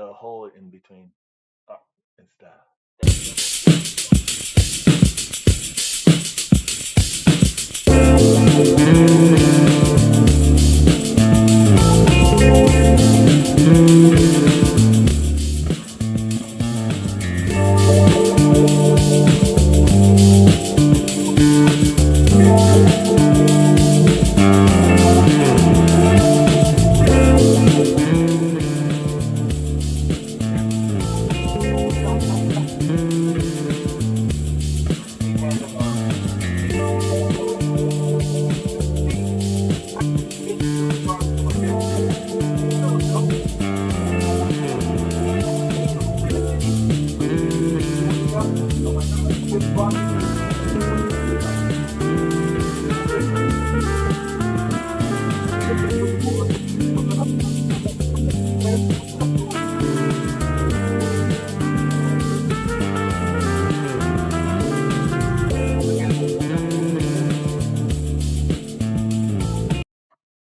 the hole in between. Oh, it's that.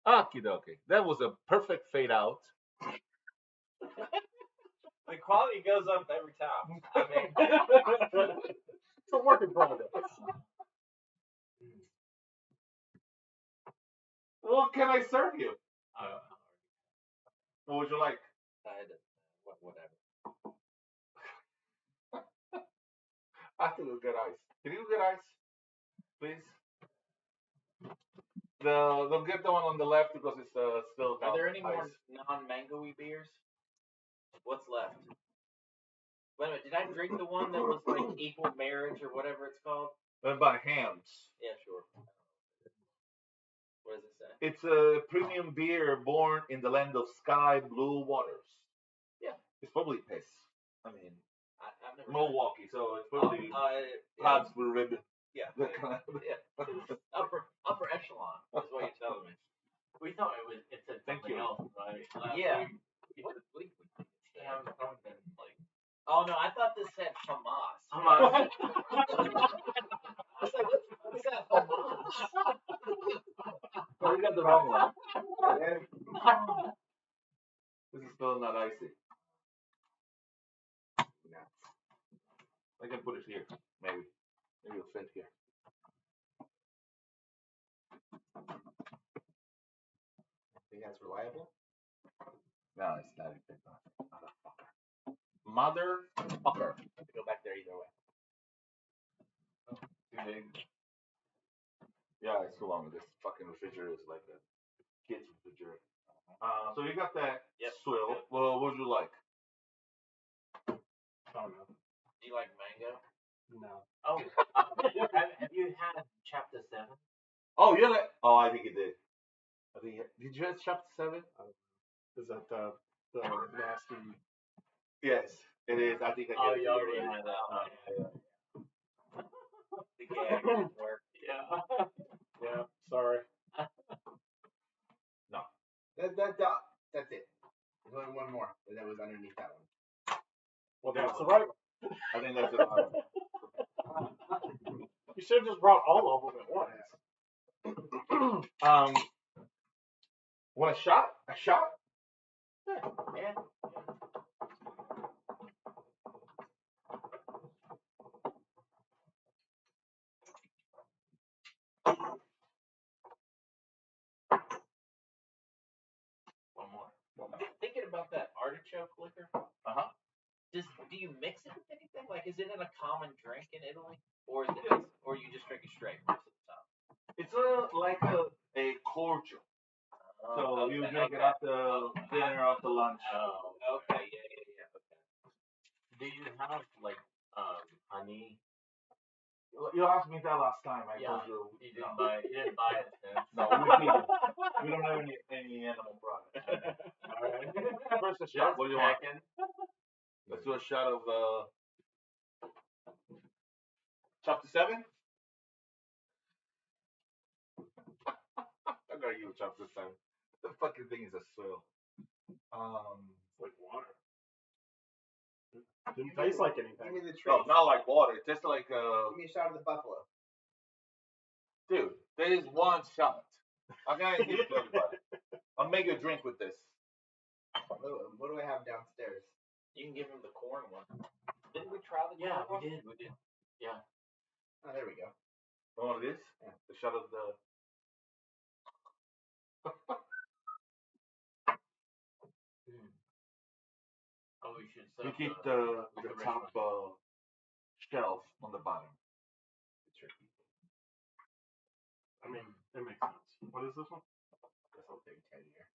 Okie dokie. That was a perfect fade out. The quality goes up every time. I mean, It's a work in progress. What can I serve you? uh, What would you like? whatever. I have to go get ice. Can you get ice, please? They'll get the one on the left because it's still. Are there any ice. more non-mango-y beers? What's left? Wait a minute, did I drink the one that was like equal marriage or whatever it's called? What about hams? Yeah, sure. What does it say? It's a premium beer born in the land of sky blue waters. Yeah. It's probably piss. I mean, I've never. Milwaukee, so it's probably yeah. Pods Blue Ribbon. Yeah. That kind of- Yeah. Upper echelon is what you're telling me. We thought it said Thank something you. else, right? Yeah. What have something like Oh no, I thought this said Hamas. Hamas. I was like, what's that Hamas? Oh, you got the wrong one. This is still not icy. I can put it here, maybe. Maybe it'll fit here. Think that's reliable? No, it's not. Motherfucker. Motherfucker. Go back there either way. Too big. Yeah, it's too long. This fucking refrigerator is like a kid's refrigerator. So you got that Yep. swill. Well, what would you like? I don't know. Do you like mango? No. Oh, have you had chapter 7? Oh, you're like. Oh, I think you did. I think. Did you have chapter 7? Is that the nasty? Yes, it is. I think I Oh, get it. you already had that. The gag didn't work. Yeah. Yeah. Sorry. No. That's it. There's only one more that was underneath that one. Well, that's the right one. I think that's it. You should have just brought all of them at once. Want a shot? A shot? Yeah. One more. Thinking about that artichoke liquor. Uh-huh. Do you mix it with anything? Like, is it in a common drink in Italy, or is it, or you just drink it straight most of the time? It's like a cordial. So Okay, you drink it okay. after dinner, after lunch. Oh. Okay, yeah. Okay. Do you have like honey? You asked me that last time. I Yeah. told you. You didn't buy it then. No, we don't have any animal products. Alright. First a shot. What do you want? Checking. Let's do a shot of chapter 7. I gotta give chapter 7. The fucking thing is a swill. It's like water. Didn't taste like Give me anything. the No, trace. not like water. It's just like Give me a shot of the buffalo. dude. There is one shot. I can't give it to everybody. I'll make you a drink with this. What do I have downstairs? You can give him the corn one. Didn't we try the corn Yeah, one? we did. Yeah. Oh, there we go. What it is? Yeah. The shot of the. Oh, we should set You up keep the the restaurant. top shelf on the bottom. Tricky. I mean, it makes sense. What is this one? This whole big 10 year.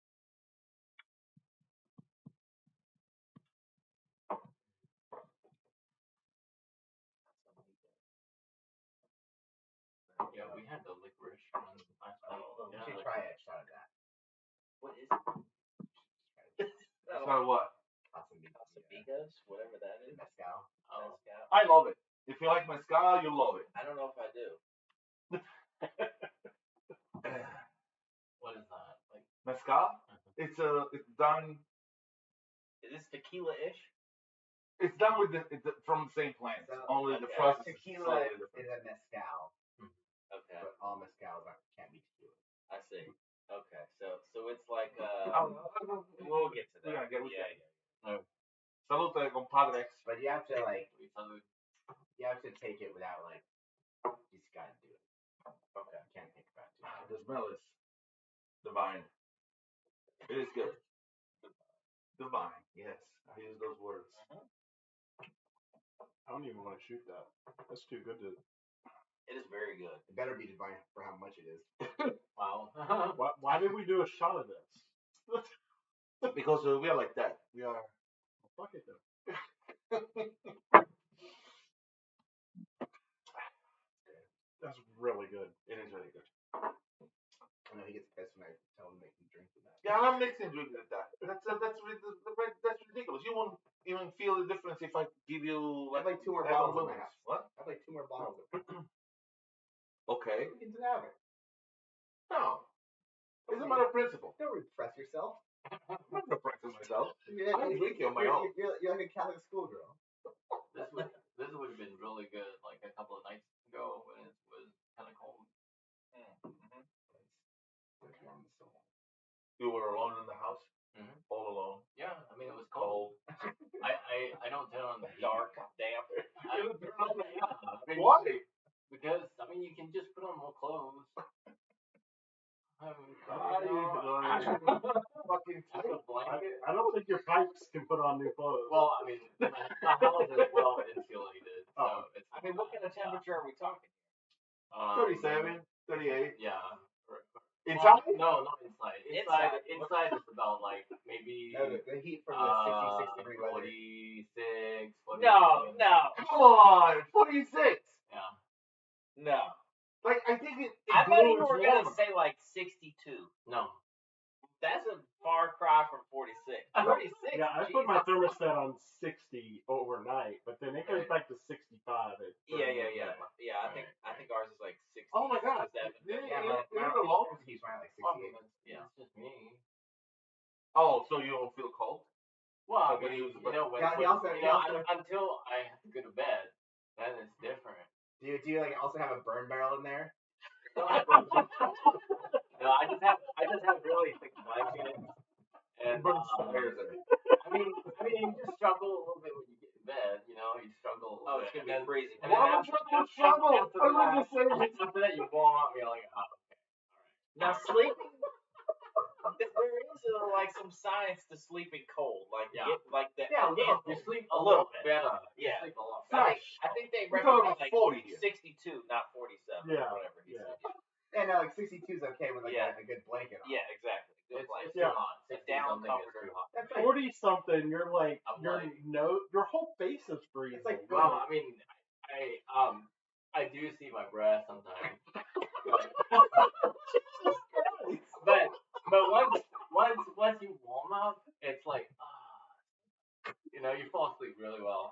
Yeah, we had the licorice one last night. Oh, you Yeah, should like- try a shot of that. What is it? So what? Casamigos, whatever that is. Mezcal. Oh, Mezcal. I love it. If you like mezcal, you love it. I don't know if I do. what is that? Like, Mezcal? It's done. Is this tequila-ish? It's done with from the same plant. So, Only the okay. process is Tequila slightly is different. a mezcal, Okay, but all mezcals can't be tequila. I see. Okay, so it's like Oh, we'll get to that. We're gonna get with yeah, that. yeah. Salute, compadres. But you have to we found you have to take it without you just gotta do it. Okay. You can't think about it. The smell is divine. It is good. Divine. Yes, I use those words. I don't even want to shoot that. That's too good to. It is very good. It better be divine for how much it is. wow. Why did we do a shot of this? Because we are like that. We are. Fuck it though. That's really good. It is really good. I know he gets pissed when I tell him to make him drink with that. Yeah, I'm mixing drink with that. That's ridiculous. You won't even feel the difference if I give you I have like 2 more Evan bottles in my Williams. house. What? I have like 2 more bottles. Okay. You can have it. No. It's a matter of principle. Don't repress yourself. I'm not repressing myself. You're, I'm drinking on my own. You're like a Catholic schoolgirl. This would have been really good like a couple of nights ago when it was kind of cold. You were alone in the house? Mhm. All alone? Yeah, I mean it was cold. Cold. I don't turn on the heat. Dark, damp. I mean, Why? because I mean you can just put on more clothes. Fucking Just a blanket. I don't think your pipes can put on new clothes. Well, I mean, the house is well insulated, so Oh. it's. I mean, what kind of temperature are we talking? 37, 38. Yeah. Inside? Well, no, not inside. Inside is about like maybe No, the heat from the 66 degree weather. 46, 47. No. Come on! 46! Yeah. No. Like, I think it I thought you glows were going to warmer. say like 62. No. That's a far cry from 46. 46? Yeah, I put my thermostat on 60 overnight, but then it goes back to 65. Yeah. Yeah, I think ours is like 60. Oh my god. 67. Yeah, You're alone? He's running like Well, 68. yeah, it's just me. Oh, so you don't feel cold? Well, So I when mean, you use the you know, when, Yeah, he also- you he know, also- until I have to go to bed, then it's different. Do you like also have a burn barrel in there? No, I just have really thick blankets, and Burn fires in it. I mean, you just struggle a little bit when you get in bed. You know, you struggle. A little Oh, it's bit, going to be freezing. and then Why after, would you struggle? after I love that, the same. after that, you warm up. You're like, oh, okay, Now, sleeping, there is like some science to sleeping cold. Like, Yeah. get like the Yeah, a little. you sleep A little bit. better. Yeah. You sleep a lot I better. think they We're talking recommend about like 40 here. 62, not 47 Yeah, or whatever he yeah. said. Yeah, no, like 62 is okay with like Yeah. a good blanket on. Yeah, exactly. Good It's place. too Yeah. hot. A 60 down something is comforter. too hot. That's like 40 something, you're like, I'm your like- your whole face is freezing. It's like Well, I mean, I do see my breath sometimes. but once you warm up, it's like you know, you fall asleep really well.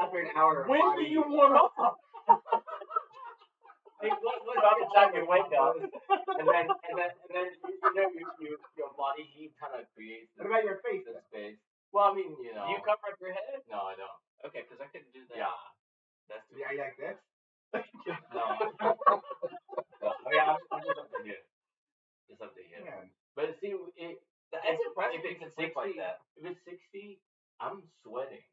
after an hour. when do you warm up? By the time you wake up. and then you know your body heat kind of creates What about your face? this space. Well, I mean, you know. Do you cover up your head? No, I don't. Okay, because I couldn't do that. Yeah. That's too Are you like this? No. I mean, I'm just up to here. Just up to here. Yeah. But see, That's impressive. if You it's can sleep like 60 that. If it's 60, I'm sweating.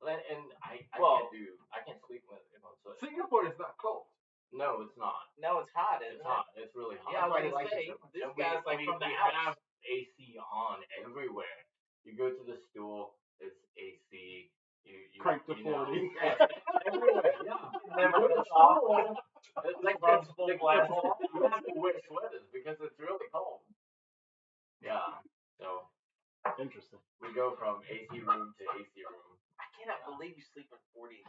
And I Well- I can't sleep if I'm sweating. Singapore is not cold. No, it's not. No, it's hot, isn't It's it? hot. It's really hot. Yeah, I was That's why he gonna likes say, it so much. this And guy's like from the we house. have AC on everywhere. You go to the store, it's AC. You Crank to you know, 40. everywhere. Yeah. Never Go to goes the off. store, like Runs it's full like blast. you have to wear sweaters because it's really cold. Yeah. So Interesting. we go from AC room to AC room. I cannot believe you sleep in 40.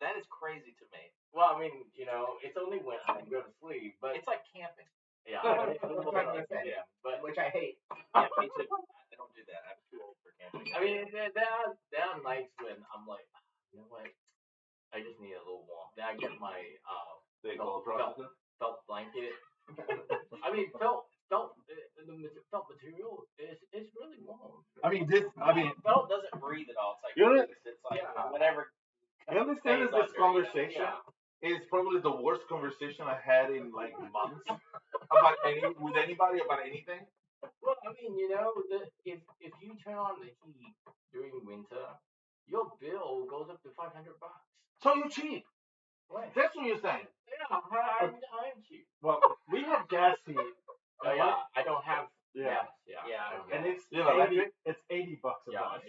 That is crazy to me. Well, I mean, it's only when I go to sleep, but It's like camping. yeah. That's what I'm gonna say. Yeah, but Which I hate. Yeah, me too. I don't do that. I'm too old for camping. I mean, there are nights when I'm like, you know what? I just need a little warmth. Then I get my They call it processor. felt blanket. I mean, felt material is really warm. Felt doesn't breathe at all. It's like You know- it's like Yeah. whatever. You understand stays that this under, you know? conversation Yeah. is probably the worst conversation I had in like months about with anybody about anything. Well, I mean, if you turn on the heat during winter, your bill goes up to $500. So you cheap. Right. That's what you're saying. Yeah, I'm cheap. Well, we have gas heat. Oh yeah, I don't have. Yeah. Yeah. Yeah. I don't And get it's You know, 80, it's $80 a yeah. month.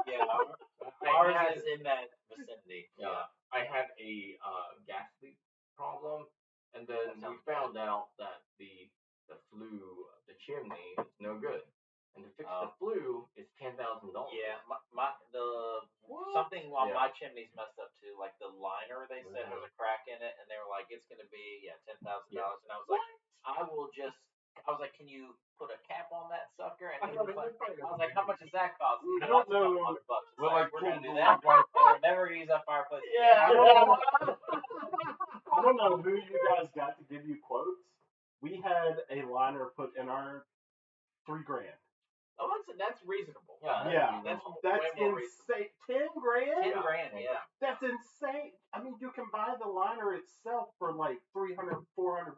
Yeah, I ours had- is in that vicinity. Yeah, I had a gas leak problem, and then we found out that the chimney is no good, and to fix the flue is $10,000. Yeah, something on Yeah. my chimney's messed up too. Like the liner, they said there's a crack in it, and they were like, it's gonna be $10,000. And I was like, I was like, can you put a cap on that sucker? And he was like, I was like, how much does that cost? He I said, don't "It's about know. $100." It's We're like, like, we're gonna do cool, that. cool, We're never gonna use that fireplace. Yeah. I don't know who you guys got to give you quotes. We had a liner put in our $3,000. Oh, that's reasonable. Yeah. That's That's way more reasonable. insane. $10,000? 10 grand, yeah. That's insane. I mean, you can buy the liner itself for like $300, $400.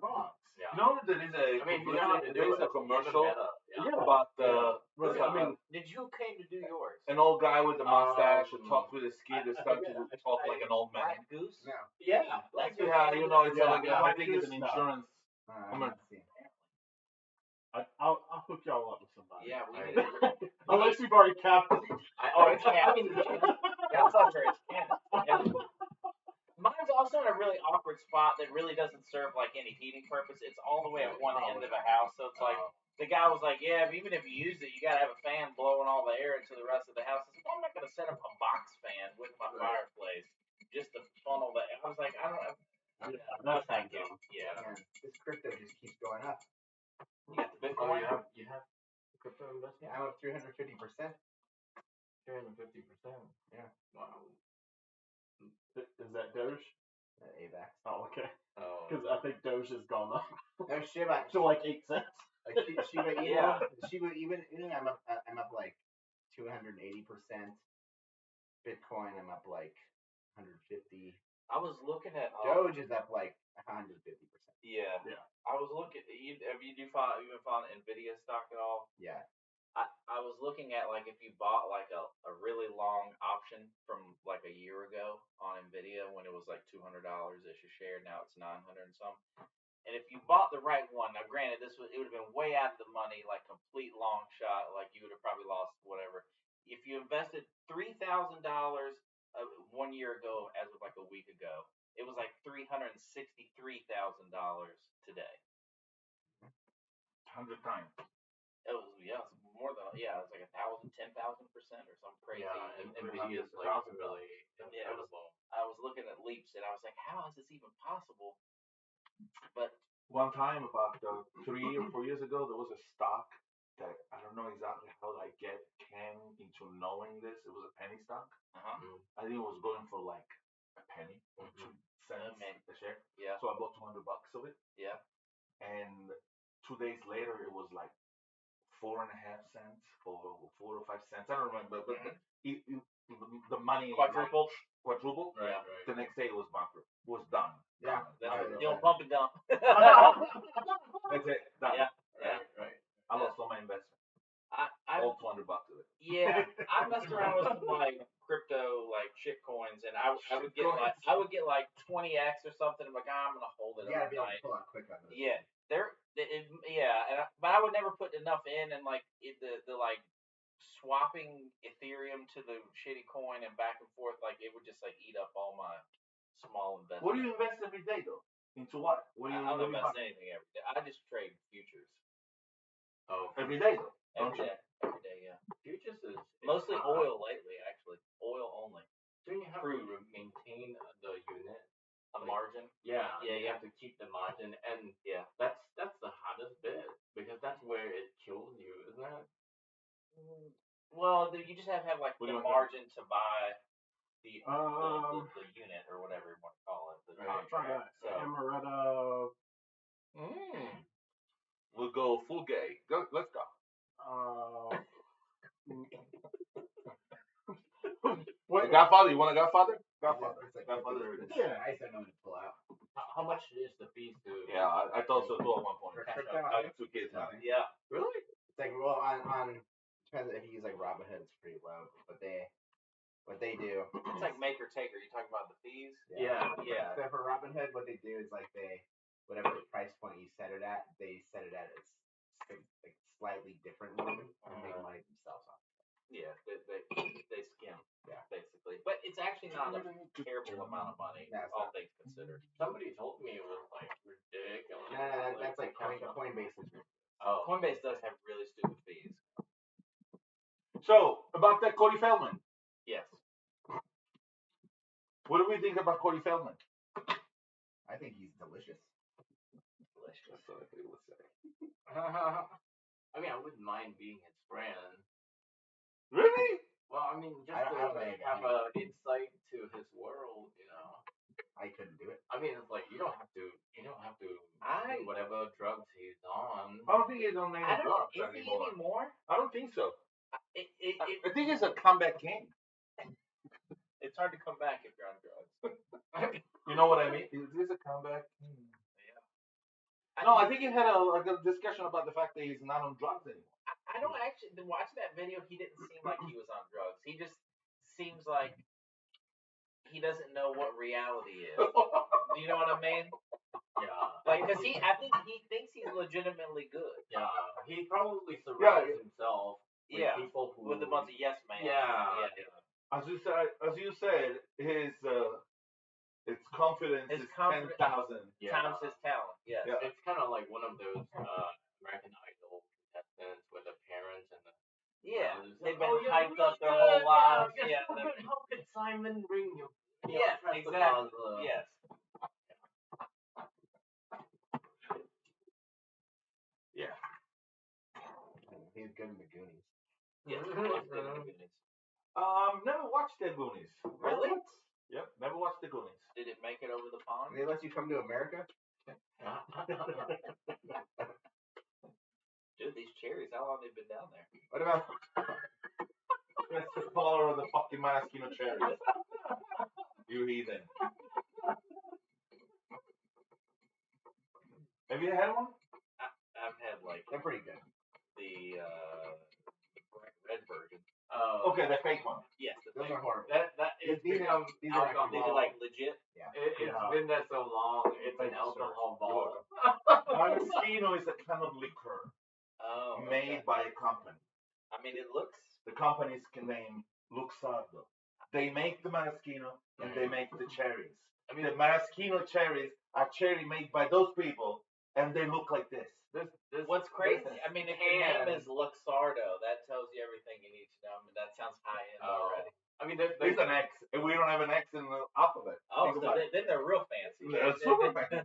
Yeah. You know that there is I mean, you know how to there do is it. a commercial Yeah. about But, I mean, Who came to do yours? an old guy with a mustache who Um, talks with his kid and starts to talk like an old man. Black Goose? No. Yeah. Black Yeah, Goose. it's Yeah, like I think it's an no. insurance. I'm not seeing. I'll hook y'all up with somebody. Yeah, we Right. did. Unless you've already capped it. It's canon. That's not true. It's canon. And mine's also in a really awkward spot that really doesn't serve like any heating purpose. It's all the way at one end of the house, so it's like the guy was like, "Yeah, even if you use it, you gotta have a fan blowing all the air into the rest of the house." I said, "Well, I'm not gonna set up a box fan with my fireplace just to funnel that." I was like, "I don't know." That's Thank not you. good. Yeah. Man, this crypto just keeps going up. You got the Oh, Bitcoin. you have crypto investment? Yeah, I'm up 350%. 350%. Yeah. Wow. Is that Doge? AVAX. Oh, okay. Oh. Because I think Doge has gone up No Shiba. to like 8 cents. Like Shiba Inu. Yeah. Shiba Inu. I'm up like 280%. Bitcoin. I'm up like 150. I was looking at Doge is up like 150%. Yeah. Yeah. I was looking. Have you been following Nvidia stock at all? Yeah. I was looking at like if you bought like a really long option from like a year ago on Nvidia when it was like $200 ish a share. Now it's 900 and some. And if you bought the right one, now granted it would have been way out of the money, like complete long shot, like you would have probably lost whatever. If you invested $3,000 1 year ago, as of like a week ago, it was like $363,000 today. 100 times. It was it's more than it was like 1,000, 10,000% or something crazy. Yeah, and Three Nvidia's hundred like thousand really Yeah, it was- incredible. I was looking at leaps and I was like, how is this even possible? But One time, about 3 or 4 years ago, there was a stock that I don't know exactly how I came into knowing this. It was a penny stock. I think it was going for like a penny or 2 cents man. a share. yeah, So I bought $200 of it, yeah. and 2 days later, it was like 4.5 cents for 4 or 5 cents. I don't remember, but the money Quadrupled. quadrupled. Yeah. The next day, it was bankrupt. It was done. Yeah. That's Yeah. the old pump and dump. That's it. Done. Yeah. Yeah. Right. I lost all my investment. I All $200 of it. yeah, I messed around around with some like crypto like shit coins, and I would get like 20x or something. I'm like, I'm gonna hold it. You gotta be able overnight. to pull out quick on those. Yeah, but I would never put enough in, and like the like swapping Ethereum to the shitty coin and back and forth, like it would just like eat up all my small investments. What do you invest every day though? Into what? What do you? I don't invest anything every day. I just trade futures. Oh, every day though. Every day, yeah. Futures is Mostly oil lately, actually. Oil only. Don't you have to maintain the unit? A margin? Yeah, you have to keep the margin, and that's the hardest bit because that's where it kills you, isn't it? Well, you just have to have like the margin to buy the unit or whatever you want to call it. The contract. So Amaretto. We'll go full gay. Let's go. What? Godfather? You want a Godfather? Godfather. It's like Godfather. Yeah. I don't know when to pull out. How much is the fees to? Yeah, I thought so too at one point. I have 2 kids now. Yeah. Really? It's like on depends if you use like Robinhood, it's pretty low. But what they do. It's like make or take. Are you talking about the fees? Yeah. So for Robinhood, what they do is like whatever price point you set it at, they set it at its like slightly different one and make money themselves on. Yeah, they skim, basically. But it's actually not a terrible amount of money, all things considered. Somebody told me it was like ridiculous. No, that's like Coinbase. Oh, Coinbase does have really stupid fees. So, about that Cody Feldman. Yes. What do we think about Cody Feldman? I think he's delicious. That's what I would say. I mean, I wouldn't mind being his friend. Really? Well, I mean, just I to don't think have an insight to his world, you know. I couldn't do it. I mean, it's like you don't have to do whatever drugs he's on. I don't think he's on any drugs anymore. I don't think so. I think it's a comeback king. It's hard to come back if you're on drugs. You know what I mean? Is this a comeback? No, I think he had a discussion about the fact that he's not on drugs anymore. I don't actually watch that video. He didn't seem like he was on drugs. He just seems like he doesn't know what reality is. Do you know what I mean? Yeah. Like, cause I think he thinks he's legitimately good. Yeah. He probably surrounds himself with people who with a bunch of yes men. Yeah. As you said, his confidence is 10,000 times his talent. Yes. Yeah. It's kind of like one of those American Idol contestants with the parents and the they've been hyped up their whole lives. How could Simon bring you? Yes, exactly. Yes. Yeah. He's good in the Goonies. Yes, he's good in the Goonies. Never watched the Goonies. Really? Yep, never watched the Goonies. Did it make it over the pond? They let you come to America? Dude, these cherries, how long have they been down there? What about That's the color of the fucking Maraschino cherries. You heathen. Have you had one? I've had like they're pretty good. The red version. Okay, the fake one. Yes, those are horrible. These are like legit. Yeah. It's been there so long. It's an alcohol ball. Maraschino is a kind of liquor made by a company. I mean, it looks. The company's named Luxardo. They make the maraschino and they make the cherries. I mean, the maraschino cherries are cherry made by those people, and they look like this. What's crazy? I mean, if your name is Luxardo, that tells you everything you need to know. I mean, that sounds high end already. I mean, there's an X, and we don't have an X in the alphabet. Oh, so then they're real fancy. They're super fancy.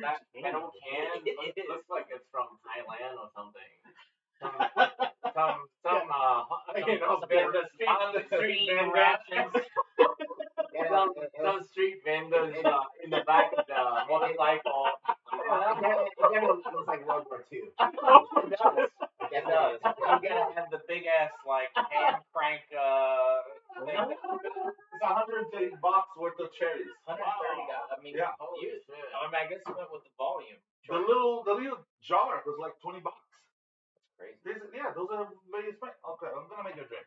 That metal can looks like it's from Thailand or something. Some street vendors in the back of the motorcycle. It looks like World War II. It does. You gotta have the big ass like hand crank thing. It's $130 worth of cherries. $130. I mean, I guess it went with the volume. The little jar was like $20. That's crazy. Those are very expensive. Okay, I'm gonna make a drink.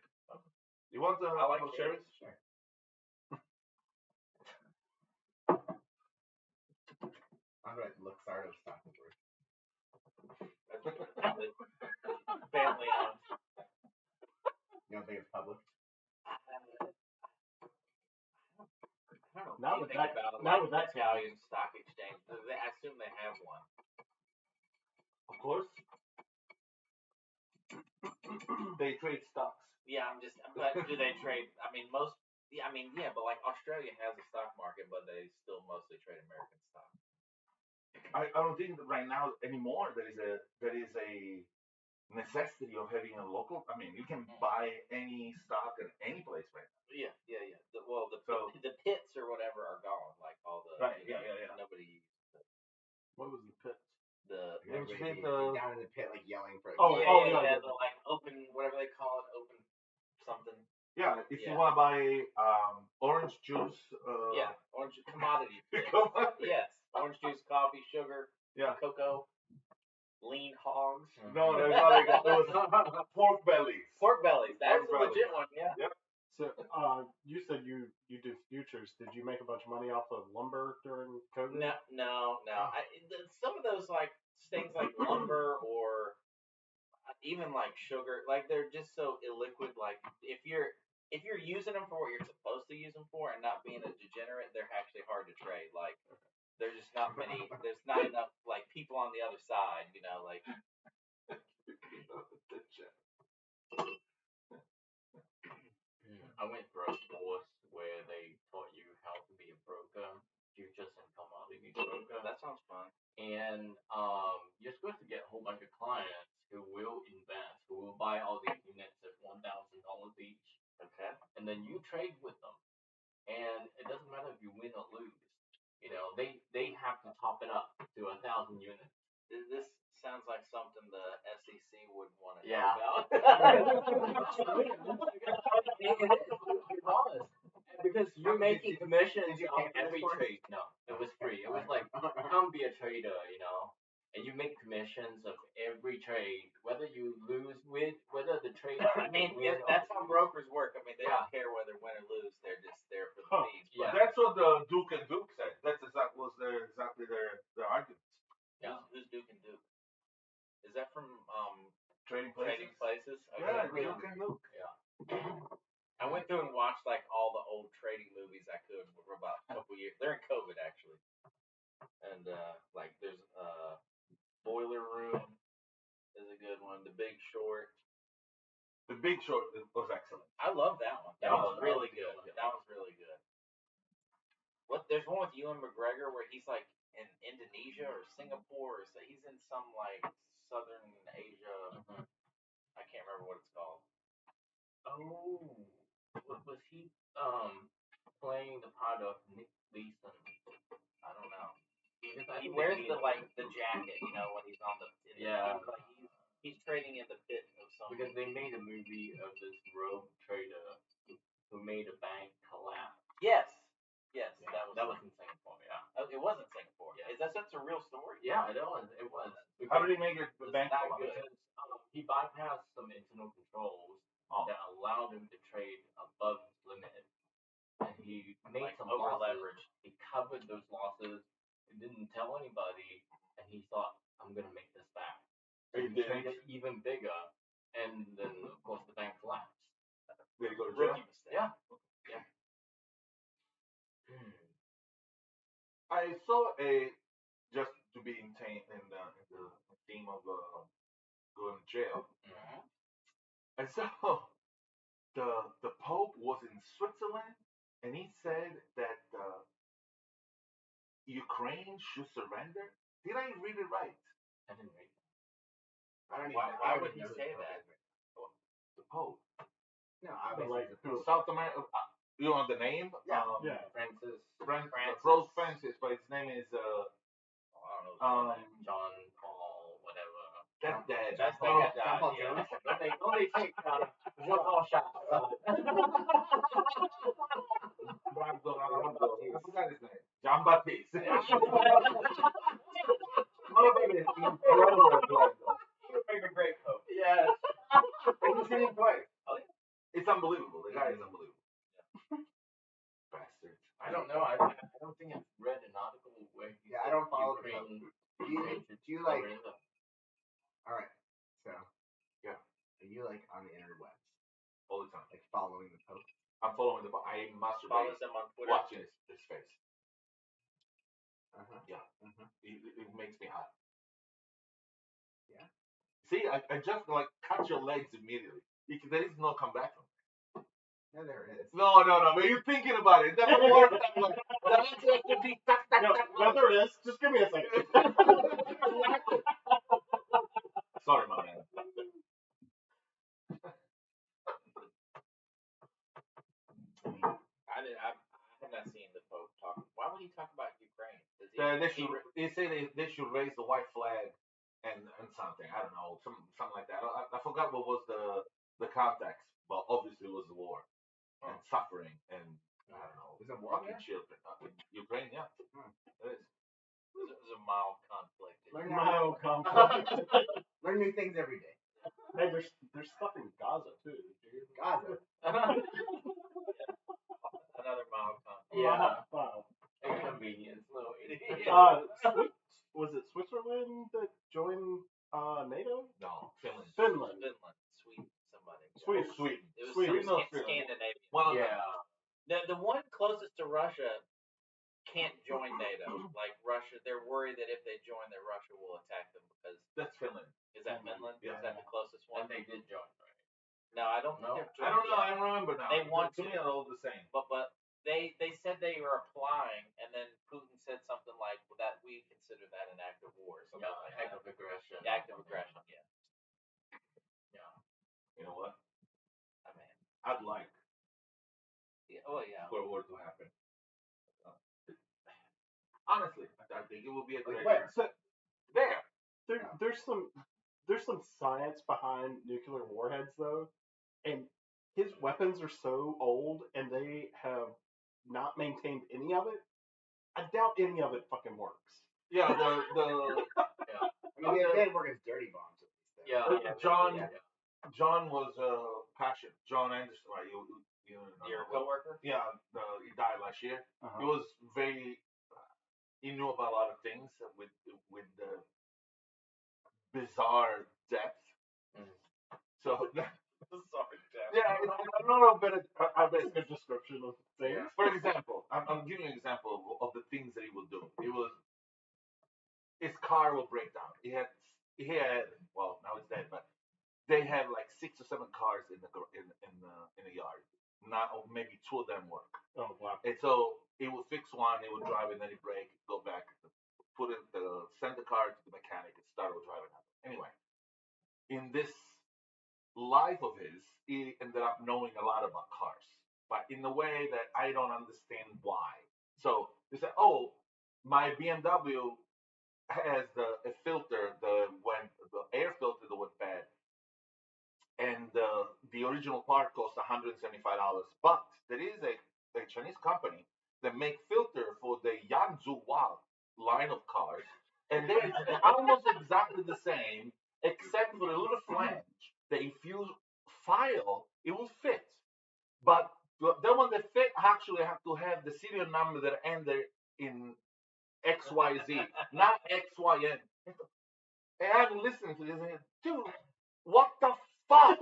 You want the I like cherries? Sure. I'm gonna Luxardo stock over. Family owned. You don't think it's public? I don't know. Not What with do you think that- about not like, with that Italian stock exchange. I assume they have one. Of course. They trade stocks. Yeah, but do they trade? I mean, yeah, but like Australia has a stock market, but they still mostly trade American stock. I don't think that right now anymore there is a necessity of having a local. I mean, you can buy any stock in any place right now. Yeah. The So- pits or whatever are gone. Like all the Right, you know, yeah. Nobody uses it. What was the pits? The You're Which really bit, down in the pit, like yelling for. Oh, yeah, the like open whatever they call it, open something. Yeah, if you Yeah. want to buy orange juice. Yeah, orange commodity. pits. Commodity. Yes, orange juice, coffee, sugar, Yeah. cocoa, lean hogs, No, there's not like that. It was pork bellies. pork bellies. That's Pork a legit bellies. one. Yeah. So, you said you do futures. Did you make a bunch of money off of lumber during COVID? No. Some of those like things like lumber or even like sugar, like they're just so illiquid. Like if you're using them for what you're supposed to use them for and not being a degenerate, they're actually hard to trade. Like there's just not many. There's not enough like people on the other side. You know, like. I went for a course where they taught you how to be a broker, futures and commodity broker. That sounds fun. And you're supposed to get a whole bunch of clients who will invest, who will buy all these units at $1,000 each. Okay. And then you trade with them. And it doesn't matter if you win or lose. You know, they have to top it up to 1,000 units. This sounds like something the SEC would want to know Yeah. about. Because you're making commissions on every trade. No, it was free. It was like, come be a trader, you know. And you make commissions of every trade, whether you lose with, whether the trade. I mean, that's how brokers work. I mean, they don't care whether win or lose. They're just there for the fees. Yeah. That's what the Duke and Duke said. That's exactly their arguments. Yeah. Who's Duke and Duke? Is that from Trading Trading Places? Places? Okay. Yeah, Duke and Duke. I went through and watched like all the old trading movies I could for about a couple years. They're in COVID actually, and like there's Boiler Room is a good one. The Big Short. The Big Short was excellent. I love that one. That was really good. That was really good. There's one with Ewan McGregor where he's like in Indonesia or Singapore, or so he's in some like Southern Asia. I can't remember what it's called. Oh, was he playing the part of Nick Leeson? I don't know. Because I He think wears they the made like the jacket, you know, when he's on the Yeah. he's trading in the pit of some. because they made a movie of this rogue trader who made a bank collapse. Yes, Yeah, that was in Singapore. Yeah. oh, it was in Singapore. Yeah. Is that's a real story? Yeah, it was. It was. How did he make it the It's bank? not collapse? good. Because he bypassed some internal controls that allowed him to trade above his limit, and he made Like some over losses. leverage. He covered those losses. He didn't tell anybody, and he thought, "I'm gonna make this back." So He he did. traded even bigger, and then of course the bank collapsed. Did he go to jail? Rookie mistake. Yeah. I saw just to be in the theme of going to jail. Mhm. I saw the Pope was in Switzerland, and he said that Ukraine should surrender. Did I read it right? I didn't read I don't Why- even. why I don't would even he know say who that? The Pope. No, But obviously. like, the who? Pope. South America. You know the name? Yeah. Yeah. Francis, Rose Francis, but his name is I don't know. John Paul, whatever. that's dead. That's John like a Paul yeah. Jones. Don't they take Jean Paul shots? I forgot his name. John Baptiste. Incredible play, though. Make a great Pope. Yeah. Have you seen him play? Oh, yeah. It's unbelievable. The guy That is unbelievable. Bastards. I don't know. I don't think I've read an article where he Yeah, I don't follow the Ukraine. Do you like? Surrender. All right. So. Yeah. Are you like on the interwebs? All the time. Like following the Pope? I'm following the. I Follow masturbate them on Twitter. watching his face. Yeah. Uh-huh. It makes me hot. Yeah. See, I just like cut your legs immediately. There is no comeback from it. Yeah, there it is. No. But you're thinking about it. It doesn't work that way. The answer has to be tack. No, there it is. Just give me a second. Sorry, my man. I have not seen the Pope talk. Why would he talk about Ukraine? Does They say they should raise the white flag and something. I don't know, something like that. I forgot what was the context, but obviously it was the war and suffering and I don't know. Is it war Fucking there? children. Ukraine, yeah. It is. It was a mild conflict. Mild conflict. Learn new things every day. Hey, there's stuff in Gaza too, dude. Gaza. Another mild conflict. Yeah. Wow. Inconvenience. No. Was it Switzerland that joined NATO? No, Finland. Finland. Sweden, somebody. Sweet. It was Sweden some or Finland? Scandinavian. Well, Yeah. The one closest to Russia can't join NATO. Like Russia, they're worried that if they join, that Russia will attack them because that's Finland. is that Finland? Yeah. Is that the closest one? And they did join, right? No, I don't think No. they're I joined don't know. yet. I don't remember now. They want to to. me are all the same. But they said they were applying, and then Putin said something like that we consider that an act of war. Or something Yeah, like act that. of aggression. Act of aggression. Yeah. Yeah. You know what? I mean. I'd like Yeah. Oh yeah. for a war to happen. Honestly, I think it would be a great. Where? There. There's some science behind nuclear warheads though, and his weapons are so old and they have not maintained any of it. I doubt any of it fucking works. Yeah, the I mean, they work as dirty bombs at least. Though. Yeah. John was passionate. John Anderson, right? You know, Your coworker? Yeah, he died last year. He was very. He knew about a lot of things with the bizarre depth. So. Sorry, Jeff. Yeah, I don't know, but I bet That's a good description of things. Yeah. For example, I'm giving you an example of the things that he would do. It was his car will break down. He had well now it's dead, but they had like 6 or 7 cars in the yard. Not maybe 2 of them work. Oh wow. And so he would fix one, he would drive it, then he'd break, go back, send the car to the mechanic, and start driving it. Anyway, in this life of his, he ended up knowing a lot about cars, but in a way that I don't understand why. So he said, "Oh, my BMW has a filter when the air filter that went bad, and the original part costs $175. But there is a Chinese company that make filter for the Yanzhou line of cars, and they're almost exactly the same, except for a little flange that if you file, it will fit. But the one that fit actually have to have the serial number that ended in XYZ, not XYN. And I'm listening to this and dude, what the fuck?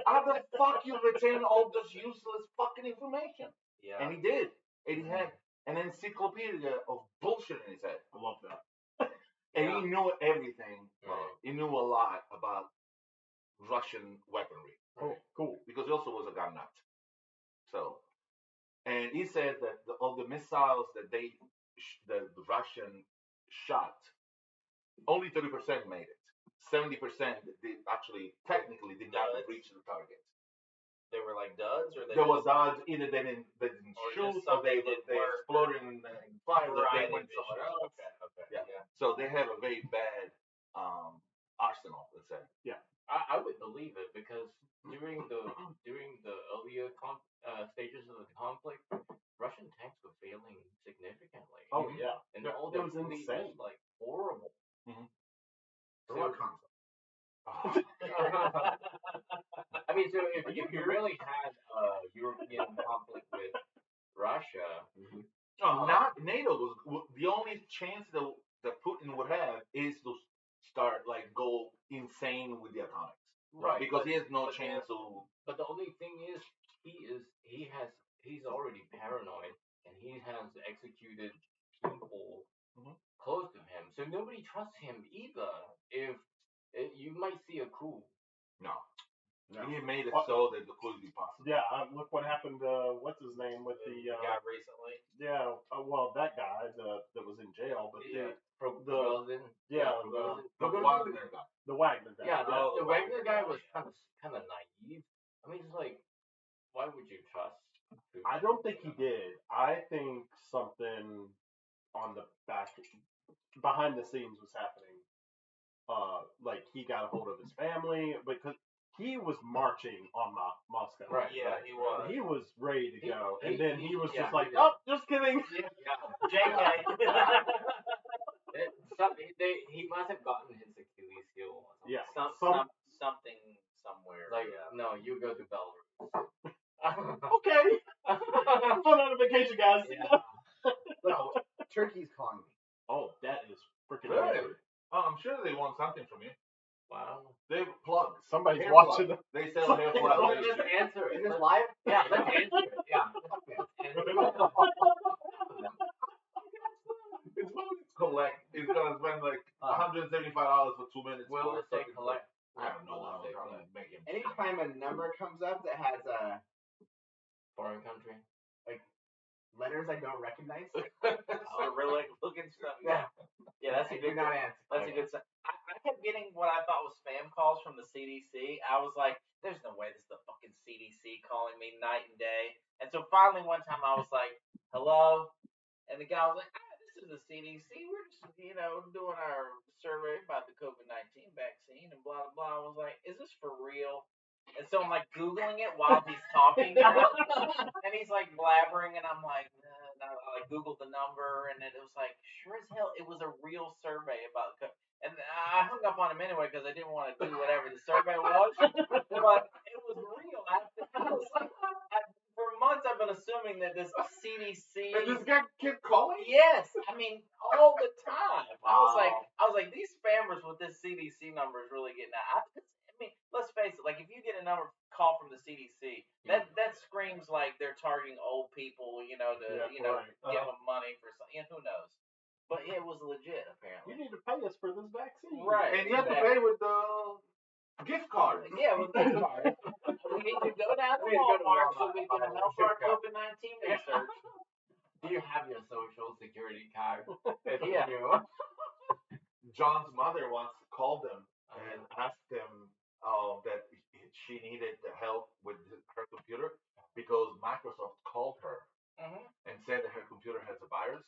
How the fuck you retain all this useless fucking information?" Yeah. And he did. And he had an encyclopedia of bullshit in his head. I love that. And he knew everything. Right. He knew a lot about Russian weaponry. Oh, cool. Because he also was a gun nut. So, and he said that of the missiles that the Russian shot, only 30% made it. 70% technically did not reach the target. They were like duds, or There was odds either they didn't or shoot just or they something didn't work, exploded in fire or they variety went of somewhere issues. else. Okay. Yeah. So they have a very bad arsenal, let's say. I would believe it because during the earlier stages of the conflict, Russian tanks were failing significantly. Oh yeah. And all it their was fleet insane. was like horrible. For what console? I mean, so if you really had European conflict with Russia. Not NATO was the only chance that Putin would have is to start like go insane with the atomics, Right. Because he has no chance to. But the only thing is, he's already paranoid, and he has executed people close to him, so nobody trusts him either. If you might see a coup. No. He made it so that the coup would be possible. Yeah, look what happened. What's his name with the guy recently? Yeah, well, that guy that was in jail, but the Wagner guy. The Wagner guy. Yeah, the Wagner guy was kind of naive. I mean, it's like, why would you trust? I don't think he did. I think something on the behind the scenes was happening. Like he got a hold of his family because he was marching on Moscow. Right. Yeah, he was. He was ready to go, and then he was just like, "Oh, just kidding." JK. He must have gotten his Achilles heel. Or something. Yeah. Something somewhere. Like, no, you go to Belarus. Okay. I'm going on a vacation, guys. Yeah. No, Turkey's calling me. Oh, that is freaking Really? amazing. Oh, I'm sure they want something from you. Wow. They plug. Somebody's Hair watching. plug. They sell hair plug. Let's just answer it. Is this live? Yeah, let's answer it. Yeah. It's probably collect. It's gonna spend like $175 for 2 minutes. Will it say collect? I don't know. I'm trying to make him. Anytime a number comes up that has a Foreign country. letters I don't recognize, Cyrillic looking stuff. Yeah, that's a I do good. not answer. That's a good. I kept getting what I thought was spam calls from the CDC. I was like, "There's no way this is the fucking CDC calling me night and day." And so finally, one time, I was like, "Hello," and the guy was like, "This is the CDC. We're just, doing our survey about the COVID-19 vaccine and blah blah blah." I was like, "Is this for real?" And so I'm like Googling it while he's talking, and he's like blabbering, and I'm like, and I Googled the number, and it was like, sure as hell, it was a real survey about COVID. And I hung up on him anyway because I didn't want to do whatever the survey was, but it was real. For months I've been assuming that this CDC. And this guy kept calling? Yes, I mean all the time. I was like, these spammers with this CDC number is really getting out. I mean, let's face it. Like, if you get a number call from the CDC, that screams like they're targeting old people. Give them money for something. Who knows? But it was legit, apparently. You need to pay us for this vaccine. Right. And you have to pay with the gift card. Yeah, with gift card. We need to go down to Walmart so we can help our COVID-19 research. Do you have your social security card? Yeah. John's mother once called them and asked them that she needed the help with her computer because Microsoft called her and said that her computer has a virus.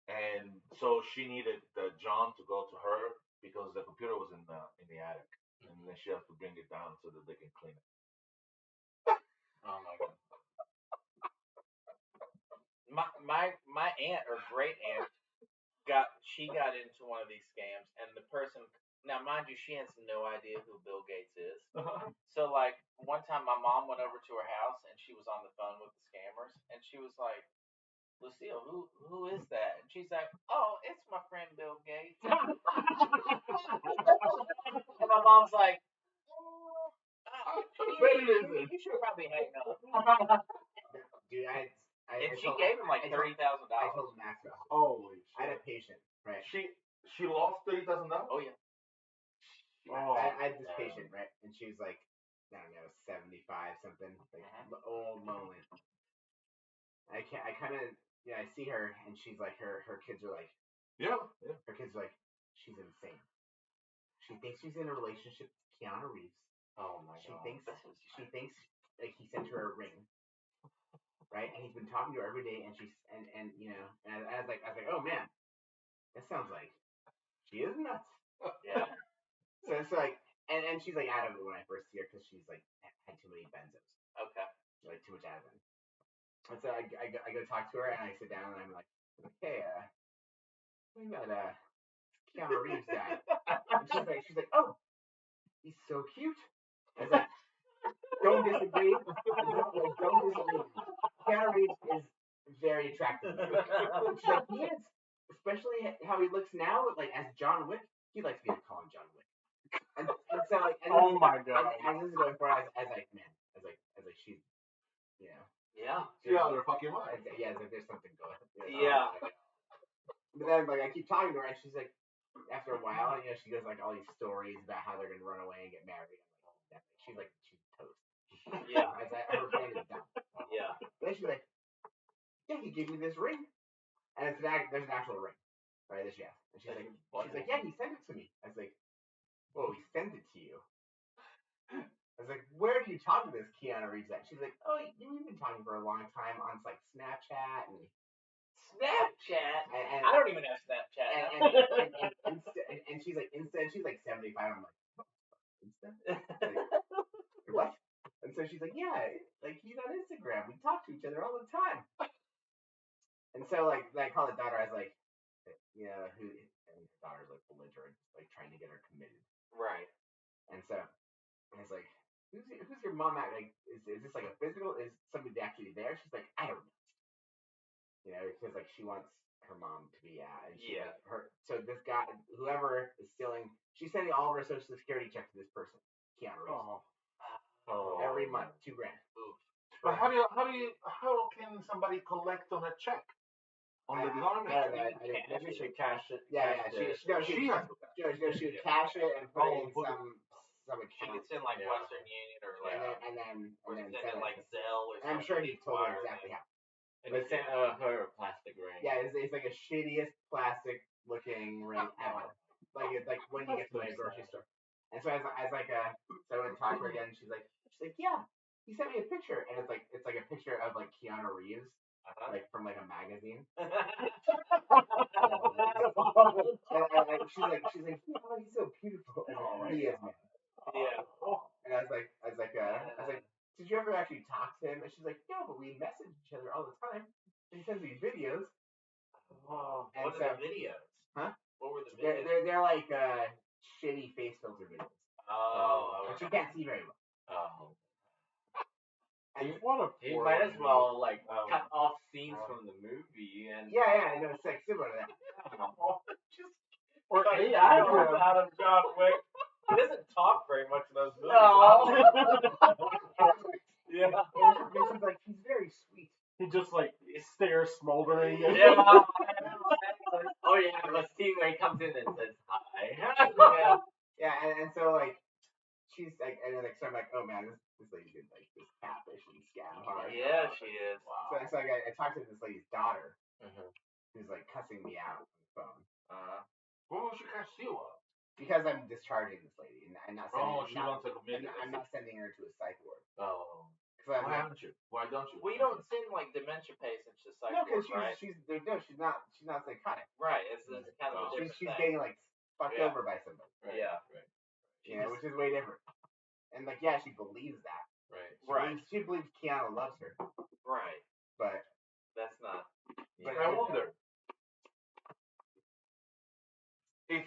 And so she needed John to go to her because the computer was in the attic, and then she has to bring it down so that they can clean it. Oh my god! My aunt or great aunt got into one of these scams, and the person, now mind you, she has no idea who Bill Gates is. So like one time, my mom went over to her house, and she was on the phone with the scammers, and she was like, "Lucille, who is that?" And she's like, "Oh, it's my friend Bill Gates." And my mom's like, "You should probably hang up." Dude, She gave him like $30,000. I told Max about it. Holy shit. I had a patient, right? She lost $30,000. Oh yeah. I had this patient, right? And she was like, I don't know, 75 something, like old, lonely. I kind of, I see her, and she's like, her kids are like, her kids are like, she's insane. She thinks she's in a relationship with Keanu Reeves. Oh my god. She thinks like he sent her a ring, right? And he's been talking to her every day, and I was like, oh man, that sounds like she is nuts. Yeah. So like, and she's like out of it when I first see her because she's like had too many benzos. Okay. Like too much Advil. And so I go talk to her, and I sit down, and I'm like, hey, we got Keanu Reeves guy. And she's like, oh, he's so cute. I was like, Don't disagree. Don't disagree. Keanu Reeves is very attractive. She's like, he is, especially how he looks now, like as John Wick. He likes being called John Wick. And so like, oh my god. As this is going forward, as like man, as like she's, you know. Yeah. She's out of her fucking mind. Yeah, like there's something going. Yeah. But then like I keep talking to her, and she's like, after a while, you know, she goes like all these stories about how they're gonna run away and get married. And, like, she's toast. Yeah. Her brain is dumb. Yeah. But then she's like, yeah, he gave me this ring, and there's an actual ring, right? That she has, and she's like, yeah, he sent it to me. I was like, whoa, he sent it to you. I was like, where do you talk to this Keanu Reeves at? She's like, oh, we've been talking for a long time on like Snapchat and. Snapchat? And I don't even have Snapchat. And she's like, Insta, she's like 75. I'm like, Insta? Like, what? And so she's like, yeah, like he's on Instagram. We talk to each other all the time. And so like I call the daughter. I was like, you know, and the daughter's like belligerent, like trying to get her committed. Right. And so I was like, who's your mom at? Like, is this like a physical? Is somebody actually there? She's like, I don't know. You know, because like she wants her mom to be at, and she like, so this guy, whoever is stealing, she's sending all of her social security checks to this person, Keanu Reeves. Every month, $2,000. But how can somebody collect on a check? On the government? Maybe she cash it. Yeah, she would cash it and put it in some account. She could send like Western Union or like, and then send it like Zelle or something. I'm sure he told her exactly how. And they sent her a plastic ring. Yeah, it's like a shittiest plastic looking ring ever. Like it's like when you get to the grocery store. And so I was like, so I went to talk to her again. And she's like, yeah, he sent me a picture, and it's like a picture of like Keanu Reeves, like from like a magazine. And she's like, oh, he's so beautiful. And he is, man. Yeah. And I was like, did you ever actually talk to him? And she's like, yeah, but we message each other all the time. And he sends me videos. Oh, and what are the videos? Huh? What were the videos? They're like shitty face filter videos. Oh. Which you can't see very well. Oh. He might as well like cut off scenes from the movie and. Yeah, I know, it's like similar to that. Or AI was out of John Wick. He doesn't talk very much in those movies. No. Yeah. She's like, he's very sweet. He just like stares smoldering. Yeah. Oh yeah, the scene where he comes in and says hi. Yeah, and so like she's like, and then like so I'm like, oh man, this lady's good, like this catfish and scam hard. Yeah, she is. Wow. So like I talked to this lady's daughter, who's like cussing me out on the phone. What was she cuss you up? Because I'm discharging this lady, and I'm not sending. She wants to commit. I'm not sending her to a psych ward. Oh. Why haven't you? Why don't you? We don't send like dementia patients to psych ward, right? she's not psychotic. Right. It's kind of a different she's thing. getting like fucked over by somebody. Right. Yeah. Right. You know, which is way different. And like, yeah, she believes that. Right. She believes Keanu loves her. Right. But that's not. But I wonder if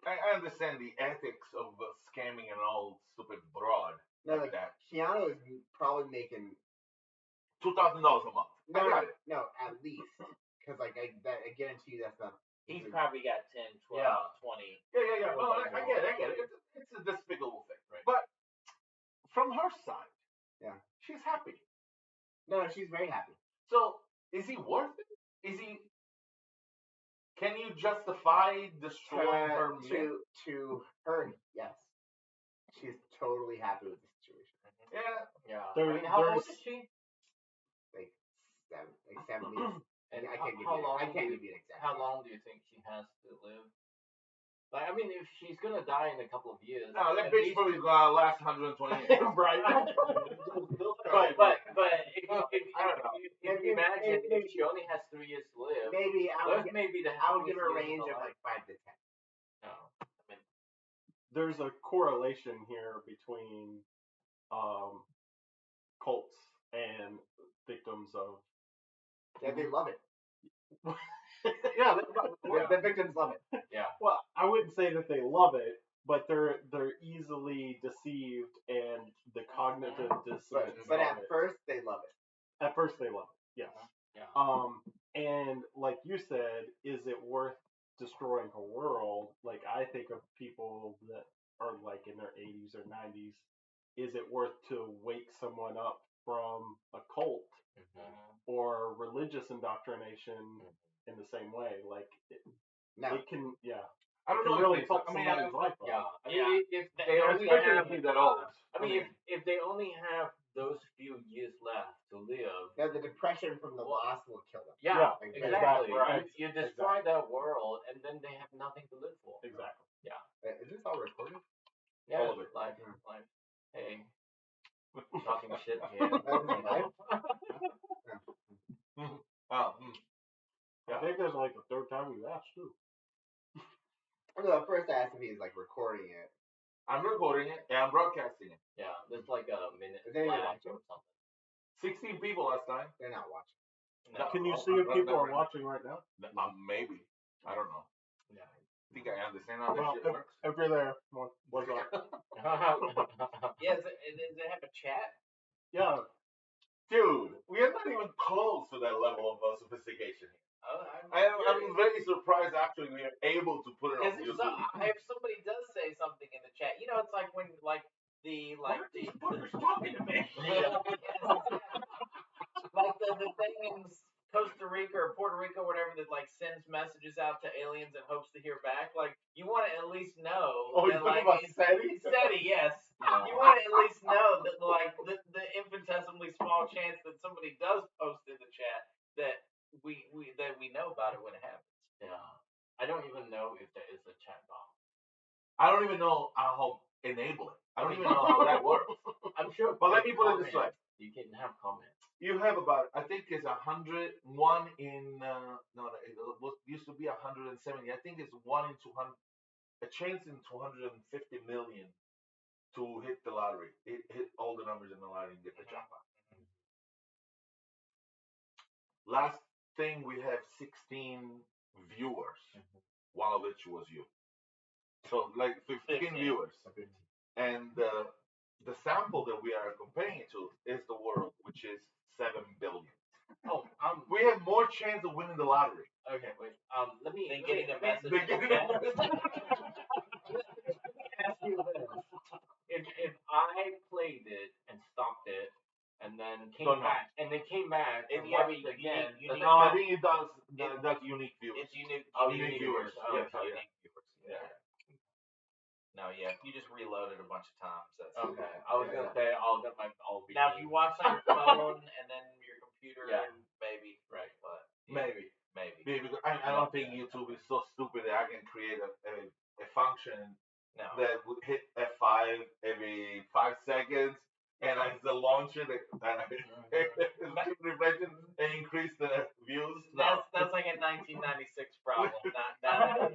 I understand the ethics of scamming an old stupid broad. No, like that. Keanu is probably making $2,000 a month. No, at least. Because like I guarantee you that's not. He's probably got 10, 12, 20. Yeah. No, I get it. It's a despicable thing, right? But from her side, she's happy. No, she's very happy. So is he worth it? Is he? Can you justify destroying her to her? Yes, she's totally happy with the situation. Yeah. I mean, how old is she? Like 70s. And I can't give you an exact. How long do you think she has to live? Like, I mean, if she's gonna die in a couple of years. No, that bitch probably gonna last 120 years. Right. But if you imagine if she only has 3 years to live, maybe I would give her a range of like 5 to 10. No, I mean, there's a correlation here between cults and victims of. Yeah, they love it. Yeah, the victims love it. Yeah. Well, I wouldn't say that they love it. but they're easily deceived and the cognitive dissonance. But at first they love it. At first they love it. Yes. Yeah. And like you said, is it worth destroying her world? Like I think of people that are like in their 80s or 90s. Is it worth to wake someone up from a cult or religious indoctrination in the same way? Like it can, I don't know. Really fuck somebody's life up. Yeah. I mean, if they only have that old. I mean, if they only have those few years left to live, the depression from the loss will kill them. Yeah, exactly. exactly. Right. You destroy that world, and then they have nothing to live for. Exactly. Yeah. Is this all recorded? Yeah. All of it. Live. Hey. Talking shit here. I think there's like the third time we've asked too. No, first I asked if he's like recording it. I'm recording it and I'm broadcasting it. Yeah, there's like a minute Is anyone lag watching? or something. 16 people last time. They're not watching. No, Can you see if people are watching right now? Maybe. I don't know. Yeah. I think I understand how Well, this shit works. if you're there, what's up? Yeah, does it have a chat? Yeah. Dude, we are not even close to that level of sophistication. Oh, I'm very surprised actually we are able to put it on Because YouTube. if somebody does say something in the chat, it's like when the fuckers talking to me? like the thing in Costa Rica or Puerto Rico, whatever, that sends messages out to aliens and hopes to hear back. Like you want to at least know. Oh, you're talking about SETI? SETI, yes. You want to at least know that the infinitesimally small chance that somebody does post in the chat that we know about it when it happens. Yeah. I don't even know if there is a chat box. I don't even know how to enable it. I don't even know how that works. I'm sure. But let me put it this way. You can have comments. You have about, I think it's 101 in, it used to be 170. I think it's 1 in 200, a chance in 250 million to hit the lottery. Hit all the numbers in the lottery and get the jackpot. Last thing, we have 16 viewers, one of which was you. So like 15 viewers. And the sample that we are comparing it to is the world, which is 7 billion. Oh, we have more chance of winning the lottery. Okay, wait. Let me getting a message. Let me ask you this: if I played it and stopped it, and then came back, and watched it again, I think it does. That's unique viewers. It's unique. Unique viewers. Unique viewers. Yeah. No, if you just reload it a bunch of times, that's okay. I was gonna say I'll be. Now, if you watch on your phone and then your computer, maybe, right? But maybe. Because I don't think YouTube is so stupid that I can create a function that would hit F5 every 5 seconds, and I just launch it and refresh it and increase the views. No. That's like a 1996 problem, not a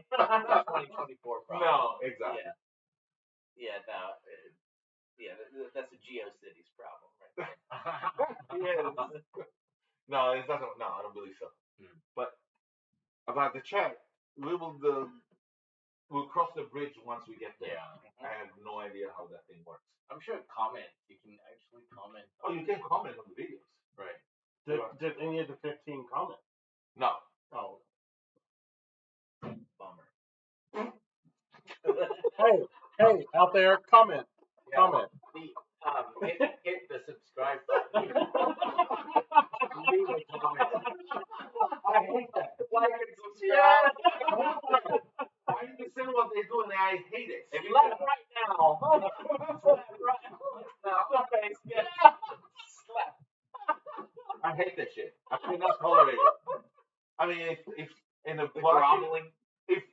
2024 problem. No, exactly. That's a GeoCities problem, right there. No, it doesn't. No, I don't believe so. But about the chat, we'll cross the bridge once we get there. Yeah. I have no idea how that thing works. I'm sure comment. You can actually comment. Oh, you can comment on the videos. Right. Did any of the 15 comment? No. Oh. Bummer. Hey, out there, comment. Yeah. Comment. Hit the subscribe button. Leave a comment. I hate that. Like and subscribe. Why do you say what they do and I hate it? Slap right now. Slap right now. Face. Slap. I hate that shit. I cannot tolerate it. I mean, if in a groveling. If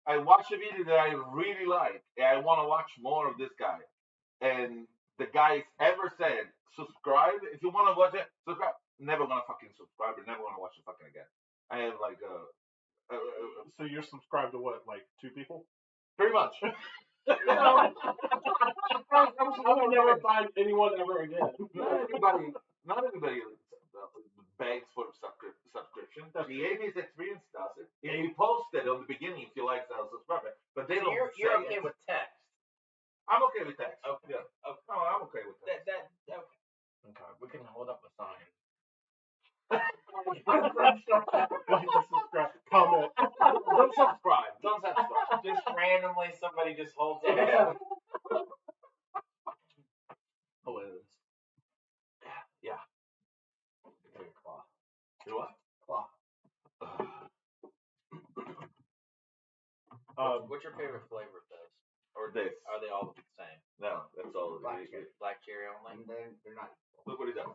I watch a video that I really like and I want to watch more of this guy, and the guy's ever said subscribe, if you want to watch it, subscribe. Never gonna fucking subscribe or never gonna watch it fucking again. I have like So you're subscribed to what, like 2 people? pretty much. I will never find anyone ever again. Not everybody begs for subscription. The Atheist Experience does it. If you post it on the beginning, if you like, I'll subscribe it. But they don't you're okay with text. I'm okay with text. Okay. Yeah. Okay. No, I'm okay with text. Okay. Okay, we can hold up a sign. Like and subscribe. Comment. Don't subscribe. Don't subscribe. Just randomly, somebody just holds up. Hilarious. Yeah. Take a claw. You what? Claw. What's your favorite flavor of those? Or This. are they all the same? No, that's all. Black cherry. Black cherry only? And they're not. Look what he done.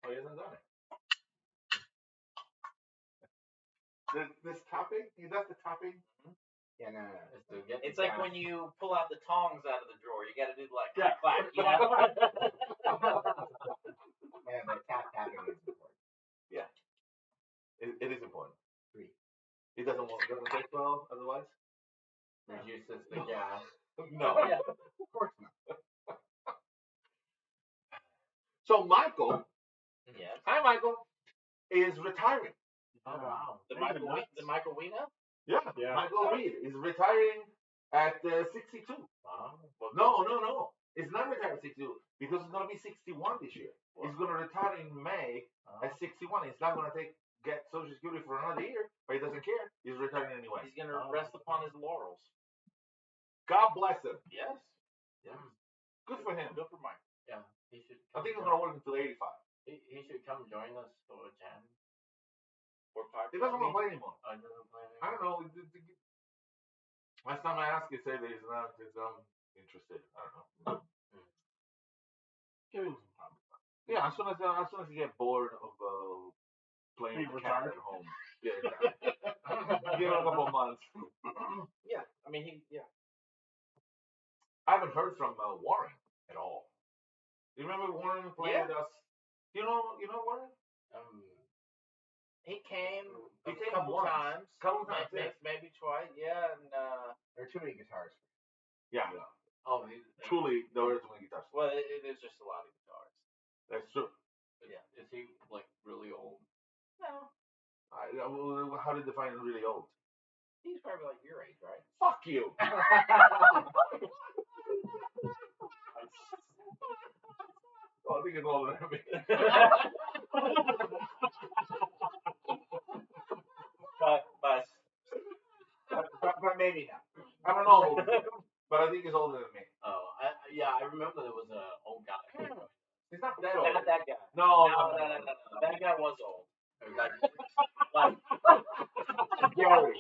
Oh, he hasn't done it. This topping? He does the topping? Yeah, no. It's like when you pull out the tongs out of the drawer. You got to do like Yeah. clack, you know? Yeah, the tapping is important. Yeah. It is important. 3. It doesn't taste well otherwise? Reduces the gas. No. Yeah. Of course not. So Michael, Yes. hi Michael, is retiring. Oh wow. The These are Michael nuts. the Michael Wiener? Yeah. Yeah. Michael Reed is retiring at 62. Wow. No. It's not retiring at 62 because it's going to be 61 this year. He's going to retire in May at 61. He's not going to get Social Security for another year, but he doesn't care. He's retiring anyway. He's going to rest upon his laurels. God bless him. Yes. Yes. Good for him. Good for Mike. Yeah. He should. I think he's going to work until 85. He should come join us for a jam. Or pipe. He doesn't want to play anymore. I don't play. I don't know. Last time I asked, he said that he's not interested. I don't know. Give him some time. Yeah, as soon as you get bored of playing He with the cat retired? at home, yeah, give it a couple of months. Yeah. I mean, I haven't heard from Warren at all. Do you remember Warren playing with us? You know Warren? he came He a came couple once. times. Couple times, yeah. Maybe twice. Yeah, and There are too many guitars. Yeah. Oh, Truly, there were too many guitars. well, it is just a lot of guitars. That's true. Yeah. Is he like really old? No, How to define really old? he's probably like your age, right? Fuck you. Oh, I think it's older than me. But maybe not. I don't know, but I think he's older than me. Oh, I remember there was an old guy. He's not that old. Not that guy. No. That guy was old. Okay. Gary.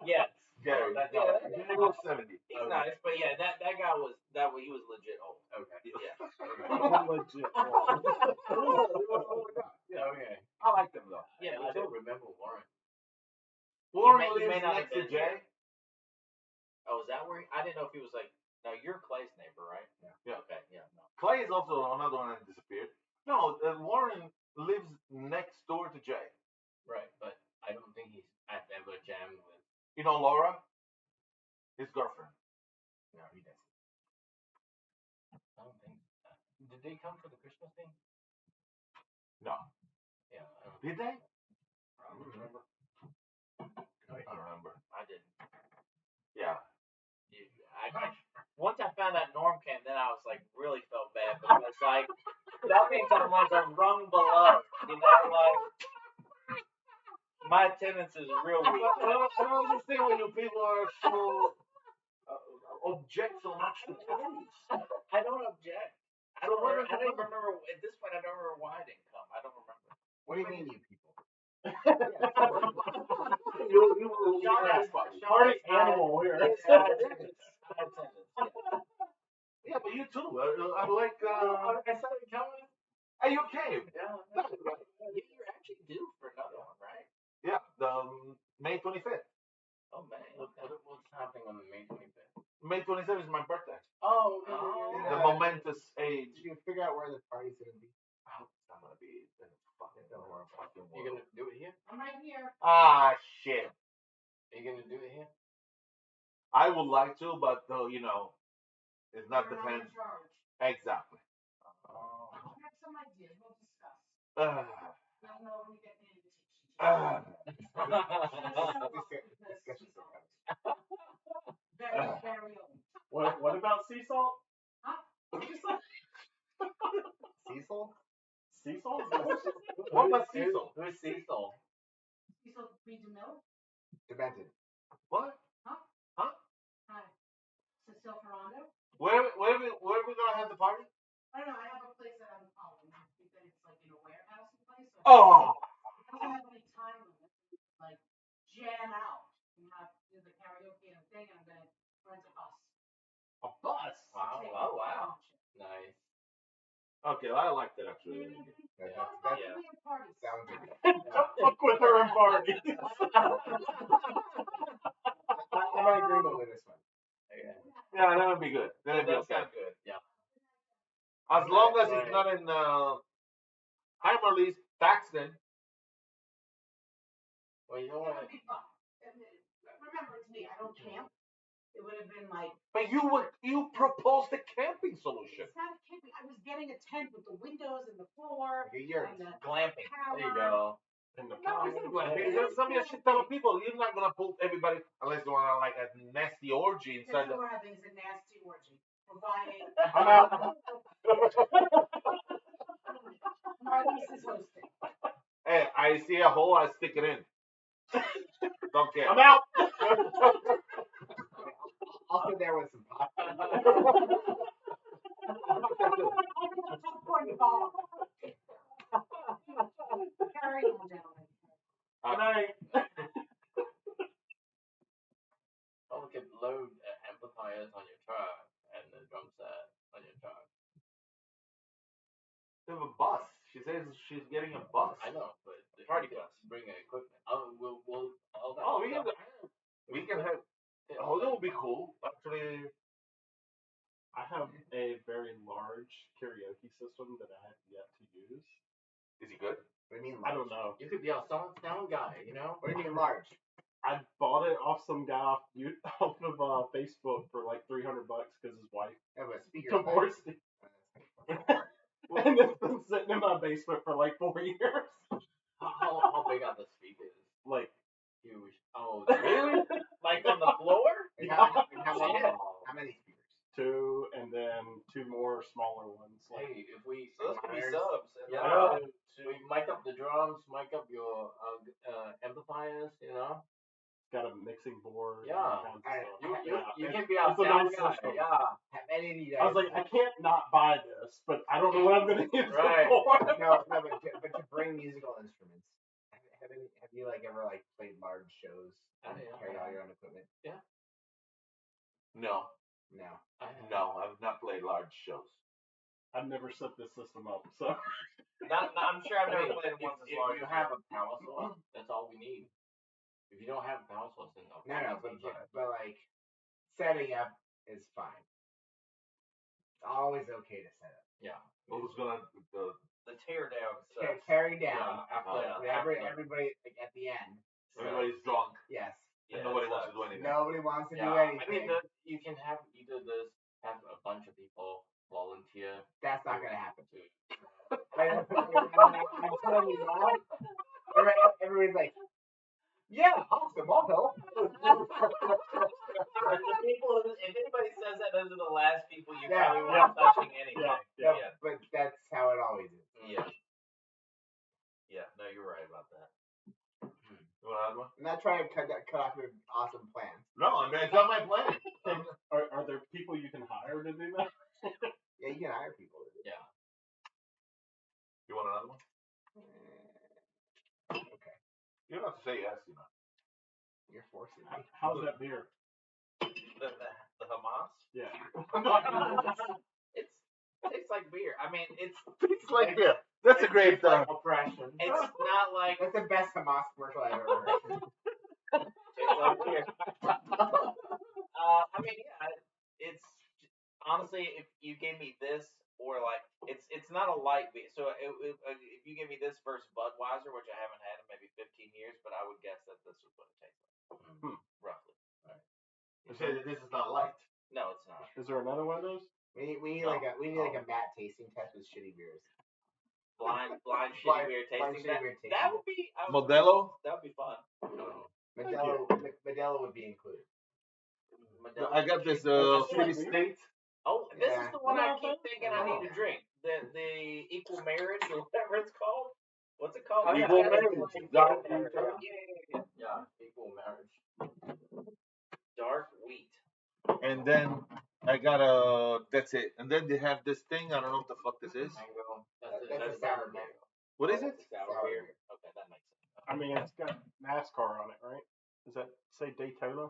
Yes. Gary. That's Yeah. all. He's in the 70s. He's nice, but yeah, that guy was he was legit old. Okay. Yeah. Legit. Okay. I like them though. Yeah, I don't remember Warren. Warren you may lives not next have to been Jay. Oh, is that where? I didn't know if he was like. No, you're Clay's neighbor, right? Yeah. Okay. Yeah. No. Clay is also another one that disappeared. No, Warren lives next door to Jay. Right, but I don't think I've ever jammed with. You know Laura? His girlfriend. No, he doesn't. I don't think. Did they come for the Christmas thing? No. Yeah. I don't Did they? I don't remember. I don't remember. I didn't. Yeah. Once I found out Norm came, then I was like really felt bad because like that means I'm like a rung below, you know, like my attendance is real weak. I don't understand why you people are so object so much to parties. I don't object. I don't even remember at this point. I don't remember why I didn't come. I don't remember. What do you mean, you people? You Party animal here. Yeah, but you too. I'm like, I saw you coming. hey, you came. Yeah, you're actually due for another one, right? Yeah, May 25th. Oh man. What's happening on the May 25th? May 27th is my birthday. Oh, The momentous age. Did you figure out where the party's gonna be? Oh, it's not gonna be in the fucking world. You're gonna do it here? I'm right here. Ah, shit. Are you gonna do it here? I would like to, but you know, it's not You're depends. in charge. Exactly. I have some ideas. We'll discuss. Uh, Let me know when you get the invitation. Discussions are coming. Very What about sea salt? Huh? What'd you say? Cecil? Sea salt is delicious. What about Cecil? Who's Cecil? Cecil B. DeMille? Demented. What? Hi. Cecile Ferrando? Where are we gonna have the party? I don't know. I have a place that I'm calling. He said it's like in a warehouse place. So Oh. I don't have any time limit. Like, jam out. And have do the karaoke and thing, and I'm going to rent a bus. A bus? Wow. Take Oh, it wow. down. Nice. Okay, I like that actually. That Yeah. Parties. sounds good. Don't fuck with her and parties. I'm in agreement with this one. Yeah, that would be good. That would be That okay. sounds good. Yeah. As long as Right. it's not in Heimerleys, Thaxton. Well, you know That what? would be fun. Remember, it's me. I don't camp. It would have been like, But you proposed a camping solution. it's not a camping. I was getting a tent with the windows and the floor You're and the Glamping. power. There you go. And the No, power. it's There's gonna be a shit ton of people. You're not gonna pull everybody unless you want like a nasty orgy That's inside what the. we're having is a nasty orgy. We're buying. I'm out. Marlies is hosting. Hey, I see a hole, I stick it in. Don't care. I'm out. I'll sit there with some popcorn. Popcorn ball. Carry on, gentlemen. Good night. Oh, we could load amplifiers on your truck and the drum set on your truck. They have a bus. She says she's getting a bus. I know, but the Party bus. bus. Bring equipment. Oh, we'll all that. Oh, we can have. Yeah. Oh, that would be cool. Actually, I have a very large karaoke system that I have yet to use. is he good? What do you mean I large? don't know. You could be our sound guy, you know? What do you mean large? I bought it off some guy off of Facebook for like $300 because his wife I have a speaker. divorced him. And it's been sitting in my basement for like 4 years. How big are the speakers? Like, Huge. Oh, Really? Like on the floor? And how many speakers? 2 and then 2 more smaller ones. Like, Hey, if we So those could be Wires. subs. And yeah, we mic up the drums, mic up your amplifiers, you know. got a mixing board. Yeah. And all kinds of I- stuff. You Yeah, can be our it's a sound nice guy. system. Yeah. Have any of you guys? I was like, I can't not buy this, but I don't know what I'm gonna use Right. it for. no, but to bring musical instruments. Have you like ever like played large shows and Yeah. carried all your own equipment? No, No. no, I've not played large shows. I've never set this system up, so I'm sure I've I never mean, played if, one as if large. you have a power source, that's all we need. If you don't have a power source, then No, but like setting up is fine. It's always okay to set up. yeah. Who's gonna The tear down stuff. Carry down after everybody like, at the end. everybody's drunk Yes. and Yeah, nobody it wants to sucks. do anything. Nobody wants to do Yeah, anything. I mean, you can have either this, have a bunch of people volunteer That's not gonna happen. to. I'm telling you now. Everybody's like, yeah, awesome, I'll help. The people, if anybody says that, those are the last people you Yeah, probably want touching anything. yeah. Yeah. But that's how it always is. Yeah. Yeah. No, you're right about that. You want another one? I'm not trying to cut off your awesome plans. No, I mean it's not my plan. are there people you can hire to do that? Yeah, you can hire people to do it. Yeah. You want another one? Okay. You don't have to say yes, you know. You're forcing me. How's that beer? The Hamas? Yeah. It tastes like beer. I mean, it's It's like beer. That's a great. Oppression. it's not like That's the best Hamas commercial I've ever heard. tastes like beer. I mean, yeah, it's honestly, if you gave me this or like it's not a light beer. So if you gave me this versus Budweiser, which I haven't had in maybe 15 years, but I would guess that this is what it tastes like, roughly. You say that this is not light. No, it's not. Is there another one of those? We need like a Matt tasting test with shitty beers. Blind shitty Blind- beer blind tasting. shitty beer tasting. That would be Modelo. That would be fun. Modelo would be included. Modelo. I got this City State. Oh, this is the one I keep thinking I need to drink. The Equal Marriage or whatever it's called. What's it called? Equal Marriage. Dark wheat. Yeah, Equal Marriage. Dark wheat. And then I got that's it. And then they have this thing. I don't know what the fuck this is. Mango. That's a sour beer. What is it? Sour beer. Okay, that makes sense. I mean, it's got NASCAR on it, right? Does that say Daytona?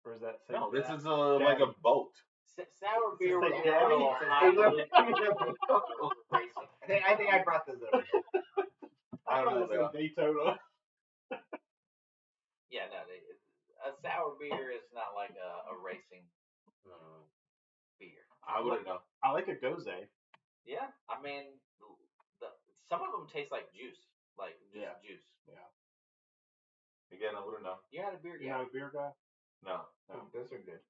Or is that say No, this is like a boat. Sour beer was Say a little I think I brought this over. I don't know. It Daytona. Yeah, no, a sour beer is not like a racing beer. I wouldn't know. I like a Gose. Yeah, I mean, some of them taste like juice, like just juice. Yeah. Again, I wouldn't know. You're not a beer guy. You're not a beer guy? No. Those are good.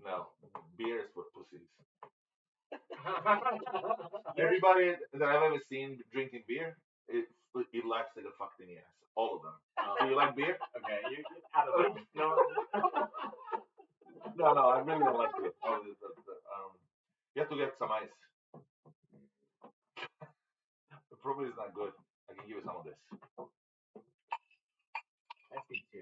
No. Beer is for pussies. Everybody that I've ever seen drinking beer, it lacks like a fucked in the ass. All of them. Do you like beer? Okay, you're out of it. No. No, I really don't like beer. You have to get some ice. The probably is not good. I can give you some of this. I think two.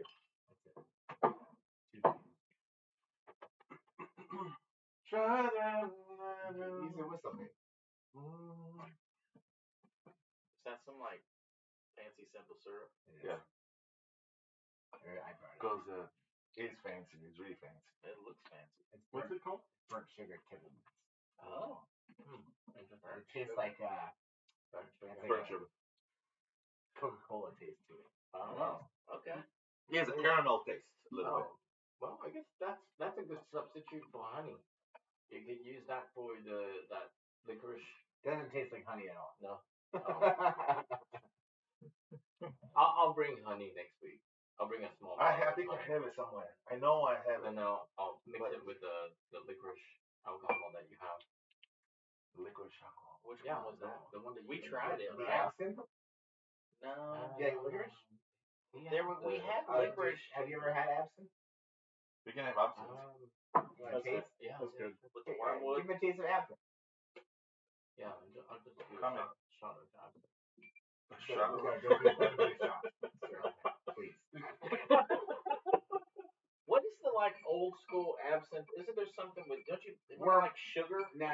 That's it. Use your whistle, mate. Is that some like fancy simple syrup? Yeah. I brought it. Because it's fancy. It's really fancy. It looks fancy. What's it called? Burnt sugar kibble. Oh. It tastes like Burnt sugar. Coca-Cola taste to it. Oh. Okay. Yeah, it's a caramel taste a little bit. Well, I guess that's a good substitute for honey. You could use that for that licorice. Doesn't taste like honey at all. No. I'll bring honey next week. I'll bring a small. I think I have it somewhere. I know I have it. And I'll mix it with the licorice alcohol that you have. Licorice alcohol. Which one was that? The one that We tried it. The absinthe? No. Yeah, licorice? We had licorice. Have you ever had absinthe? We can have absinthe. You want to taste? Yeah, That's good. With the wormwood. Give me a taste of absinthe. Yeah, I'll just do a Come shot of that. Shut Don't up. do a shot. Please. What is the like old school absinthe? Isn't there something with? Don't you like sugar? No.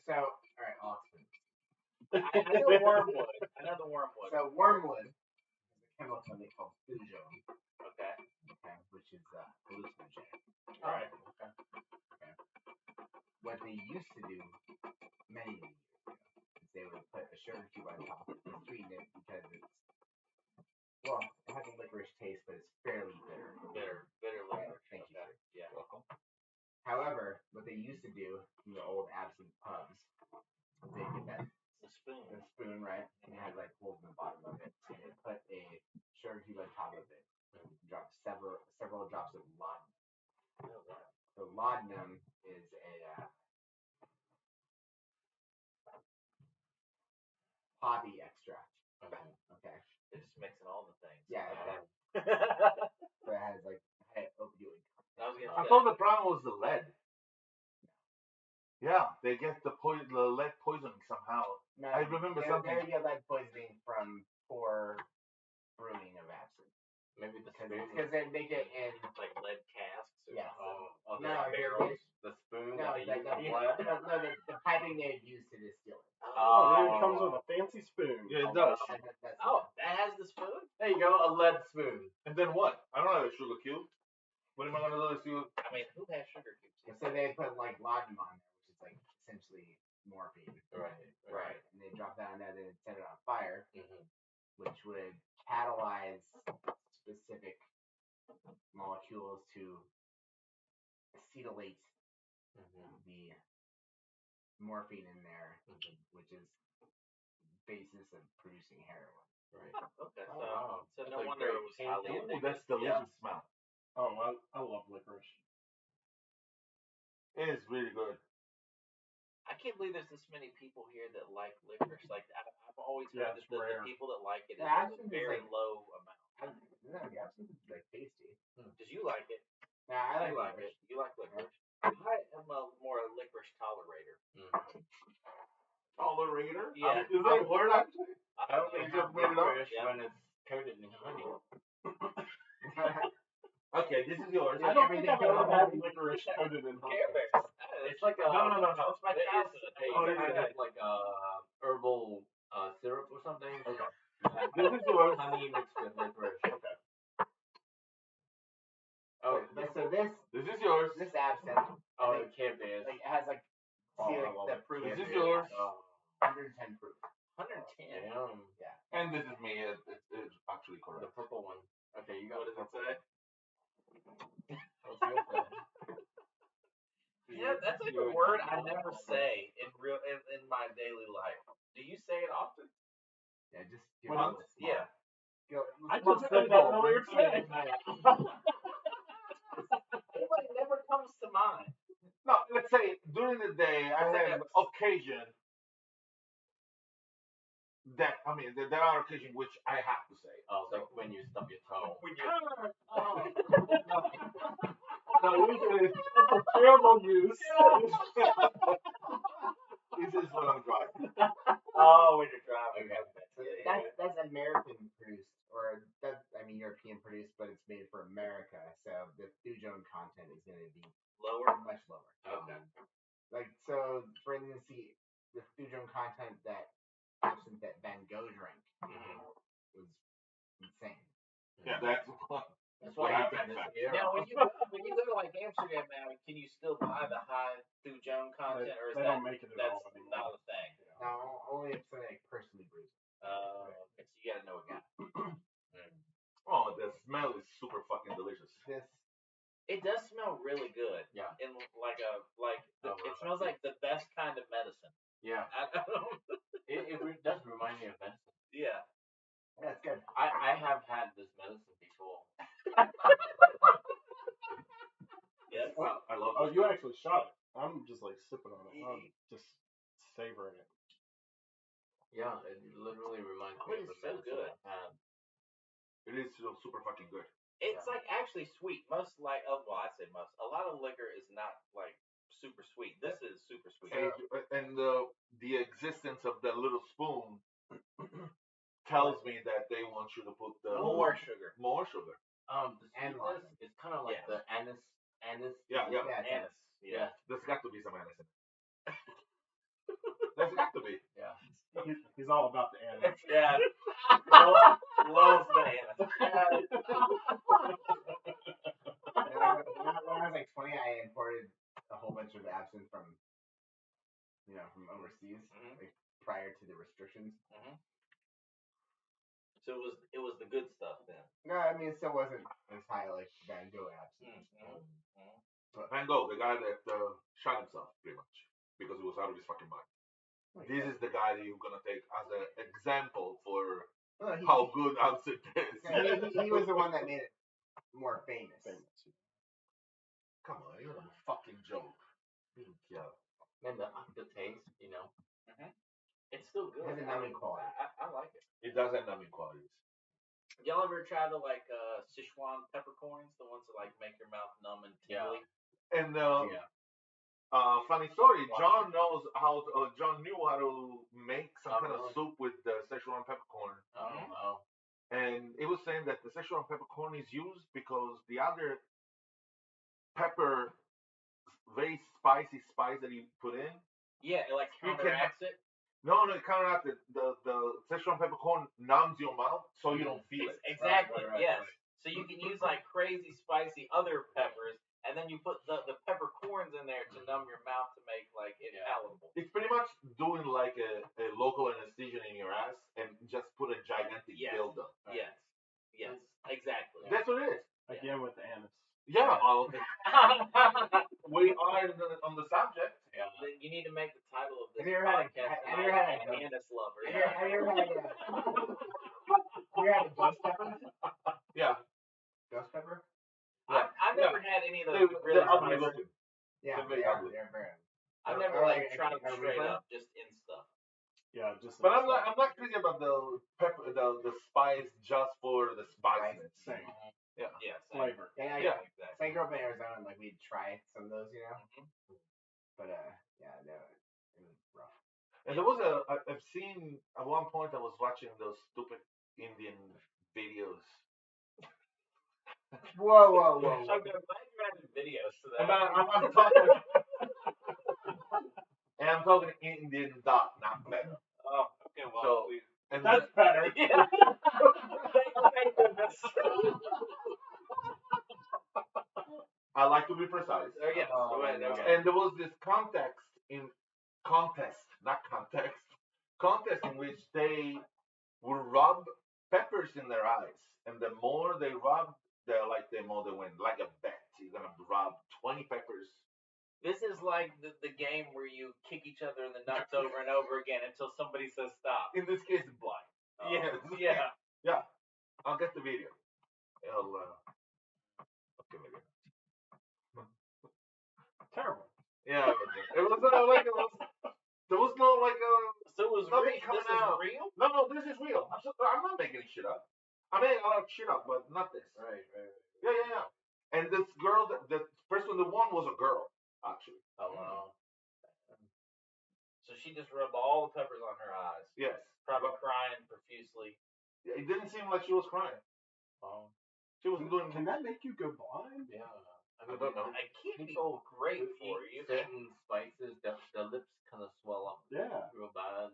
So all right, I'll explain. I know wormwood. I know the wormwood. So wormwood is a chemical they call fusone. Okay. Okay, which is hallucinogenic. All right. Okay. What they used to do many years ago is they would put a sugar cube on top and sweeten it because it has a licorice taste, but it's fairly bitter. Bitter licorice. Thank you, sir. Yeah. Welcome. However, what they used to do in the old absinthe pubs, they get that The spoon. right, and it had like holes in the bottom of it, and they put a sugar cube on top of it, and drop several drops of laudanum. So laudanum is a poppy extract. Okay. It's just mixing all the things. Yeah. So it has like opioid. I thought the problem was the lead. Yeah, they get the lead poisoning somehow. No, I remember something. They get lead poisoning from poor brewing of absinthe. Maybe Because they make it in like lead casks. Yeah. the No, barrels, the spoon. no, the piping they use to distill it. Oh, it comes with a fancy spoon. Yeah, it does. That's That has the spoon? There you go, a lead spoon. And then what? I don't have a sugar cube. What am I gonna do? I mean, who has sugar cubes? So they put like laudanum on there, which is like essentially morphine. Right. And they drop that on there, then set it on fire, Mm-hmm. which would catalyze specific molecules to acetylate the morphine in there, which is basis of producing heroin. Right. Okay, Oh, wow. so That's no a wonder great it was paint highly job. Ooh, addictive. that's delicious smell. Oh, I love licorice. It is really good. I can't believe there's this many people here that like licorice. Like I've always heard Yeah, that it's the rare. people that like it is Yeah, a very low amount. No, the absinthe is like tasty. Because you like it. Nah, I like it. You like licorice. I am more a licorice tolerator. Tolerator? Yeah. Is that a word actually? I don't think just made it up when it's coated in honey. Okay, this is yours. I don't think I've ever had licorice coated in honey. Care Bears. It's like a No. It's my childhood. it's like herbal syrup or something. Okay. This is yours. Honey mixed with licorice. Okay. Oh, So this This is yours. this absinthe, oh, it can't be. It's, like, it has like see like the proof. This is yours. 110 proof. 110. Damn. And this is me. It's actually The correct. purple one. Okay, you got What the does it purple say? one. What's your friend? Yeah, that's like a word I never say in my daily life. Do you say it often? Yeah, just Well, Yeah. I just said that earlier today. It like never comes to mind. No, let's say during the day I have occasion that there are occasions which I have to say. Oh, like when you stub your toe. No, usually it's a terrible use. This is what I'm driving. Oh, when you're driving. So that's American produced, or European produced, but it's made for America. So the Thujone content is going to be much lower. Okay. Like so, for instance, the Thujone content that absinthe that Van Gogh drank was insane. Yeah, that's what happened. Now, when you go to like Amsterdam now, can you still buy the high Thujone content, or is They that don't make it at that's all anymore. not a thing? No, only if somebody like personally brews it. Okay, so you gotta know a guy. Oh, the smell is super fucking delicious. It does smell really good. Yeah. In it smells like the best kind of medicine. Yeah. It does remind me of medicine. Yeah. That's good. I have had this medicine before. Yes. Well, I love. Oh, you actually shot it. I'm just like sipping on it. I'm just savoring it. Yeah, it literally reminds me of the so medicine good. I've had. It is super fucking good. It's like actually sweet. I say most. A lot of liquor is not like super sweet. This is super sweet. And the existence of that little spoon tells me that they want you to put more sugar. More sugar. The sweetness is kind of like the anise. Yeah. Anise. Yeah. There's got to be some anise in it. There's got to be. Yeah. He's all about the anise. Yeah. Loves the anise. When I was like 20, I imported a whole bunch of absinthe from overseas, like prior to the restrictions. So it was the good stuff then. No, I mean it still wasn't as high like Van Gogh absinthe. But Van Gogh, the guy that shot himself, pretty much, because he was out of his fucking mind. This is the guy that you're gonna take as an example for how good absinthe is. He was the one that made it more famous. Come on, you're a fucking joke. Yeah. And the taste, It's still good. It has a numbing quality. I like it. It does have numbing qualities. Y'all ever try the Sichuan peppercorns, the ones that like make your mouth numb and tingly? Yeah. And funny story, John knew how to make some kind of soup with the Sichuan peppercorn. Oh wow. And it was saying that the Sichuan peppercorn is used because the other pepper, very spicy spice that he put in. Yeah, it like counteracts it. No, it counteracts it. The Sichuan peppercorn numbs your mouth so you don't feel it. Exactly. Yes. So you can use like crazy spicy other peppers, and then you put the peppercorns in there to numb your mouth to make like it palatable. It's pretty much doing like a local anesthesia in your ass and just put a gigantic dildo. Yes. Yes. Exactly. That's what it is. Again with the anise. Yeah. We are on the subject. Yeah. Then you need to make the title of this Have you ever had Anise Lover. Have you ever had a ghost pepper? Yeah. Ghost pepper? I've never had any of those They're ugly looking. Yeah, They're very ugly. They're very ugly. I've never tried them straight up, just in stuff. Yeah, just. But I'm not crazy about the pepper, the spice just for the spiciness. Same. Yeah. Yeah. Flavor. Yeah, Yeah. exactly. So I grew up in Arizona, and like we'd try some of those, you know. But yeah, no, it was rough. And there was I've seen at one point I was watching those stupid Indian videos. Whoa. I'm glad you're adding videos to that. And I'm talking. And I'm talking Indian dot, not better. Oh, okay. Well, So, and That's better. yeah. Thank goodness. I like to be precise. Oh, yes. Go ahead. no. Okay. And there was this contest in which they would rub peppers in their eyes, and the more they rub, the more they win. Like a bet, you're gonna rub 20 peppers. This is like the game where you kick each other in the nuts over and over again until somebody says stop. In this case, it's blind. Oh, Yeah. Yeah. I'll get the video. Okay, maybe. Terrible. Yeah, it was there was no So it was nothing real. coming This is out. real. No, this is real. I'm not making shit up. I mean, I like shit up, but not this. Right. Yeah. And this girl, the person that won was a girl, actually. Oh wow. So she just rubbed all the peppers on her eyes. Yes. Probably crying profusely. It didn't seem like she was crying. Oh. She was doing. Can that make you go blind? Yeah. I don't know. It can't be People great for you. certain spices, the lips kind of swell up Yeah. real bad.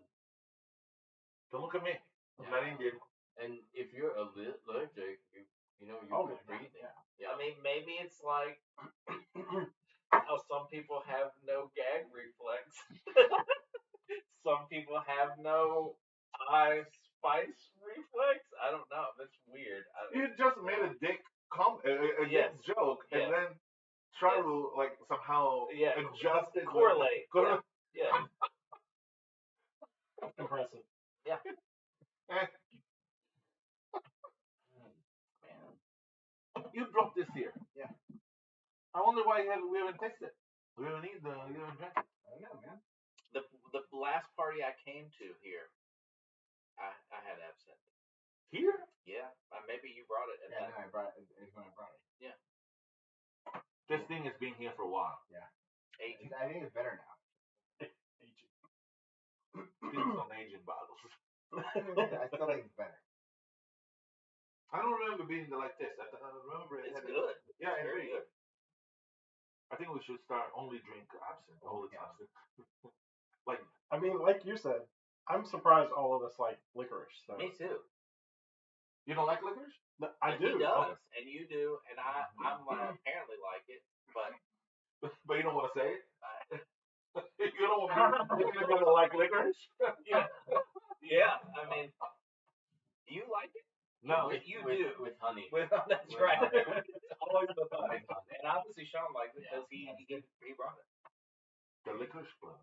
Don't look at me. I'm not Indian. And if you're allergic, you know Oh, you're yeah, breathing. I mean, maybe it's like how some people have no gag reflex. Some people have no eye spice reflex. I don't know. That's weird. You just made a dick Yes. joke, Yes. and then try Yes. to somehow Yeah. adjust it. Correlate. Correlate. Yeah. Impressive. Yeah. Eh, Man. you dropped this here. Yeah. I wonder why we haven't tasted it. We haven't eaten you haven't drank it. I don't know, man. The last party I came to here, I had absinthe. Here? Yeah. Maybe you brought it. Yeah, no, I brought it. It's when I brought it. Yeah. This thing has been here for a while. Aging. I think it's better now. It's on aging bottles. I still think it's better. I don't remember being like this. I remember it. It's good. Yeah, It's very good. I think we should start only drink absinthe all the time. Like, I mean, like you said, I'm surprised all of us like licorice. So. Me too. you don't like licorice? No, I And do. He does, and you do, and I'm apparently like it, but But you don't want to say it? You don't want you're gonna like licorice? yeah. I mean, do you like it? No. You do. With honey. That's With right. honey. It's always with honey. With honey. And obviously Sean likes it because he brought it. The licorice club.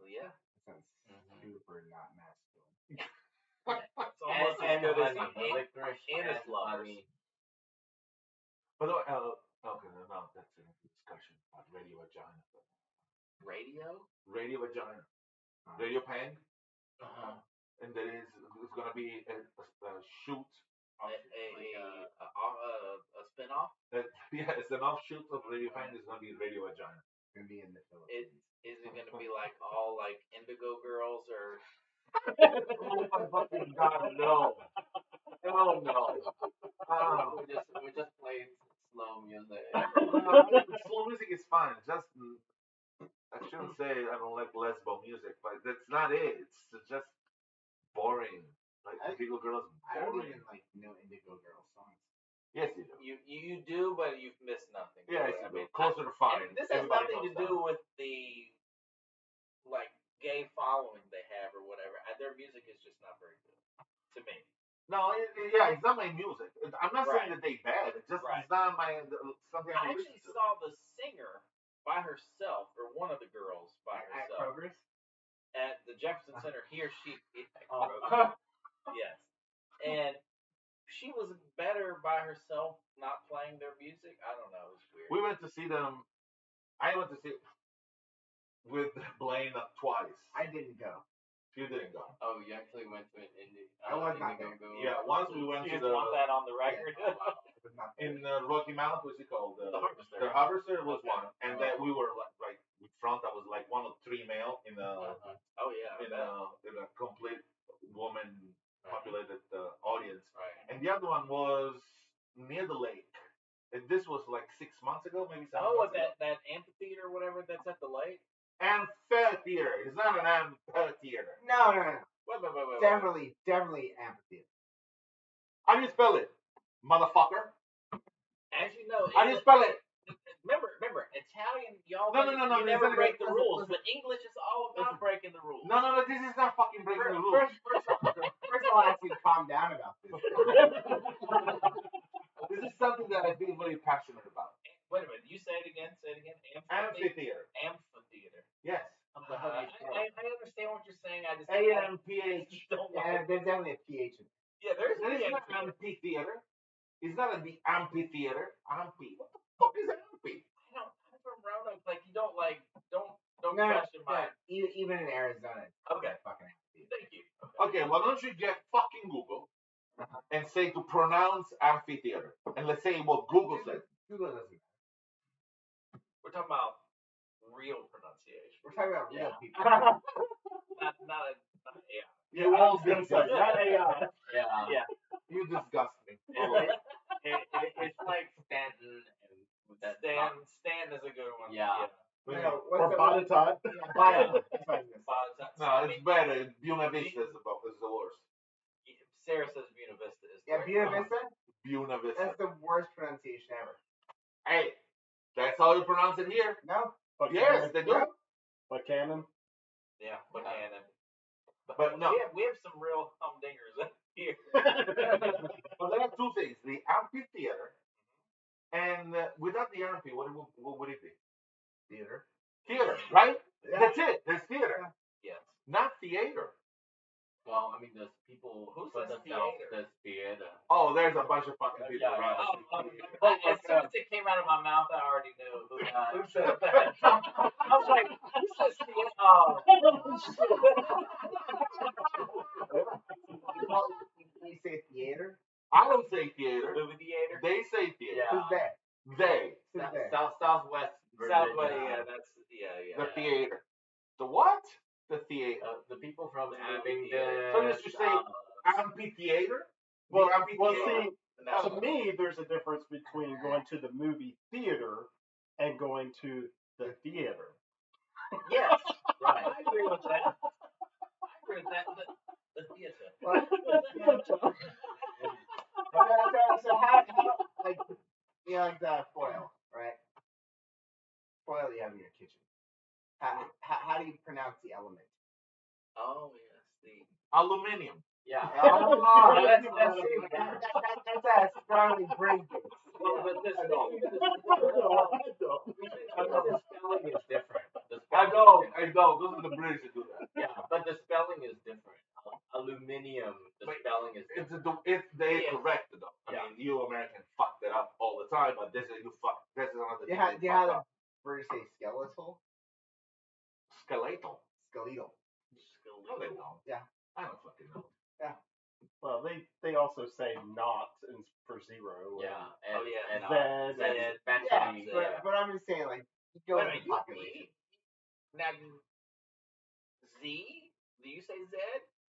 Well, yeah. That sounds super not masculine. It's almost as And good as honey. Licorice and and its lovers. honey. But okay, no, that's a discussion about radio vagina. Radio. Radio vagina. Radio pan. Uh-huh. And there is it's gonna be a shoot. A spin-off. Yeah, it's an offshoot of Radio Pan. It's gonna be Radio Vagina. It's gonna be in the Philippines. Is it going to be like all like Indigo Girls or? Oh my fucking god, no! Oh no! We just played slow music. Slow music is fine. Just I shouldn't say I don't like lesbo music, but that's not it. It's just boring. Like Indigo Girls. I don't Boring. even like know Indigo Girls songs. Yes, you do. You do, but you've missed nothing. Yes, I you do. mean, Closer to fine. and this has Everybody nothing to knows do with the like gay following they have or whatever. Their music is just not very good to me. No, yeah, it's not my music. I'm not saying Right. that they bad. It's just Right. it's not my something I I actually listen to. saw the singer by herself, or one of the girls by At herself, Progress? at the Jefferson Center. He or she, Oh. yes, and she was better by herself, not playing their music. I don't know. It was weird. We went to see them. I went to see with Blaine twice. I didn't go. You didn't go. Oh, you actually went to an indie. I was not there. Yeah, once we went You to just want that on the record. Yeah, wow. It was not there. in Rocky Mount, what's it called? The Harvester. The Harvester was Okay. one, and then we were like with front. I was like one of 3 male in a Oh yeah. in a complete woman populated audience, Right. and the other one was near the lake. And this was like 6 months ago, maybe 7 Oh, months ago. that amphitheater, whatever, that's at the lake. Amphitheater. It's not an amphitheater. No. Wait. Definitely amphitheater. How do you spell it, motherfucker? As you know, How do you spell it? remember, Italian, y'all. No, you never break the rules, but English is all about breaking the rules. No. This is not fucking breaking the rules. First I'll ask you to calm down about this. This is something that I feel very passionate about. Wait a minute, you say it again. Amphitheater. Amphitheater. Yes. I understand what you're saying. I just A-M-P-H. don't Yeah, there's definitely a PH in it. Yeah, there's That is an not amphitheater. It's not the amphitheater. Amphi. What the fuck is amphi? I'm from Roanoke. Like you don't No, question my. even in Arizona. Okay. Fucking amphitheater. Thank you. Okay, why don't you get fucking Google and say to pronounce amphitheater, and let's say what Google said. Google doesn't matter. We're talking about real pronunciation. We're talking about real people. not yeah. You all disgust me. Not AI. Yeah. You disgust me. It's like Stanton and that Stan is a good one. Yeah. No, Or Bonitot. Bio. That's what I was gonna say. No, it's better. Buena Vista is the worst. Sarah says Buena Vista is. Yeah, Buena Vista? Buena Vista. That's the worst pronunciation ever. Hey, that's how you pronounce it here. No? Yes, they do. Buchanan. Yeah, Buchanan. But no. We have some real humdingers here. Well, there are 2 things: the amphitheater, and without the amphi, what would it be? Theater. Theater, right? Yeah. That's it. There's theater, Yes. not theater. Well, I mean, there's people Who put says themselves theater? as theater. Oh, there's a bunch of fucking people Yeah, around. As soon as it came out of my mouth, I already knew who said that. I was like, who says theater? Oh. You say theater? I don't say theater. Movie theater? They say theater. Yeah. Who's that? They. Who's that? Southwest. Southwest, Virginia. yeah. The theater. The what? The theater. The people from Movie Abingdon. theater. So you should say amphitheater? Well, The amphitheater? see, to me, there's a difference between going to the movie theater and going to the theater. Yes. Right. I agree with that. The theater. So how, like, you know, like the foil, right? Foil you have in your kitchen. How do you pronounce the element? Oh, yes. Aluminium. Yeah. Oh, that's a strongly brain based. Well, but this The spelling is different. I know. Those are the British that do that. Yeah, but the spelling is different. Aluminium, the spelling is different. They correct it though. I mean, you Americans fuck that up all the time, but this is another thing. Do you have the British say skeletal? Skeletal. Skeletal. No, they don't. Yeah. I don't fucking know. Well, they also say not for zero. Yeah. And And Zed. battery. Yeah, but I'm just saying, like, you go Wait a with minute, the population. Now, Z? Do you say Z?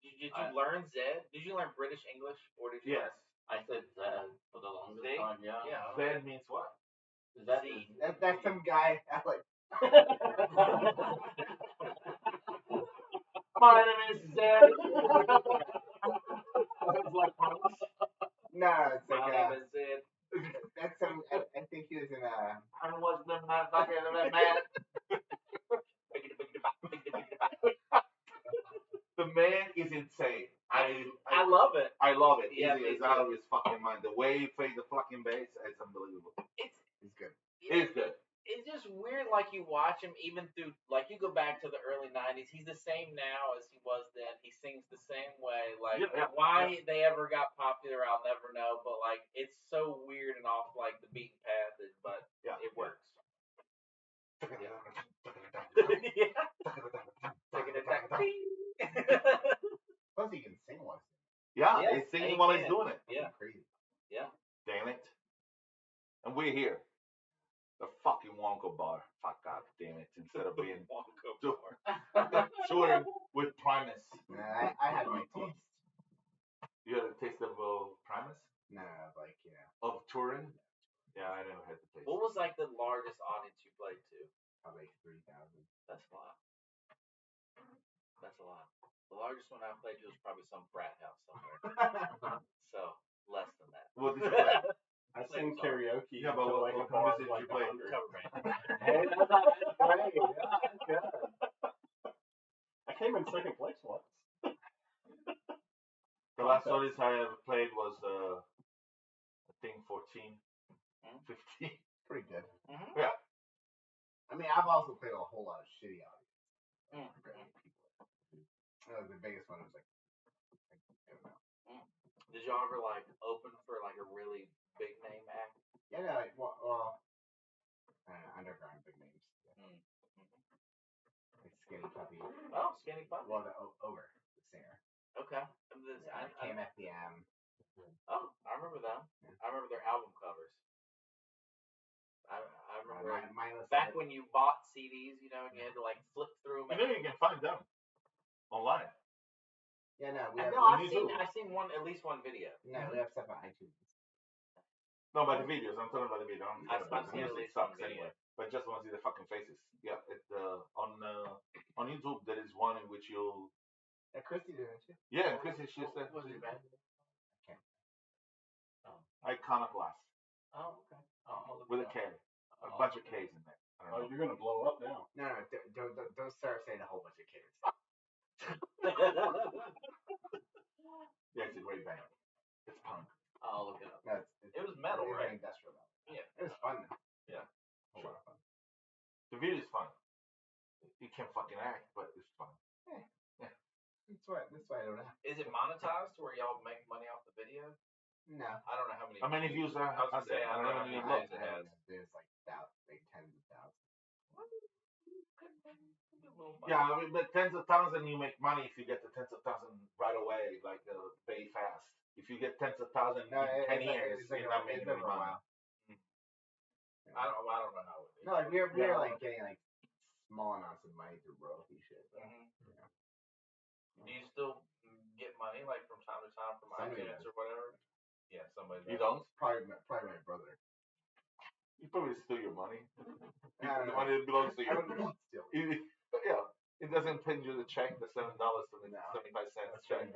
Did you learn Z? Did you learn British English, or did you? Yes. I said that for the longest time. Yeah. Zed means what? That Z. That's some guy like. My name is Zed. No, it's My like name is Z. that's some. I think he was in a. I was the motherfucking man. The man is insane. I love it. I love it. Yeah, He's out of his fucking mind. The way he plays the fucking bass, it's unbelievable. He's good. It's good. It's just weird, like you watch him even through, like you go back to the early '90s. He's the same now as he was then. He sings the same way. Like why they ever got popular, I'll never know. But like it's so weird and off like the beaten path, but it works. Yeah. Taking it back. Yeah, Yeah, he's singing he while he's can. doing it. Yeah. Crazy. Yeah. Damn it. And we're here. The fucking Wonka bar. Fuck, god damn it. Instead of being touring with Primus. Nah, I had my taste. You had a taste of Primus? No, like, Of touring? Yeah, I never had the taste. What was like the largest audience you played to? probably 3,000. That's a lot. That's a lot. The largest one I played to was probably some frat house somewhere. So less than that. What did you play? I sing karaoke. Yeah, but to what a music bar did of you like play? 100. Cover band. Hey, that's great. Yeah, that's good. I came in second place once. The last artist I ever played was, I think 14, 15. Pretty good. Mm-hmm. Yeah. I mean, I've also played a whole lot of shitty audience. The biggest one was like, I don't know. Did y'all ever like open for like a really big name act? Yeah, no, like, well, underground big names. Yeah. Like Skinny Puppy. Oh, Skinny Puppy. Well, Over, the singer. Okay. KMFDM. Oh, I remember them. Yeah. I remember their album covers. I remember Mindless back when you bought CDs, you know, and you had to like flip through them. And then you can find them online. Yeah, no, I've seen at least one video. No, we have stuff on iTunes. No, by the videos. I'm talking about the video. I've seen at Music least one sucks video. anyway. But just want to see the fucking faces. Yeah, it's on YouTube there is one in which you'll. Yeah, Christy did it too. Yeah, Chrissy, she's there. What was it, man? Iconoclast Oh, okay. I'll look with it a up. K, a bunch of K's in there. I Oh, don't know. you're gonna blow up now. No, don't start saying a whole bunch of kids. Yeah, it's a great band. It's punk. I'll look it up. No, It was metal, it was right? An industrial metal. Yeah. It was fun though. Yeah, A sure. lot of fun. The video's fun. You can't fucking act, but it's fun. That's why I don't know. Is it monetized to where y'all make money off the video? No. I don't know how many. How many views are I was gonna say, I don't know how many look. views it has. There's like tens of thousands. Yeah, I mean, but tens of thousands, you make money if you get the tens of thousands right away, like very fast. If you get tens of thousands in 10 years, you're not making any money. I don't know how it is. No, like we're like getting like small amounts of money through royalty shit. But, Do you still get money like from time to time from Somebody iTunes does. or whatever? Yeah, somebody. You does. don't? Probably my brother. You probably steal your money. I don't The know. money that belongs to I you. wouldn't steal. Yeah, it doesn't pay you the check, the $7 to the No. 75 cents That's check. $7.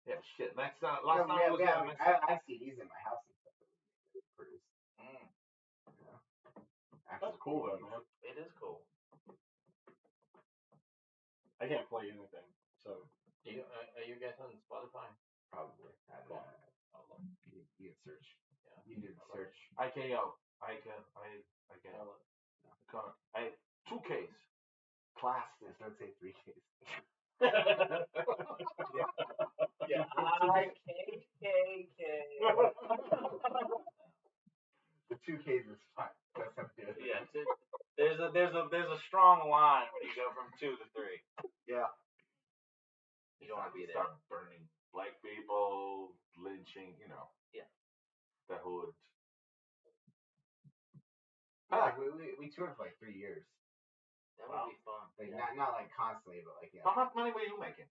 Yeah, shit. Last No, time I was there, I have CDs in my house and stuff that we produce. That's cool though, man. It is cool. I can't play anything, so. Are you guys on Spotify? Probably. I don't know. You can search. Yeah. You can search. IKO. I can. I 2Ks. Class this. Let's say 3Ks. Yeah. IKKK. The 2Ks is fine. That's how good. Yeah. There's a strong line when you go from 2 to 3. Yeah. You don't want to be there. Start burning black people, lynching, Yeah. The hood. Yeah, we toured for like 3 years. That would be fun. Like not like constantly, but like How much money were you making?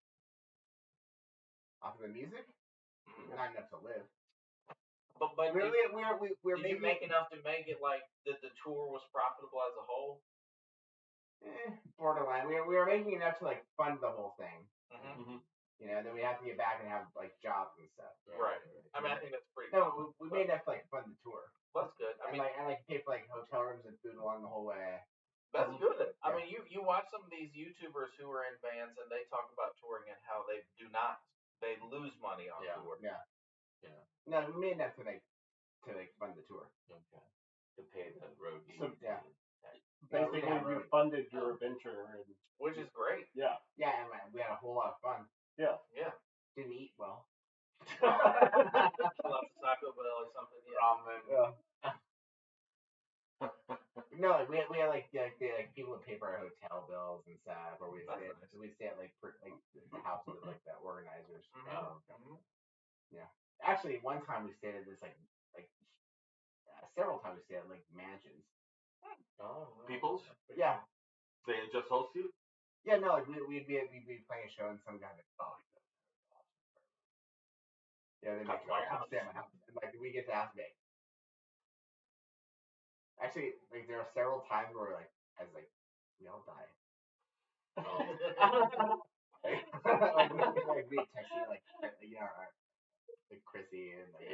off of the music. Not enough to live. But We're did making you make enough to make it like that the tour was profitable as a whole? Borderline. We were making enough to like fund the whole thing. Mm-hmm. Then we have to get back and have like jobs and stuff. Right. I mean, I think that's pretty. No, we made enough to like fund the tour. That's good. I mean, and pay for like hotel rooms and food along the whole way. that's good. I Yeah. mean, you watch some of these YouTubers who are in bands and they talk about touring and how they lose money on tour. Yeah. No, we made enough to fund the tour. Okay. To pay the road. So, Yeah. basically, you funded your adventure, and Which is great. yeah, Yeah, and we had a whole lot of fun. yeah. Yeah. Didn't eat well. Lots of Taco Bell or something. Yeah. Ramen. No, like we had like people to pay for our hotel bills and stuff, or we stay at like the houses of like the organizers. Yeah. Actually, one time we stayed at this like several times we stayed at like mansions. Oh. People's? Yeah. They just host you? Yeah, no, like we'd be playing a show and some guy like, oh, yeah, they make come stay at my house, and like we get to ask me. Actually, like there are several times where like I was like, we all die. like we texting like Chrissy and like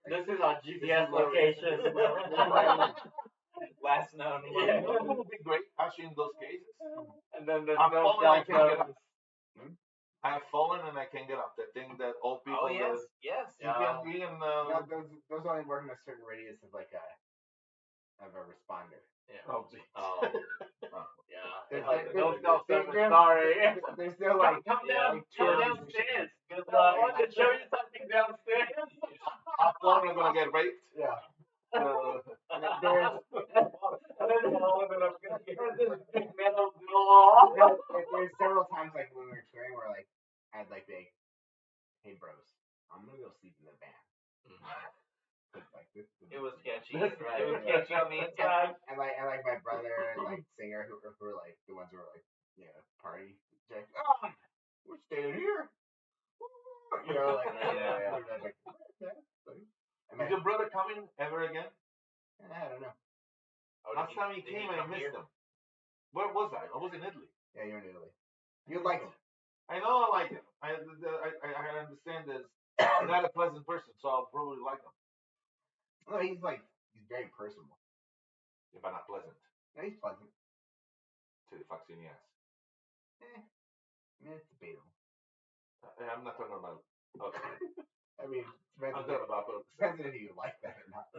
this is our GPS location. Last known. Yeah, it would be great actually in those cases. And then there's I've no fallen, I cell can't get phone. up. I have fallen and I can't get up. The thing that old people. Oh yes, yes. You can. No, those only work in a certain radius of like a responder. Yeah. Oh, geez. Yeah. There's Like, like no cell phone. Sorry. there's still like Come downstairs. Good I want to show you something downstairs. How long am I gonna get raped? Yeah. Uh, There's Big metal door. there's several times like when we were touring where like I'd like be like, hey bros, I'm gonna go sleep in the van. Like, It was sketchy. Right, It was sketchy on the inside. and like my brother and like singer who were like the ones who were like party like, oh, we're staying here. You know, like is your brother coming ever again? I don't know. Last time he came, I missed him. Where was I? I was in Italy. Yeah, you're in Italy. You like him. I know I like him. I understand that he's not a pleasant person, so I'll probably like him. No, he's very personable. Yeah, but not pleasant. No, he's pleasant. To the fucks in the ass. It's debatable. I'm not talking about. Okay. I mean, I'm talking about. Depends on if you like that or not.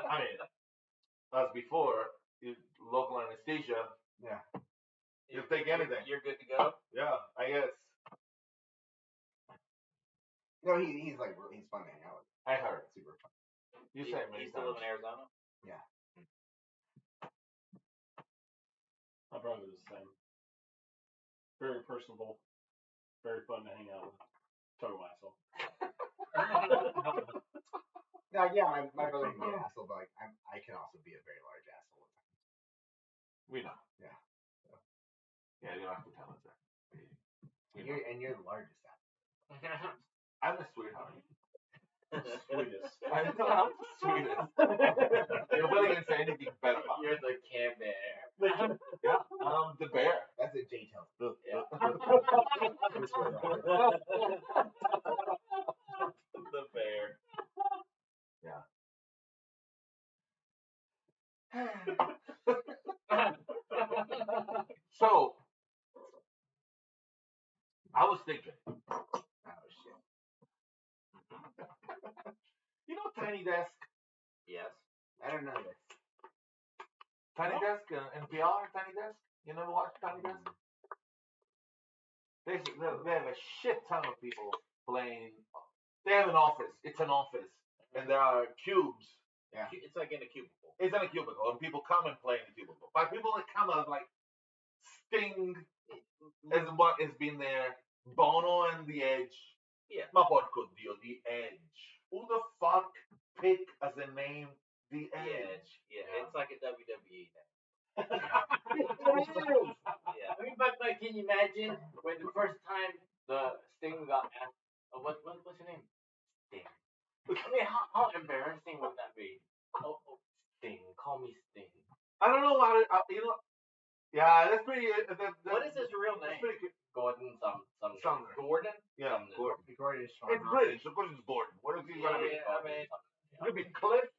I mean, as before, local anesthesia. Yeah. You'll take anything. You're good to go. Yeah, I guess. No, he's fun to hang out with. I heard. Super fun. You said many You still live in Arizona? Yeah. My brother is the same. Very personable. Very fun to hang out with. Total asshole. No, yeah, my brother can be an asshole, but like I can also be a very large asshole. We know. Yeah. Yeah, you don't have to tell us that. You're the largest asshole. I'm the sweetheart. Sweetest. I'm the sweetest. Nobody can say anything better about me. You're the Care Bear. Yeah, I'm the bear. That's a J tells. Yeah. The bear. Yeah. So, I was thinking. Oh shit. You know Tiny Desk? Yes. I don't know this. Tiny Desk, NPR, Tiny Desk? You never watched Tiny Desk? They have a shit ton of people playing. They have an office. It's an office. And there are cubes. Yeah. It's like in a cubicle. It's in a cubicle. And people come and play in the cubicle. But people that come out like Sting has been there. Bono and The Edge. Yeah. Ma porco dio, The Edge. Who the fuck pick as a name The Edge? Yeah. It's like a WWE name. Yeah. I mean, but can you imagine when the first time the Sting got asked, what's your name? Sting. I mean, how embarrassing would that be? Oh, Sting. Call me Sting. I don't know how to, yeah, that's pretty. What is his real That's name? pretty good. Gordon Sumner. Gordon? Yeah, Gordon. Gordon is It's British. Of course, it's Gordon. What is he gonna be? Yeah, I mean, It's gonna be Cliff,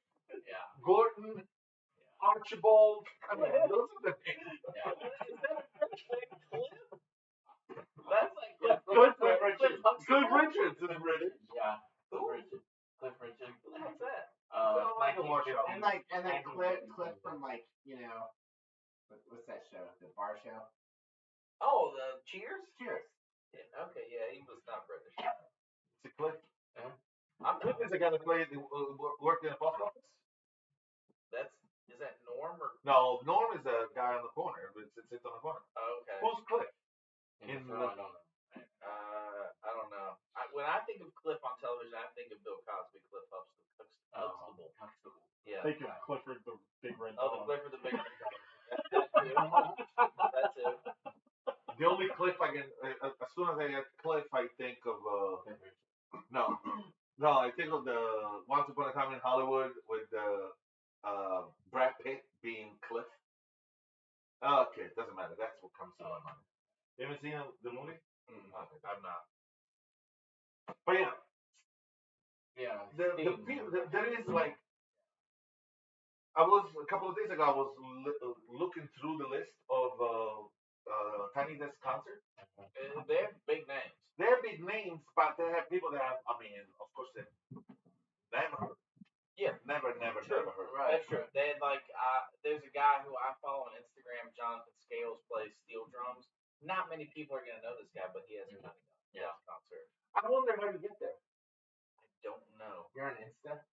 yeah. Gordon, Archibald. I mean, those are the names. Yeah. Is that a French name, Cliff? That's like Cliff Richards. Cliff Richards is British. Yeah. Who? Cliff Richard. Who the heck's that? Sound like a washout. And like Cliff from like what's that show? The bar show. Oh, the Cheers? Cheers. Yeah, okay, yeah, he was not British. Is it Cliff? I'm Cliff is the guy that played, worked in the post office. Is that Norm or? No, Norm is the guy on the corner. It sits on the corner. Oh, okay. Who's Cliff? I don't know. I don't know. When I think of Cliff on television, I think of Bill Cosby, Cliff Huxtable. Yeah. Think of Clifford the Big Red Oh, the Dog. Clifford the Big Red Dog. That too. The only Cliff I can, as soon as I get Cliff, I think of, no, I think of the Once Upon a Time in Hollywood with Brad Pitt being Cliff. Okay, it doesn't matter. That's what comes to my mind. You haven't seen the movie? Okay, I'm not. But yeah, yeah. there is like, I was a couple of days ago. I was looking through the list of Tiny Desk concerts. They have big names. They're big names, but they have people that have. I mean, of course, they never heard. Yeah, never heard. Right. That's true. They had like, there's a guy who I follow on Instagram, Jonathan Scales, plays steel drums. Not many people are gonna know this guy, but he has a Tiny Desk concert. I wonder how you get there. I don't know. You're on Insta?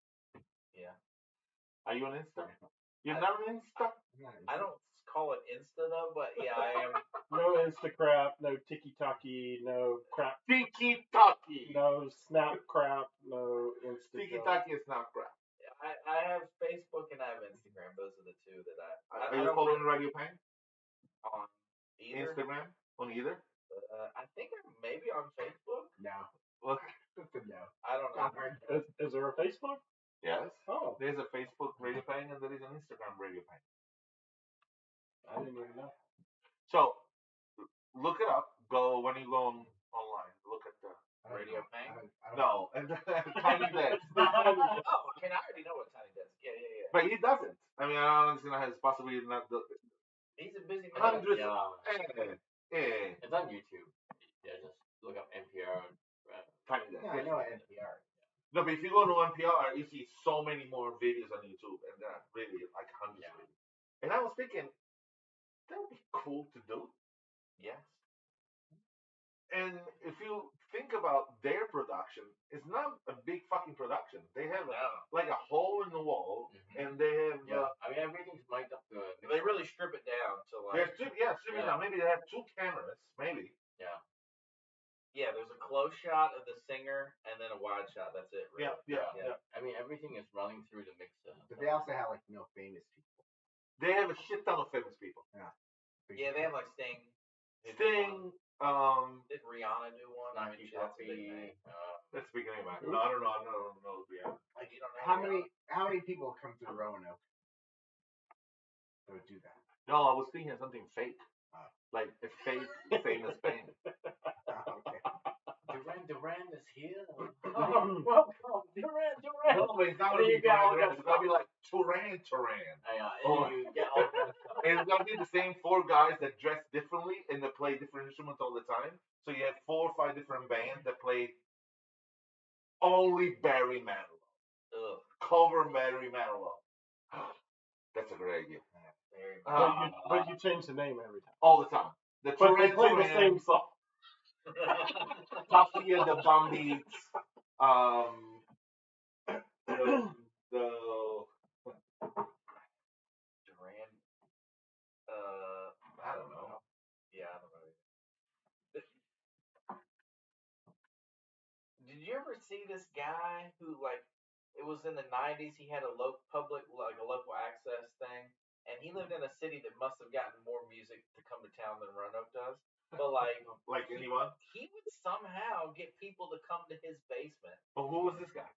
Yeah. Are you on Insta? You're not on Insta? I don't call it Insta though, but yeah, I am. No Instacrap, no Tiki Taki, no crap. Tiki Taki. No Snap crap, no Insta. Tiki Taki is not crap. I have Facebook and I have Instagram. Those are the two that I Are you following Radio Pain? On either? Instagram? On either? I think I'm maybe on Facebook. No. Look. No. I don't know. Is there a Facebook? Yes. Oh. There's a Facebook Radio Pain and there is an Instagram Radio Pain. I didn't even know. So, look it up. Go when you go online. Look at the Radio Pain. No, and Tiny Desk. Oh, okay. I already know what Tiny Desk. Yeah. But he doesn't. I mean, I don't understand how it's possibly not. He's a busy man. Hundreds. It's on YouTube. Yeah, just look up NPR. Tiny Desk. Yeah, I know NPR. No, but if you go to NPR, you see so many more videos on YouTube, and they're really like hundreds of videos. And I was thinking, that would be cool to do. Yes. And if you think about their production, it's not a big fucking production. They have like a hole in the wall, and they have. I mean, everything's mic'd up good. They really strip it down to like. Strip it down. Maybe they have 2 cameras. Maybe. Yeah. Yeah, there's a close shot of the singer and then a wide shot. That's it. Really. Yeah. I mean, everything is running through the mixer. But they also have like famous people. They have a shit ton of famous people. Yeah. Yeah, they have like Sting. Sting. Did Rihanna do one? I mean, that's a big name. That's beginning of No, I don't know. Yeah. Like, you don't know How many people come through Roanoke that would do that? No, I was thinking of something fake. Like a fake famous band. Okay. Duran is here. Welcome, Duran. No, but it's not going to be Duran. It's going to be like Turan. You get all and it's going to be the same 4 guys that dress differently and they play different instruments all the time. So you have 4 or 5 different bands that play only Barry Manilow. Cover Barry Manilow. That's a great idea. But you change the name every time. All the time. The But they Turan play the same song. Toffee and the Bum Beats. The Duran. I don't know. Yeah, I don't know. Did you ever see this guy who like it was in the 90s? He had a local access thing, and he lived in a city that must have gotten more music to come to town than Roanoke does. But like anyone? He would somehow get people to come to his basement. But who was this guy?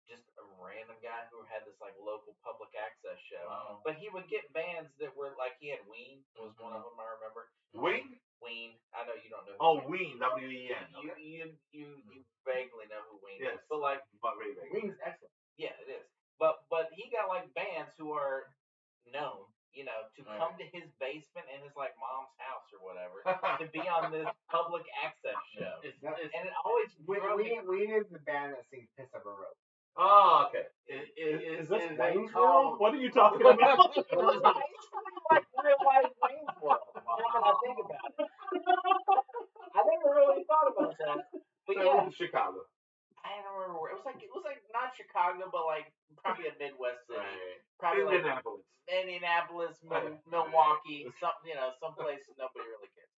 Just a random guy who had this like local public access show. Wow. But he would get bands that were like he had Ween was one of them I remember. Ween? Ween. I know you don't know. Oh, Ween. W-E-N. Okay. You vaguely know who Ween Yes. is. But like very vaguely. Ween's excellent. Yeah, it is. But he got like bands who are known, to come to his basement in his like mom's house or whatever to be on this public access show. And it always Ween is the band that sings "Piss Up a Rope." Oh, okay. Is this Wayne's World? What are you talking about? It's like real life Wayne's World. Now that I think about it, I never really thought about that. But so yeah, Chicago. I don't remember where it was like. Not Chicago, but like probably a Midwest city. Right. Probably Indianapolis. Indianapolis, Milwaukee, someplace nobody really cares.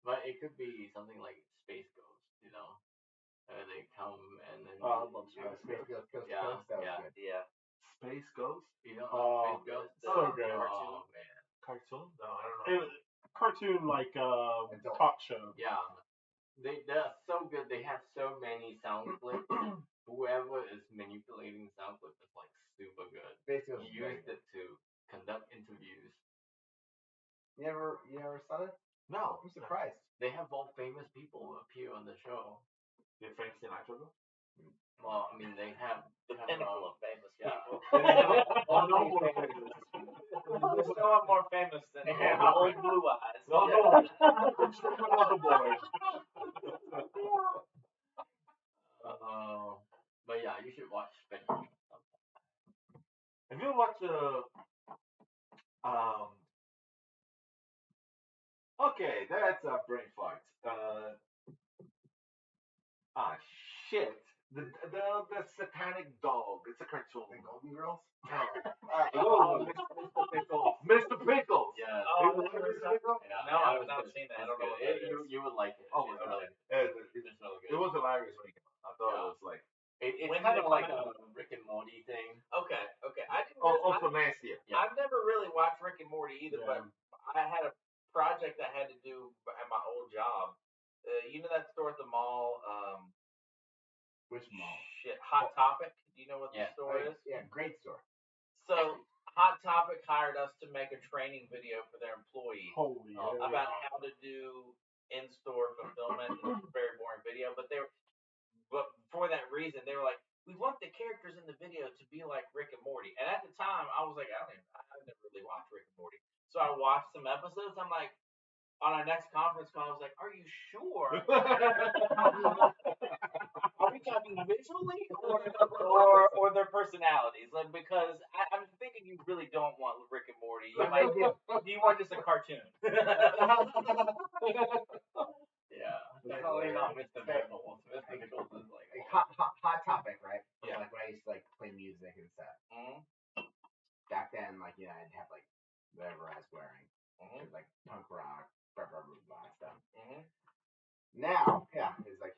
But it could be something like Space Ghost, they come and then Space Ghost Coast to yeah, Coast, that was yeah. good. Yeah. Space Ghost? Space Ghost? so good. Oh man. Cartoon? No, I don't It know. was cartoon like talk show. Yeah. They're so good. They have so many sound clips. Whoever is manipulating sound clips is like super good. Space Ghost He used it to conduct interviews. You ever saw it? No. I'm surprised. They have all famous people appear on the show. Did Frank Sinatra go? Well, I mean, they have The pinnacle of famous people. There's no one more famous than old Blue Eyes. Another boy. But yeah, you should watch Space. Have you watched okay, that's a brain fart. Shit. The satanic dog. It's a cartoon. The Golden Girls? Mr. Pickles. Mr. Pickles. Yeah. Mr. Pickles? Yeah. No, I've not seen that. I don't know what that is. You would like it. Oh, it's really good. It was hilarious when it came out. I thought it was like. It's When kind did of it like come a Rick and Morty thing. Okay. I didn't. Also nastier. Yeah. I've never really watched Rick and Morty either, Yeah. but I had a project I had to do at my old job. You know that store at the mall? Which mall? Shit, Hot Topic. Do you know what the store is? Yeah, great store. So Hot Topic hired us to make a training video for their employees Holy about how to do in-store fulfillment. It was a very boring video, but for that reason, they were like, we want the characters in the video to be like Rick and Morty. And at the time, I was like, I've never really watched Rick and Morty. So I watched some episodes. I'm like, on our next conference call, I was like, are you sure? Are we talking visually or their personalities? Like, because I'm thinking you really don't want Rick and Morty. You want just a cartoon. Yeah. Definitely not Mr. Pickles. Mr. Pickles is like hot topic, right? Yeah. Like when I used to like play music and stuff. Mm-hmm. Back then, like I'd have like whatever I was wearing, Mm-hmm. like punk rock, blah blah blah blah stuff. Mm-hmm. Now, it's like,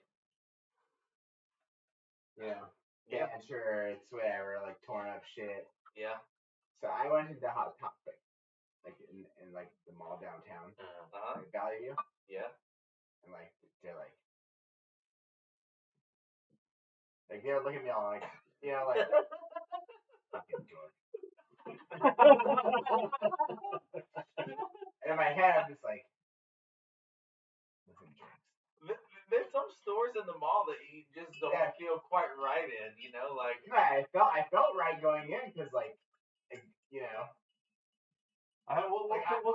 and shirts, whatever, like torn up shit. Yeah. So I went into Hot Topic, like in like the mall downtown, like Valley View, Yeah. and like they're like they were looking at me all like, like fucking dork. And in my head, I'm just like, listen, drinks. There's some stores in the mall that you just don't feel quite right in, like. Yeah, I felt right going in because what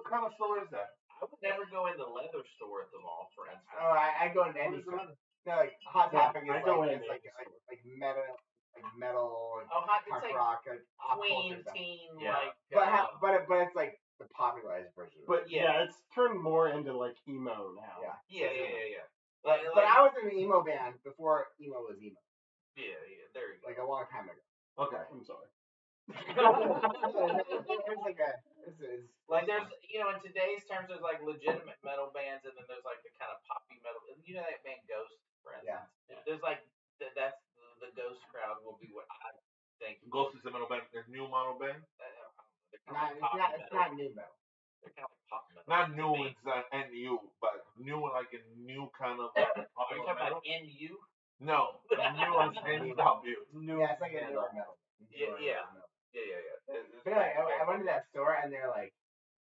kind of store is that? I would never go in the leather store at the mall, for instance. Oh, I go into any store. No, like Hot Topic is like metal, Hot, punk it's like rock, like tween, teen, Yeah. like. But it's like the popularized version. But it's turned more into like emo now. Yeah. But I was in an emo band before emo was emo. Yeah, there you go. Like a long time ago. Okay. I'm sorry. Like there's in today's terms there's like legitimate metal bands and then there's like the kind of poppy metal. You know that band Ghost, for instance? Yeah. There's like that's the Ghost crowd will be what I think. Ghost is a metal band. There's new metal band. It's not new metal. They're kind of pop metal. Not new, it's NU, but new like a new kind of. Are you talking about NU? No, new as NW. Yeah, it's like a newer metal. Yeah. But anyway, I went to that store and they're like,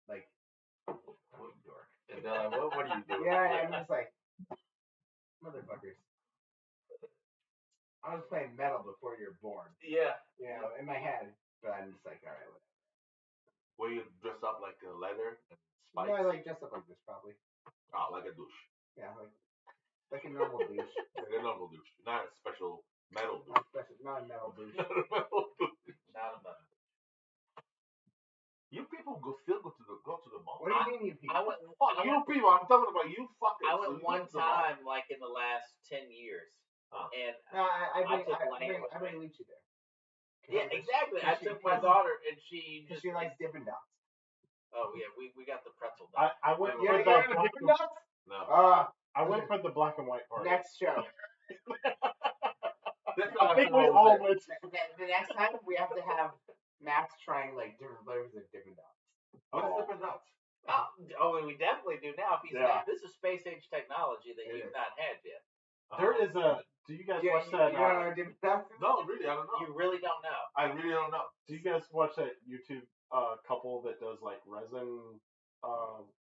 what dork? And they're like, what are you doing? Yeah, I'm just like, motherfuckers. I was playing metal before you were born. Yeah. In my head, but I'm just like, all right, whatever. Were you dressed up like a leather and spikes? No, I like dressed up like this probably. Oh, like a douche. Yeah, like a normal douche. Like a normal douche, not a special metal douche. Not a metal douche. Not a metal douche. Not a metal. You people still go to the mall. What do you mean, you people? You people, I'm talking about you fuckers. I went one time, like in the last 10 years, and No, I took bring Luigi there. Yeah, exactly. I took my daughter and she Because just. she likes Dippin' Dots. Oh yeah, we got the pretzel dot. I went You for ever the get black Dippin' Dots? No. I went for the black and white part. Next show. I think we all went. The next time we have to have Max trying like different flavors of Dippin' Dots. What is Dippin' Dots? Oh, we definitely do now. If he's Yeah. this is space age technology that It you've is. not had yet. There is a. Do you guys Yeah, watch you that? don't know Dippin' Dots? No, really, I don't know. You really don't know. I really don't know. Do you guys watch that YouTube couple that does like resin?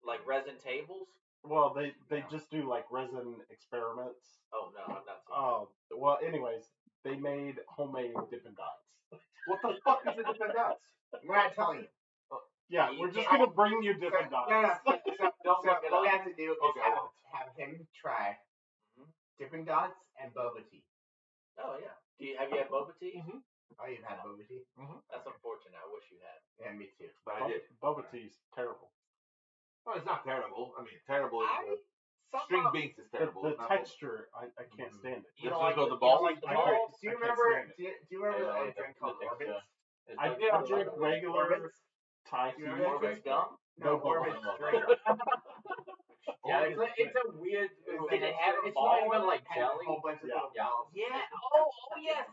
Like resin tables? Well, they just do like resin experiments. Oh no, I'm not. Seeing Well, anyways, they made homemade Dippin' Dots. What the fuck is a Dippin' Dots? We're not telling you. Yeah, we're just gonna bring you Dippin' Dots. No. So Don't look it what we up. have to do is Okay, I won't. have him try Mhm. Dippin' Dots and boba tea. Oh yeah. Have you had boba tea? Mm-hmm. Oh, you've had boba tea? That's unfortunate. I wish you had. Yeah, me too. But I did. Boba tea's terrible. No, it's not terrible. I mean, terrible is string somehow- beans is terrible. The not texture, I can't stand it. You Let's don't like go the the balls? You don't like the I can't- balls? Do you I can't remember? stand it. Do you remember Yeah, a drink called the texture. Orbits? It's I like- drink regular Orbits? Thai You tea. remember Orbit's gum? No, No, Orbits no. drink. Yeah, it's a weird. Did it have It's balls not even in like Had a jelly. whole bunch of Yeah. little balls. Yeah. Oh yes.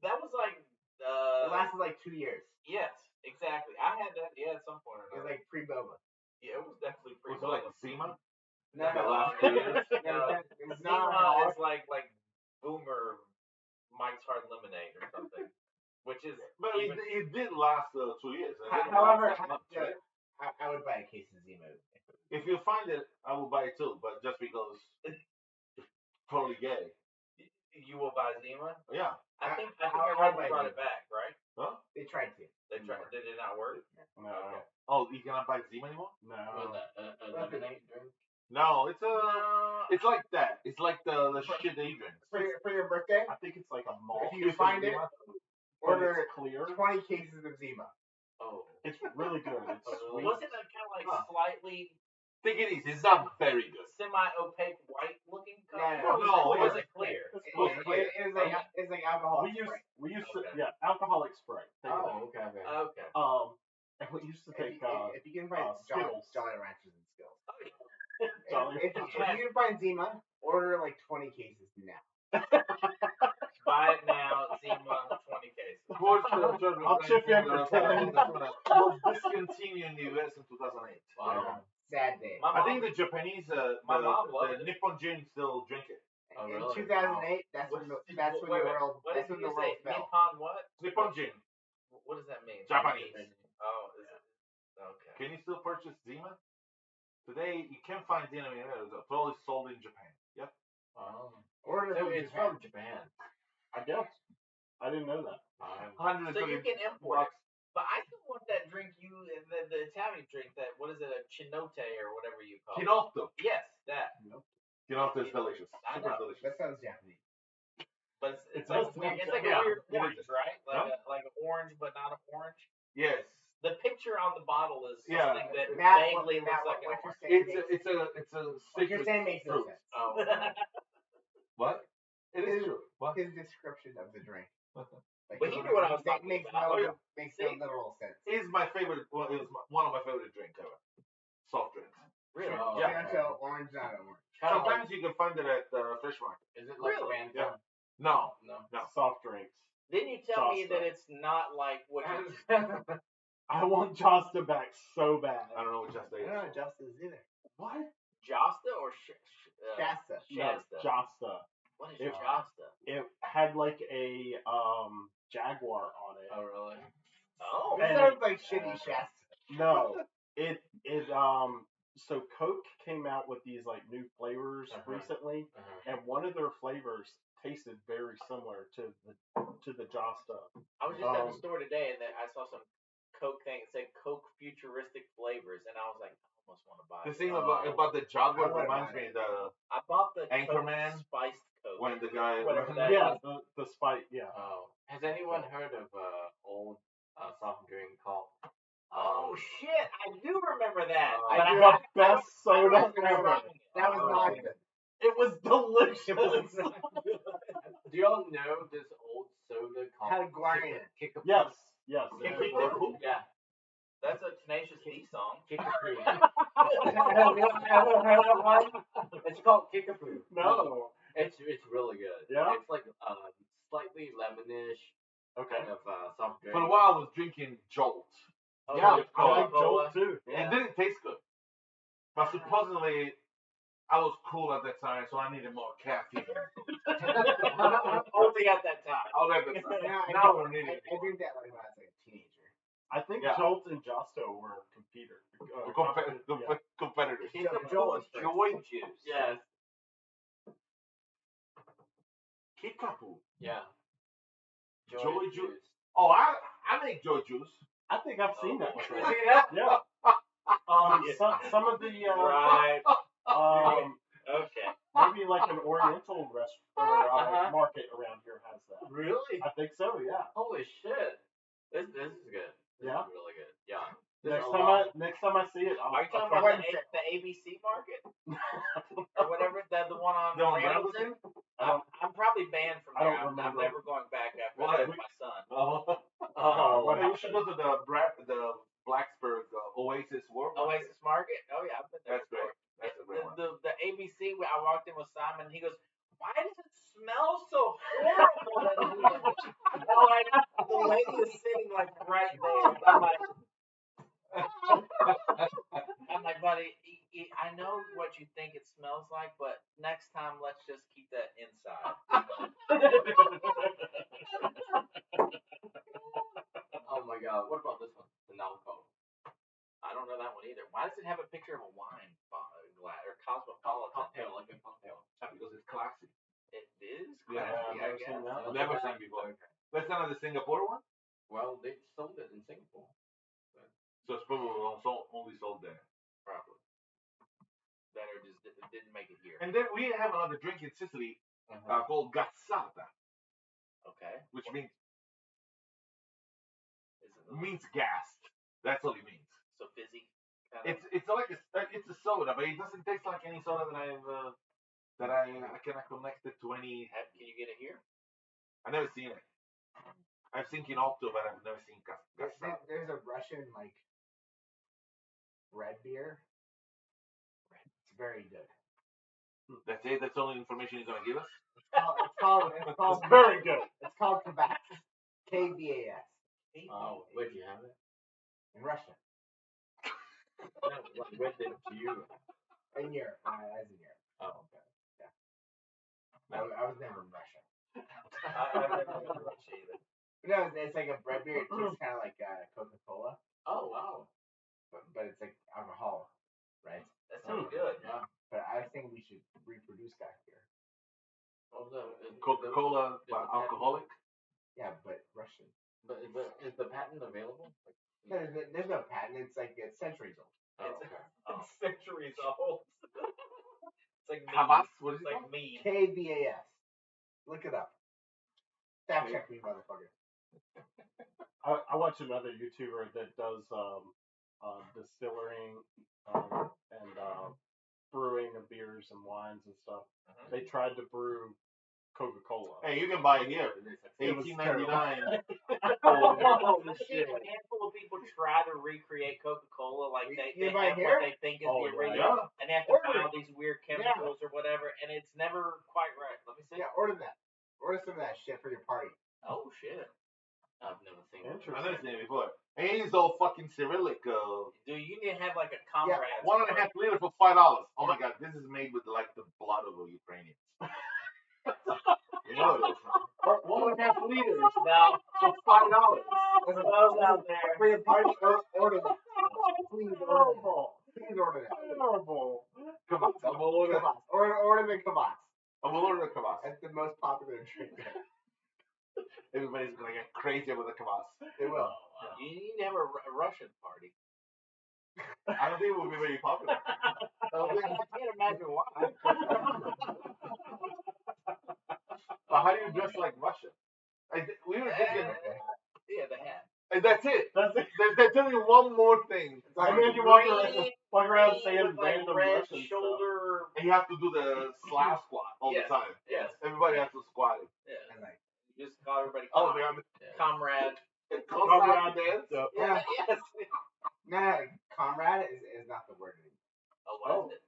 That was like. It lasted like 2 years. Yes, exactly. I had that. Yeah, at some point or It was another. like pre-boba. Yeah, it was definitely pretty. Was it like Zima? No, The no, last no, 2 years? it was not Zima hard. is like Boomer Mike's Hard Lemonade or something, which is But even. it did last 2 years. It didn't However, last that much, right? I would buy a case of Zima. If you find it, I will buy it too. But just because it's totally gay. You will buy Zima. Yeah. I think I I would read buy they brought Zima. it back, right? Huh? They tried to. They tried. Did it not work? No, Okay. Oh, you cannot buy Zima anymore? no. With a lemonade drink. No, it's No. it's like that. It's like the shit that you drink. For your birthday, I think it's like a malt. if you find it, but order it's clear. 20 cases of Zima. Oh. It's really good. It's sweet. Wasn't it kind of like Huh. slightly Take it easy. It's not very good. semi-opaque white looking No, color? no, Or was it's it clear? It's It, clear. it was like alcohol. We used to Okay. alcoholic Sprite. Take it Oh, okay. Okay. Okay. out. And we used to If take if you can find Skittles. Jolly Ranchers and Skittles. Jolly If you can find Zima, order like 20 cases now. Buy it now, Zima, 20 cases. I'll chip in for 10. Was discontinued in the US in 2008. Wow. Sad day. My I mom, think the Japanese, My mom loved the it. Nippon Gin still drink it. Oh, In really? 2008, that's when Wait, the world what that's did when you the say? world fell. Nippon what? Nippon Gin. What does that mean? Japanese. Oh, is it? Okay. Can you still purchase Zima? Today, you can't find Zima anywhere. It's totally sold in Japan. Yep. Oh. Order So from it's Japan. from Japan. I guess. I didn't know that. So you can import it. But I still want that drink the Italian drink, that, what is it, a Chinote or whatever you call it. Kinotto. Yes, that. Kinotto is delicious. I Super know. delicious. That sounds Japanese. But it's It like does sound it's like yeah, a weird it orange, is. right? Like Huh? like an orange, but not an orange. Yes. The picture on the bottle is Yeah. something that Matt, vaguely Matt, looks like an what you're orange. saying It's a what you're citrus saying makes no fruit. sense. Oh. What? It is true. What? His description of the drink. Like, But he knew what I was talking makes about. No, Oh, yeah. makes no See? literal sense. Is my favorite. Well, it was one of my favorite drinks ever. Soft drinks. Really? Oh, Yeah. Chinoto, orange, not orange. Kinda like- Sometimes you can find it at Fish Market. Is it like Really? Fanta? Yeah. No. No. No. Soft drinks. Didn't you tell me Josta. that it's not like what you I want Josta back so bad. I don't know what Just I is. don't know Justice either. What? Josta or Shasta. Shasta? No, Josta. What is It- Josta? It had like a Jaguar on it. Oh, really? Oh, This And- sounds like shitty Shasta. No, it so Coke came out with these like new flavors recently, and one of their flavors tasted very similar to the Josta. I was just at the Um, store today and then I saw some Coke thing. It said Coke futuristic flavors, and I was like, I almost want to buy The it. thing about the Jaguar I wouldn't reminds mind me the I bought the Anchorman, Coke spiced Coke. when the guy Whatever that Yeah, is. the spike. Yeah. Oh. Has anyone heard of old soft drink called? Oh shit! I do remember that. Oh. But I The haven't- best I soda haven't been ever. trying it. That was Oh, not okay. good. It was delicious. Do y'all know this old soda called Had a guardian. Kickapoo. Yes. Yes. Kickapoo? Yeah. That's a Tenacious D song. Kickapoo. It's It's called Kickapoo. No. It's really good. Yeah? It's like slightly lemonish Okay. kind of soft drink. For a while, I was drinking Jolt. Oh, Yeah, Jolt I like Cola. Jolt too. Yeah. It didn't taste good. But supposedly, I was cool at that time, so I needed more caffeine. Only at that time. I was at that time. Yeah, Now I don't need I it. drink that like when I was like a teenager. I think Yeah. Jolt and Justo were competitors. Competitors. Joel is first. Joy juice. Yes. Kickapoo. Yeah. Joy juice. Oh, I make joy juice. I think I've seen that before. See that? Yeah. Some of the Right. Okay. maybe like an Oriental restaurant market around here has that. Really? I think so. Yeah. Holy shit. This is good. This Yeah. is really good. Yeah. Next This time I see it, Are you talking I'll about the ABC market or whatever? The one on The on Ramsden? I don't- I'm probably banned from I there. don't I'm remember. never going back after Why? that with my son. Well, you should go to the Blacksburg Oasis World. Oasis Market? Oh yeah, I've been there. That's great. before. That's a great one. The ABC. I walked in with Simon. And he goes, "Why does it smell so horrible?" The lady is sitting like right there. I'm like, buddy, I know what you think it smells like, but next time let's just keep that inside. Oh my god. What about this one? The Nalco. I don't know that one either. Why does it have a picture of a wine glass or cosmopolitan? Cocktail, like a cocktail. Because it's classy. It is. Yeah, classy, I've I never seen guess. that. I've never seen before. That's not the Singapore one? Well, they sold it in Singapore. So it's probably only sold there. Probably. That or just didn't make it here. And then we have another drink in Sicily called gassata, Okay. which means Is it gassed. That's what it means. so fizzy? Kind of? It's like it's a soda, but it doesn't taste like any soda that I cannot connect it to any. Can you get it here? I've never seen it. I've seen Kinopto, but I've never seen gassata. There's a Russian like red beer. It's very good. That's it. That's all the information he's gonna give us. It's called It's very good. It's called Kvass. KVAS Oh, where'd you have it? in Russian. No, when did you? In Europe. I was in Europe. Oh, okay. I was never in Russia. I've never been to Russia either. No, it's like a bread beer. It tastes kind of like Coca-Cola, Oh, wow. but it's like alcohol, right? That sounds good. Yeah. But I think we should reproduce that beer. Oh, Coca-Cola, but alcoholic. Yeah, but Russian. But is the patent available? No, there's no patent. It's like it's centuries old. Oh, It's okay. centuries old. It's like mead. Kvass? What is It's it like called? mead. KVAS. Look it up. Fact check me, motherfucker. I watch another YouTuber that does distilling and brewing of beers and wines and stuff. They tried to brew Coca-Cola. Hey, you can buy it here. It was $18.99. Oh, shit. A handful of people try to recreate Coca-Cola like they You have buy what here? they think is Oh, the yeah. original, and they have to Order find all it. these weird chemicals or whatever, and it's never quite right. Let me see. Yeah, order that. Order some of that shit for your party. Oh shit. I've never seen it. I've never seen it before. And it's all fucking Cyrillic. Dude, you need to have like a comrade. 1.5 liter for $5. Oh my god, this is made with like the blood of a Ukrainian. You know it is. 1.5 liters. Now, For $5. for those out there, For your party, order that. Please order that. Horrible. Please order that. Horrible. Come on, I'm gonna order. Kvass. Order the Kvass. I'm gonna order the kvass. That's the most popular drink. Everybody's gonna get crazy with the kvass. They will. you need to have a Russian party. I don't think it will be very popular. I can't imagine why. But how do you dress like Russia? We were thinking, Yeah, the hat. and that's it. That's it. They're telling you one more thing, I mean, you walk Green, around green saying with, like, random red Russian stuff. shoulder. and you have to do the slap squat all Yes. the time. Yes. Everybody has to squat it. Yeah. And like, Just call everybody comrade. Comrade dance. Yeah. Yes. No, comrade is not the word anymore. Oh, what is it?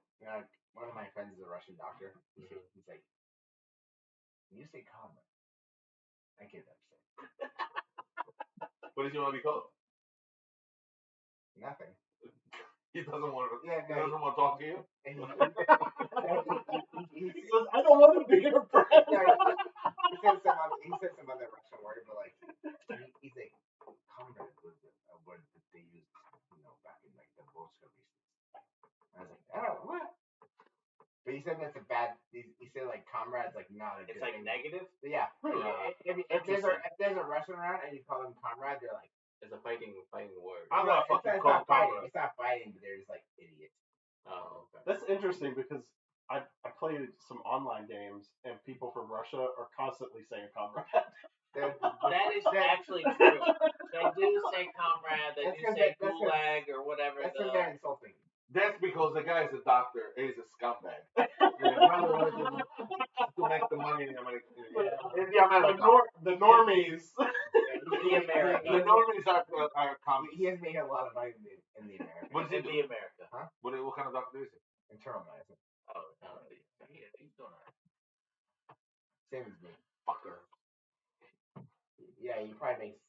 One of my friends is a Russian doctor. He's like, when you say comrade, I get upset. What does he want to be called? Nothing. He doesn't want to. Yeah, He doesn't want to talk to you. He says, I don't want to be your friend. He said some other Russian word, but like he's like comrade was a word that they used, back in like the Bolsheviks. I was like, oh, what? But he said that's a bad. He said like comrade's like not a. It's good like thing. negative. Yeah. If there's a Russian around and you call them comrade, they're like, it's a fighting word. I'm not fucking it's called not fighting. comrade. It's not fighting, but they're just like idiots. Oh, okay. That's interesting because I played some online games and people from Russia are constantly saying comrade. That is actually true. They do say comrade. They do say gulag or whatever. That's they're insulting. That's because the guy is a doctor. He's a scumbag. To make the money in America. The normies. The America. The normies are commies. He has made a lot of money in the America. What does he do? The America. Huh? What kind of doctor is he? Internal medicine. Oh, yeah, he's doing alright. Same as me. Fucker. Yeah, you probably make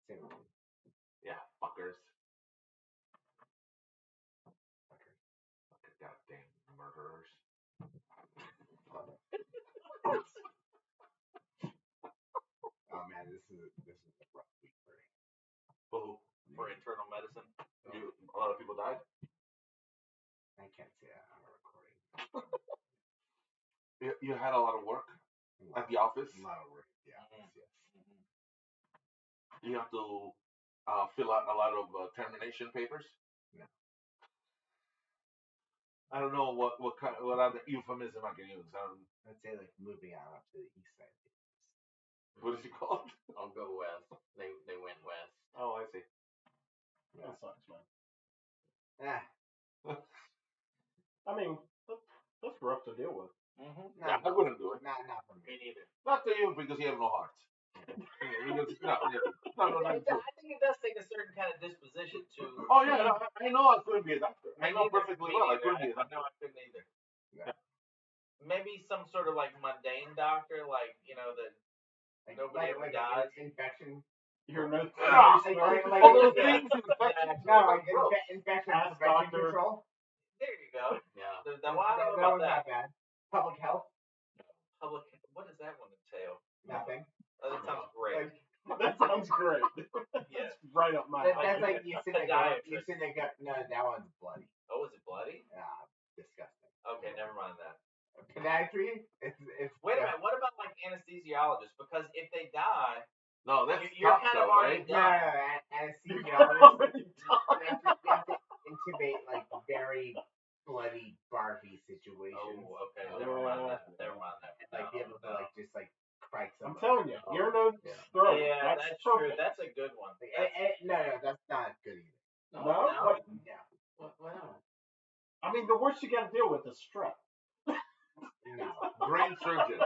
same as me. Yeah, fuckers. Fucking goddamn murderers. Oh man, this is a rough week for me. For internal medicine. A lot of people died. I can't say that on a recording. You had a lot of work at the office. A lot of work. Yeah. Yes. You have to fill out a lot of termination papers. No. I don't know what other euphemism I can use. I'd say like moving out up to the east side. What is it called? I'll go west. They went west. Oh, I see. That sucks, man. Ah. I mean, that's rough to deal with. Mm-hmm. Yeah, I wouldn't do it. Not for me. Me neither. Not to you because you have no heart. No, I think it does take a certain kind of disposition to. Oh yeah, no, I know I couldn't be a doctor. I know perfectly well I couldn't be a doctor. No, I couldn't either. Yeah. Maybe some sort of like mundane doctor, like that nobody ever dies. Infection. You're no. Infection Ask prevention doctor. control. There you go. Yeah. I don't know about Not that. bad. Public health. What does that one entail? Nothing. Oh, that sounds great. That sounds great. Yes. That's right up my That's alley. like you sit there. No, that one's bloody. Oh, is it bloody? Disgusting. Okay, never mind that. Podiatry. It's. Wait a minute. What about like anesthesiologists? Because if they die, No, that's you're tough kind of though, already right? done. Anesthesiologist. You have to intubate like very bloody, barfy situations. Oh, okay. Never mind that. Never mind that. Like be able to like just like crack I'm somebody. telling you, ear, nose, throat. Yeah, that's true. perfect. That's a good one. No, that's not good either. No? No. Like, No. Why not? I mean, the worst you got to deal with is strep. No. Brain surgeon.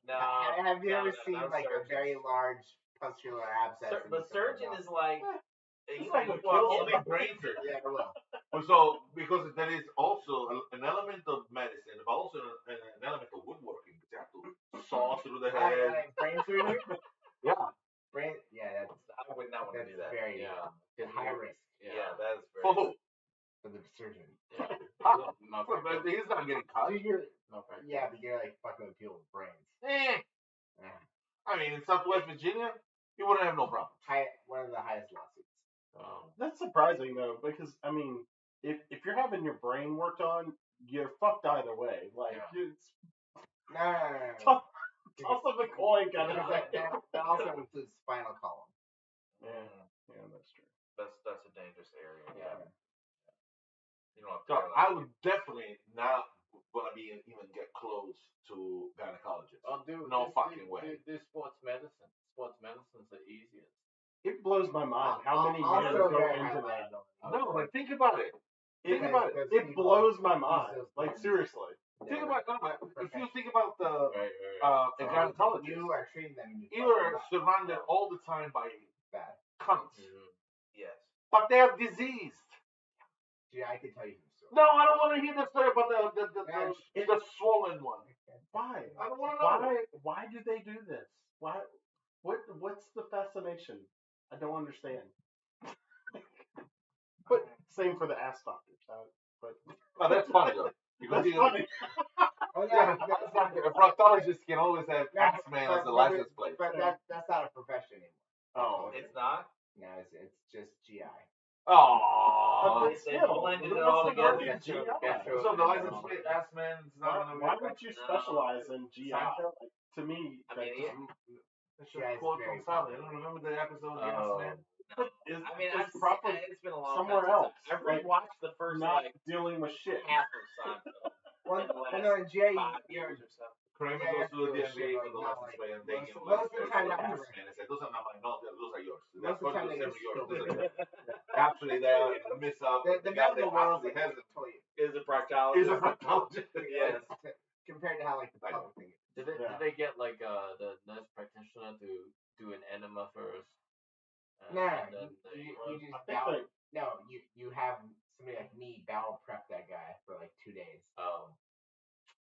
No. Have you ever seen no like a surgeons. very large pustular abscess? But surgeon is like. It's You like know, a well, kill Only brain surgeon. Yeah, well. So, because there is also an element of medicine, but also an element of woodworking. You have to saw through the head. Brain surgery? Yeah. Brain, yeah, I would not want to that's do that. very high risk Yeah, that is very. For who? for the surgeon. No, But he's not getting cut. Yeah, but you're like fucking with people's brains. I mean, in Southwest Virginia, you wouldn't have no problem. One of the highest lawsuits. That's surprising though, because I mean, if you're having your brain worked on, you're fucked either way. Like it's No. toss of a coin kind of Because thing. that also includes spinal column. Yeah, that's true. That's a dangerous area. Yeah. You don't have So to. I would definitely not want to be even get close to gynecologists. No fucking way. Do sports medicine. Sports medicine's the easiest. It blows my mind how many Also years go very into high that. No, but think about it. Think about it. It blows my mind. Like seriously. Think about if you think about the So gynecologist, you are treating them. you are surrounded all the time by bad cunts. Yes. But they are diseased. Yeah, I can tell you the story. No, I don't want to hear the story about the swollen one. Why? I don't want to know. Why do they do this? Why? What's the fascination? I don't understand. But same for the ass doctors. Oh, that's funny though. Because That's funny. Oh yeah, a proctologist can always have ass man as a license plate. But that's not a profession anymore. Oh, It's not. No, it's just GI. Oh, They blended it all together. So the license plate ass man is not going to be. Why would you specialize in GI? To me, That's just quote from Sally. I don't remember the episode of Ass Man. It's been a long somewhere time. else. I've rewatched the first not dealing with shit. half of Seinfeld. In GI, 5 years or so. Kramer goes to the DMV for the license plate and they give him most of the time, Ass Man and said, "Those are not mine. No, those are yours. Most of the time, yours. Actually, they are a miss up. The guy medical that world actually has it Is a proctologist. is a proctologist. Yes. compared to how the public thing is. Did they get the nurse practitioner to do an enema first? No, and then you just you have somebody like me bowel prep that guy for like 2 days. Oh,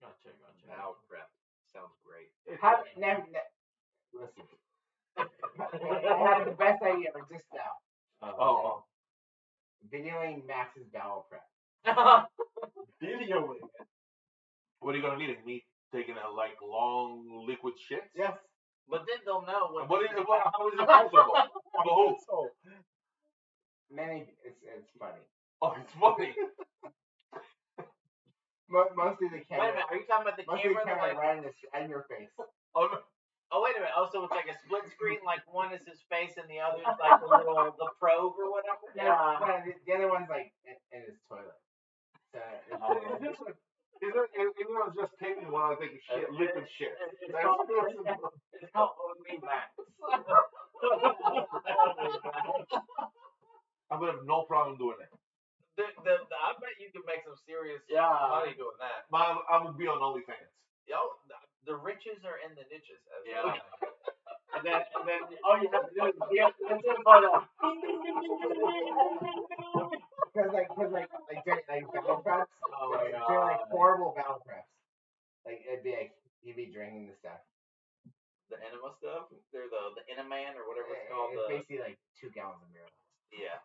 gotcha. Bowel prep sounds great. Listen, I had the best idea for just now. Videoing Max's bowel prep. Videoing it. What are you gonna need? Me taking a long liquid shit? Yes. But then they'll know when. How is it possible? For who? It's funny. Oh, it's funny. Mostly the camera. Wait a minute, are you talking about the camera? Right in your face. Oh, wait a minute. Oh, so it's like a split screen, like one is his face and the other is like the probe or whatever? Yeah. The other one's like in his toilet. So It was just taking while I take a shit, liquid shit. It's called Only Max. I would have no problem doing it. I bet you can make some serious money doing that. I would be on OnlyFans. Yo, the riches are in the niches. Yeah. And then all you have to do is listen for the. Because battle preps, they're like horrible battle preps. Like it'd be like you'd be drinking the stuff. The enema stuff? They're the Enaman or whatever it's called. It's basically like 2 gallons of beer. Yeah.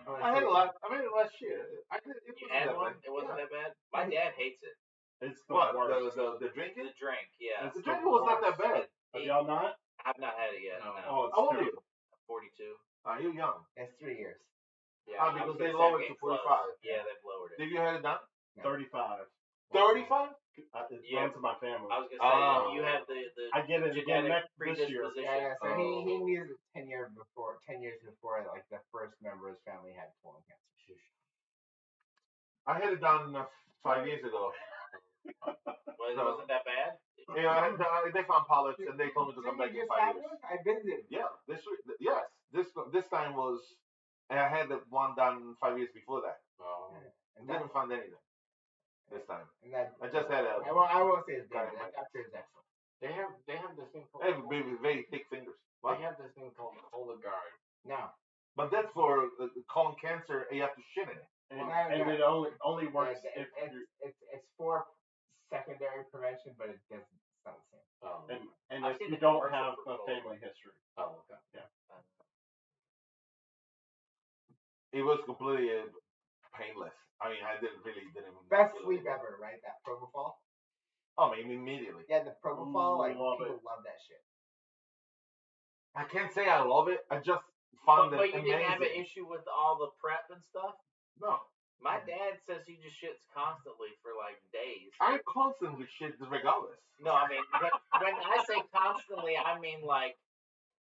I had a lot. I made it last year. You had one? It wasn't that bad? My dad hates it. It's the What? worst. The drinking? The drink, yeah. The drinking was not that bad. Have y'all not? I've not had it yet. No. Oh, it's How old are you? 42. You're young. That's 3 years. Yeah. Because they lowered it to 45. Yeah, they've lowered it. Did you have it done? 35. 35? It runs in my family. I was gonna say you have the I get it again this year. Yeah. So he needs it 10 years before like the first member of his family had colon cancer. I had it done 5 years ago. Wasn't that bad? Yeah, they found polyps and they told me to come back in 5 years. I visited. Yeah, this time was, and I had the one done 5 years before that. And didn't find anything this time. And that, I just had a. I won't say his name. That doctor is excellent. They have this thing called. I have very thick fingers. What? They have this thing called Cologuard. No. But that's for colon cancer. You have to shit in it. And it only works if it's for secondary prevention, but it's not the same. And if you don't have a family history. Oh, okay. Yeah. It was completely painless. I mean, I didn't. Best sleep ever, right? That propofol. I mean, immediately. Yeah, the propofol, like love people love that shit. I can't say I love it. I just found it But you amazing. didn't have an issue with all the prep and stuff? No. My dad says he just shits constantly for like days. I constantly shit regardless. No, I mean, when I say constantly, I mean like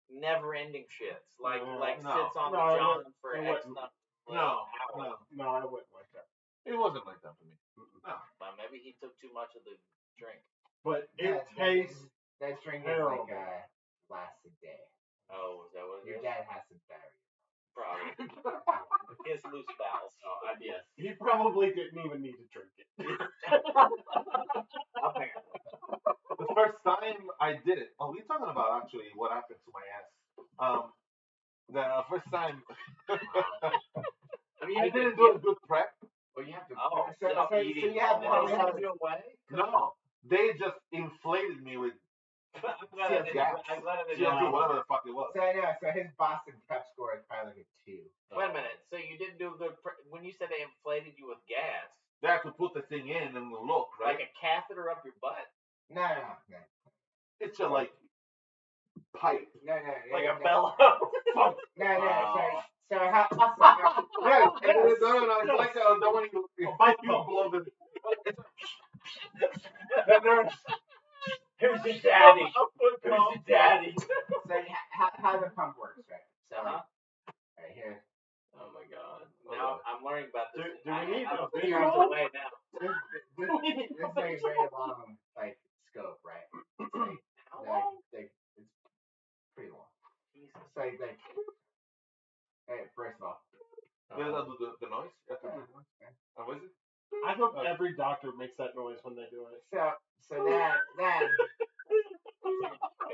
never-ending shits. Like sits on the john for X number. No, I wouldn't like that. it wasn't like that for me. No. Well, maybe he took too much of the drink. But it tastes that drink terrible. is like lasts a day. Oh, is that what it Your is? dad has some diarrhea. Probably. His loose bowels. Oh, IBS. He probably didn't even need to drink it. Apparently. The first time I did it. Oh, we're talking about actually what happened to my ass. The first time I mean, I didn't do a good prep. Well, you have to. So you have to No, they just inflated me with gas, CO2, whatever the fuck it was. So I know. So his Boston prep score is probably like a 2. Wait a minute. So you didn't do a good when you said they inflated you with gas? They had to put the thing in and look, right? Like a catheter up your butt? No. It's a like pipe. No. Like a bellow? No. So how? Yes, no. It's like the one you blow the. The nurse. Who's your daddy? Who's your daddy? So how the pump works, right? So right here. Oh my god. Now I'm learning about this. Do we need I'm a 3 video? years away now. This is like a very long like scope, right? It's like, How long? It's pretty long. Jesus. So like, hey, first of all, Does that do the noise? What is it? I hope every doctor makes that noise when they do it. so then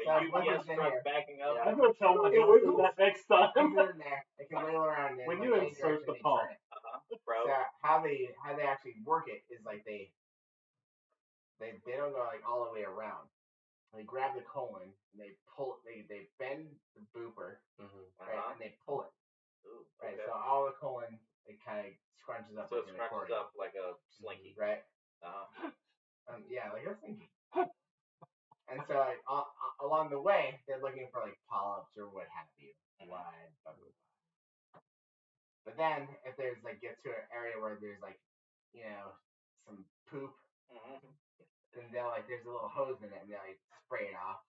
UPS truck backing up. I'm gonna tell my doctor that next it's time. in there. It can wiggle around in When like, you any insert direction the they pump. turn it. Bro. So how they actually work it is like they don't go like all the way around. They grab the colon and they pull they bend the booper right and they pull it. Ooh, Right. okay. So all the colon it kind of scrunches up So like it an scrunches accordion. up like a slinky. Right. Yeah, like a slinky. And so like along the way they're looking for like polyps or what have you. Blood, blah, blah, blah. But then if there's like get to an area where there's like some poop, then they'll like there's a little hose in it and they like spray it off.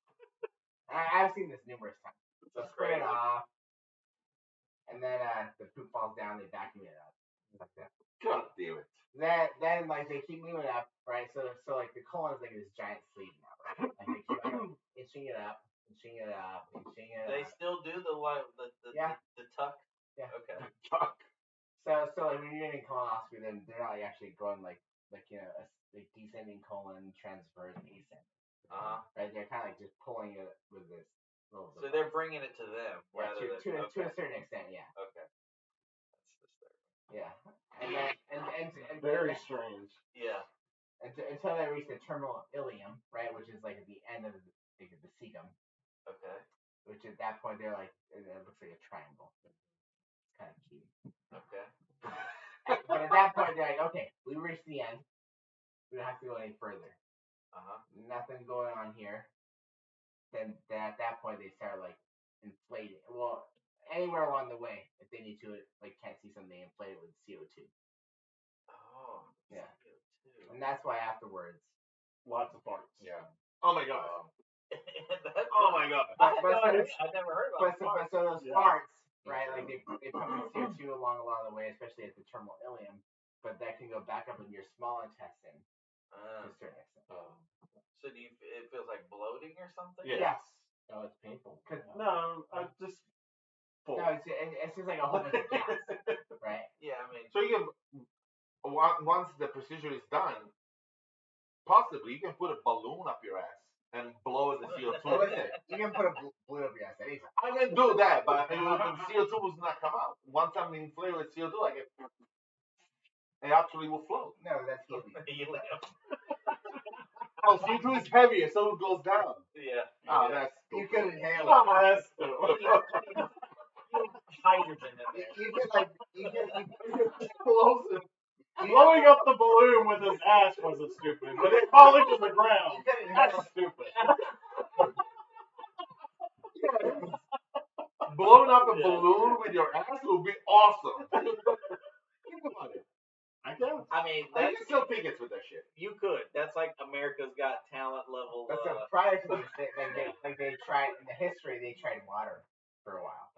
I've seen this numerous times. So spray it off, and then the poop falls down. They vacuum it up. Like that. God damn it. Then like they keep moving up, right? So like the colon is like this giant sleeve now, right? Like they keep like, inching it up. They still do the tuck. Yeah. Okay. So like when you're getting colonoscopy, then they're not actually going like descending colon transfers and ascending. Right? They're kind of like just pulling it with this little. So they're bringing it to them rather than to a certain extent, yeah. Okay. Yeah. And then and Very strange. Yeah. Until they reach the terminal ileum, right, which is like at the end of the cecum. Okay. Which at that point they're like it looks like a triangle. It's kind of cute. Okay. But at that point they're like, okay, we reached the end. We don't have to go any further. Nothing going on here. Then at that point they start like inflating. Well, anywhere along the way, if they need to, like can't see something, they inflate it with CO2. Oh. Yeah. CO2. And that's why afterwards, lots of farts. Yeah. Oh my god. Oh my god. I've never heard about farts. So those farts, right? Like they pump in CO2 along a lot of the way, especially at the terminal ileum. But that can go back up in your small intestine to a certain extent. So it feels like bloating or something? Yes. Oh, it's painful. No, I'm just full. No, it's just like a whole bunch of gas, right? Yeah, I mean. So you can once the procedure is done, possibly you can put a balloon up your ass and blow the CO2 in there. You can put a balloon up your ass anytime. I can do that, but the CO2 will not come out. Once I'm inflated with CO2, it actually will float. No, that's helium. Oh, CO2 is heavier, so it goes down. Yeah. Oh, that's you could inhale Oh, it. that's stupid. Hydrogen in there. You could Explosive. Blowing up the balloon with his ass wasn't stupid, but it falling to the ground. That's stupid. Blowing up a balloon with your ass would be awesome. Think about it. I guess. I mean, I can sell tickets with that shit. you could. That's like America's Got Talent level. But so prior to this, they tried in the history. They tried water for a while.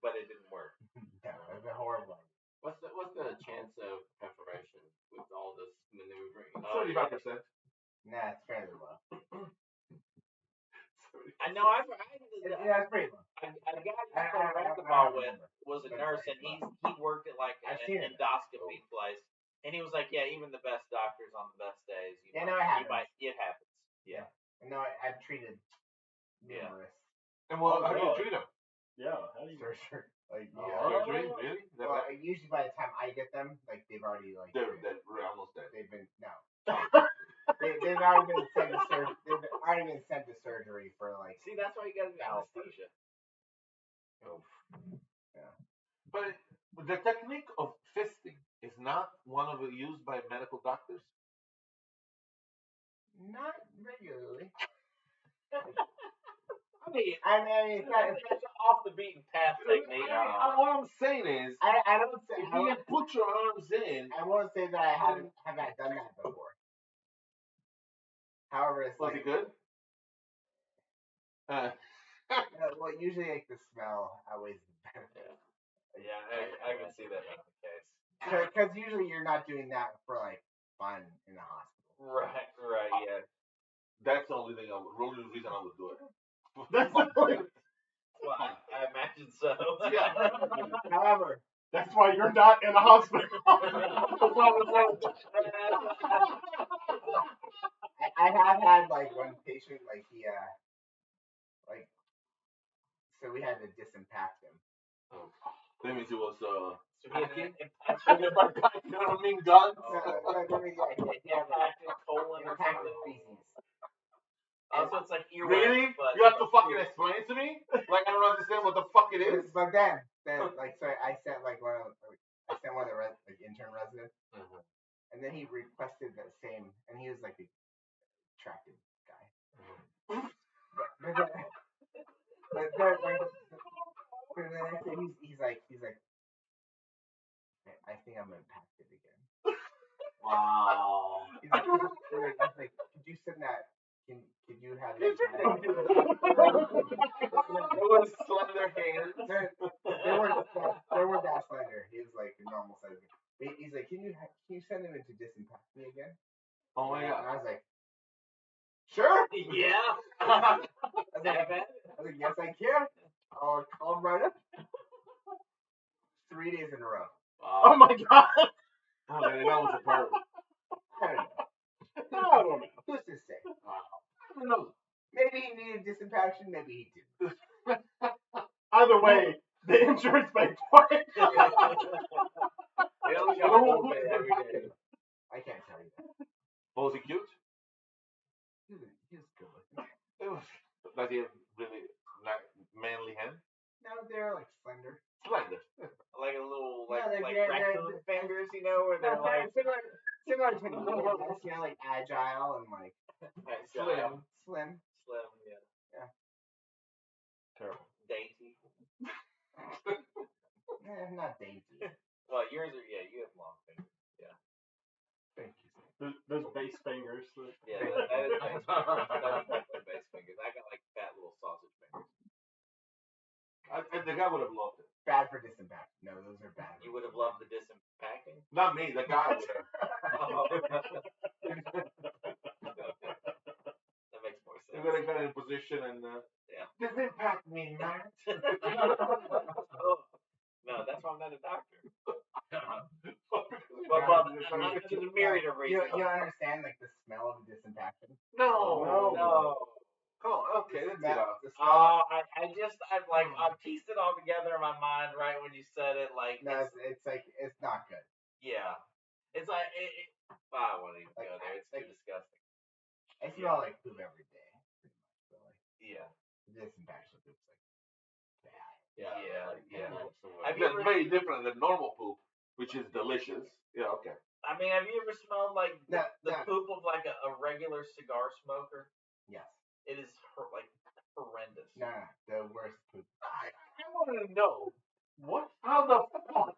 But it didn't work. Yeah, it was horrible. What's the chance of perforation with all this maneuvering? 75%. Nah, it's fairly low. I know. It's pretty low. A guy I played racquetball with was a nurse, and he worked at like an endoscopy place, and he was like, yeah, even the best doctors on the best days, it happens. It happens. Yeah. No, I've treated numerous. And how do you treat them? Yeah, how do you? Surgery. Like, surgery? Really? Well, usually by the time I get them, like they've already like they're almost dead. They've been they've already been sent to surgery. They've already been sent to surgery for like. See, that's why you got to get anesthesia. Oh. Yeah. But the technique of fisting is not one of it used by medical doctors. Not regularly. I mean, it's an off the beaten path technique. What I'm saying is, I don't say if you can put your arms in. I won't say that I haven't done that before. However, it's was it good? Well, usually like the smell outweighs the benefit. Yeah, I can see that being the case. Because usually you're not doing that for like fun in the hospital. Right, yeah. That's the only reason I would do it. That's the point. Well, I imagine so. Yeah. However, that's why you're not in a hospital. I have had like one patient like he like so we had to disimpact him. Oh. That means he was packing? You know what I mean? Guns? Impacted feces. Also, it's like earwax. Really? But you have to fucking explain it to me? Like I don't understand what the fuck it is. But then like so I sent like one of the intern residents, and then he requested the same, and he was like a attractive guy. But then he's like I think I'm impacted again. Wow. He's like, could you send that? Could you have that? It was slender hands. They weren't that slender. He was like a normal size. He's like, can you send him in to disimpact me again? Oh my god. And I was like, sure. Yeah. I was like, yes, I can. I'll call him right up. 3 days in a row. Oh my god. Oh, that was a perv. I don't know. Who's to say? I don't know. Maybe he needed disimpaction, maybe he didn't. Either way, the insurance paid for it. They only got a little bit every day. I can't tell you that. Oh, was he cute? He was good looking. Does he have really manly hands? No, they're like slender. Slender. Like a little, No, like they're raccoon fingers, you know, where they're like similar to you know, like agile and like slim, yeah. Terrible. Dainty. Not dainty. Well, yours are, you have long fingers. Yeah. Thank you. Those base fingers. Yeah, that is base fingers. That's definitely base fingers. I got like fat little sausage fingers. The guy would have loved it. Bad for disimpact. No, those are bad. You would have loved the disimpacting? Not me, the guy would have. That makes more sense. You're gonna get in a position and disimpact me, Matt. No, that's why I'm not a doctor. Well, there's a myriad of reasons. You understand like the smell of disimpaction? No. Oh, okay, that's it. I pieced it all together in my mind right when you said it. Like, no, it's like it's not good. Yeah, it's like I won't even go there. It's too disgusting. I smell like poop every day, pretty much. So like, yeah, disimpaction poop's like bad. Yeah. That's very different than normal poop, which is delicious. Yeah, okay. I mean, have you ever smelled like the No. poop of like a regular cigar smoker? Yes. It is like horrendous. No, the worst poop. I want to know how the fuck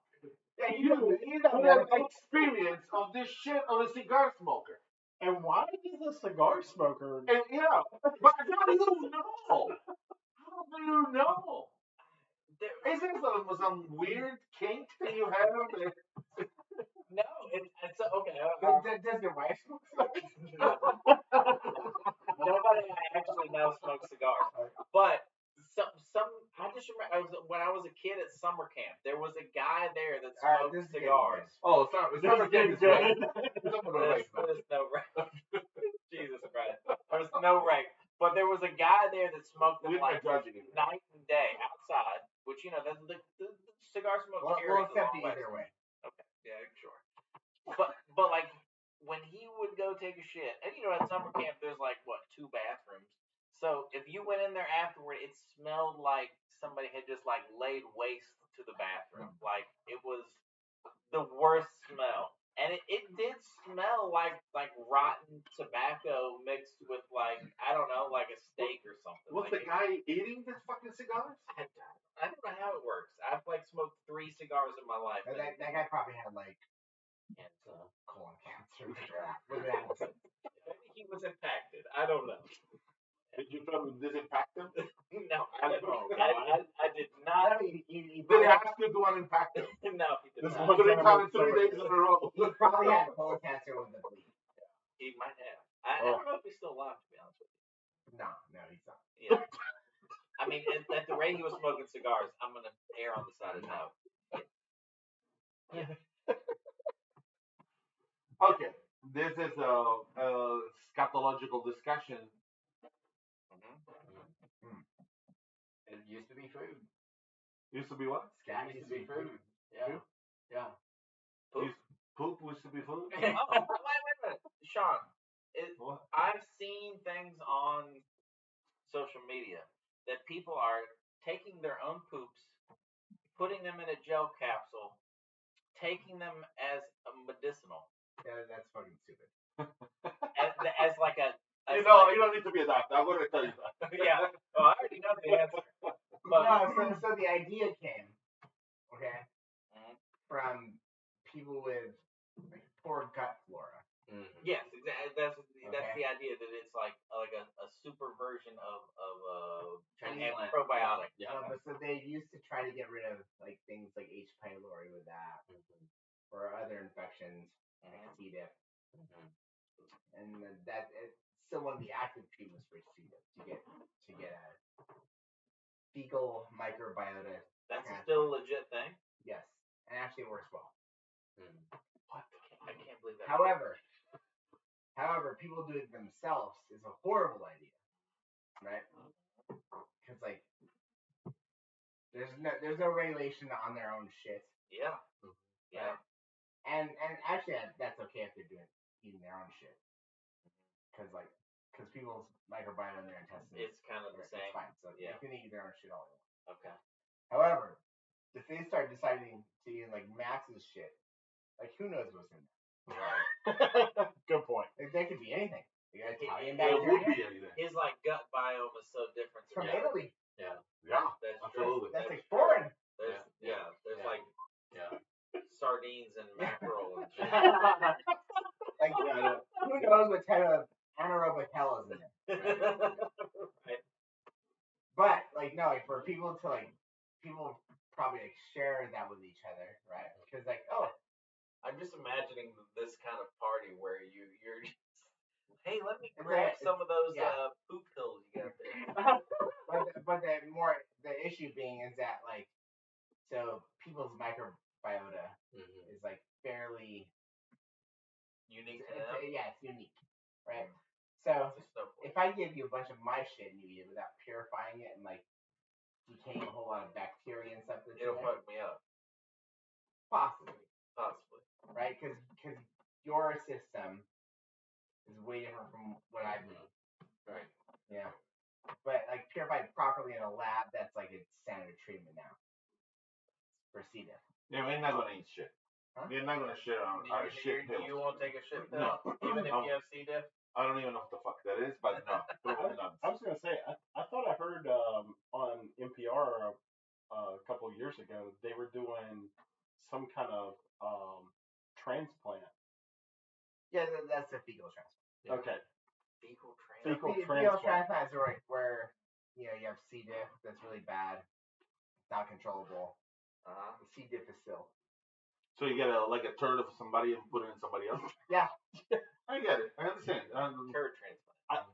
you have experience of this shit of a cigar smoker. And why is a cigar smoker? And but how do you know? How do you know? Is there some weird kink that you have? No, it's okay. Does your wife smoke? Nobody I actually know smokes cigars, but some. I just remember when I was a kid at summer camp, there was a guy there that smoked cigars. Oh, summer camp is good. There's no rank. Jesus Christ. There's no rank. But there was a guy there that smoked them like night and day outside, which, the cigar smoke carries we'll accept it either way. Okay, yeah, sure. But like, when he would go take a shit, and at summer camp there's like, 2 bathrooms. So if you went in there afterward, it smelled like somebody had just like laid waste to the bathroom. Like, it was the worst smell. And it did smell like rotten tobacco mixed with like, I don't know, like a steak or something. Was the guy eating his fucking cigars? I don't know how it works. I've like smoked 3 cigars in my life. That guy probably had like colon cancer. Maybe he was impacted. I don't know. Did you try to disimpact him? No, I did not. Did he ask you to unimpact him? No, he did not. 3 days in a row. He probably had colon cancer with the bleed. He might have. I don't know if he's still alive, to be honest with you. No, he's not. Yeah. I mean, at the rate he was smoking cigars, I'm going to err on the side of no. Yeah. Okay. This is a scatological discussion. It used to be food. Used to be what? Scat used to be food. Yeah. Yeah. Poop used to be food? Wait a minute. Sean, I've seen things on social media that people are taking their own poops, putting them in a gel capsule, taking them as a medicinal. Yeah, that's fucking stupid. as like a... You don't need to be a doctor. I'm going to tell you that. Yeah. Well, I already know the answer. But, so the idea came, from people with poor gut flora. Mm-hmm. Yes, exactly. That's the idea, that it's like a super version of probiotic. Yeah. So they used to try to get rid of like things like H. pylori with that, or other infections like C. diff, and that it's still one of the active treatments for C. diff to get a fecal microbiota. That's still a legit thing. Yes, and actually works well. What? I can't believe that. However, people doing it themselves is a horrible idea, right? Because like, there's no regulation on their own shit. Yeah. Yeah. Right? And actually, that's okay if they're eating their own shit. Because people's microbiome in their intestines, it's kind of the same. It's fine. So they can eat their own shit all they want. Okay. However, if they start deciding to eat like Max's shit, like who knows what's in there? Right. Good point. There could be anything. Italian bacteria. It would be anything. His like gut biome is so different. From Italy. Yeah. Yeah. Absolutely. That's like foreign. There's like sardines and mackerel and shit. Like who knows what type of anaerobic hell is in it. Right. But like no, like for people to people probably like share that with each other, right? Because like I'm just imagining this kind of party where you're just, hey, let me grab some of those poop pills you got there. but the issue being is that like, so people's microbiota is like fairly unique. It's unique, right? So if I give you a bunch of my shit and you eat it without purifying it and like decaying a whole lot of bacteria and stuff, it'll fuck me up. Possibly. Right? Because your system is way different from what I've made. Right. Yeah. But like purified properly in a lab, that's like a standard treatment now for C. diff. Yeah, we're not gonna eat shit. Huh? We're not gonna shit on our shit pills. You won't take a shit pill, no. Even if you have C. diff. I don't even know what the fuck that is, but no. I was gonna say I thought I heard on NPR a couple of years ago they were doing some kind of transplant. Yeah, that's a fecal transplant. Yeah. Okay. Fecal transplant. Fecal transplants are like where you have C. diff that's really bad, it's not controllable. The C. diff is still. So you get a turd of somebody and put it in somebody else. Yeah. I get it. I understand. Turd transplant.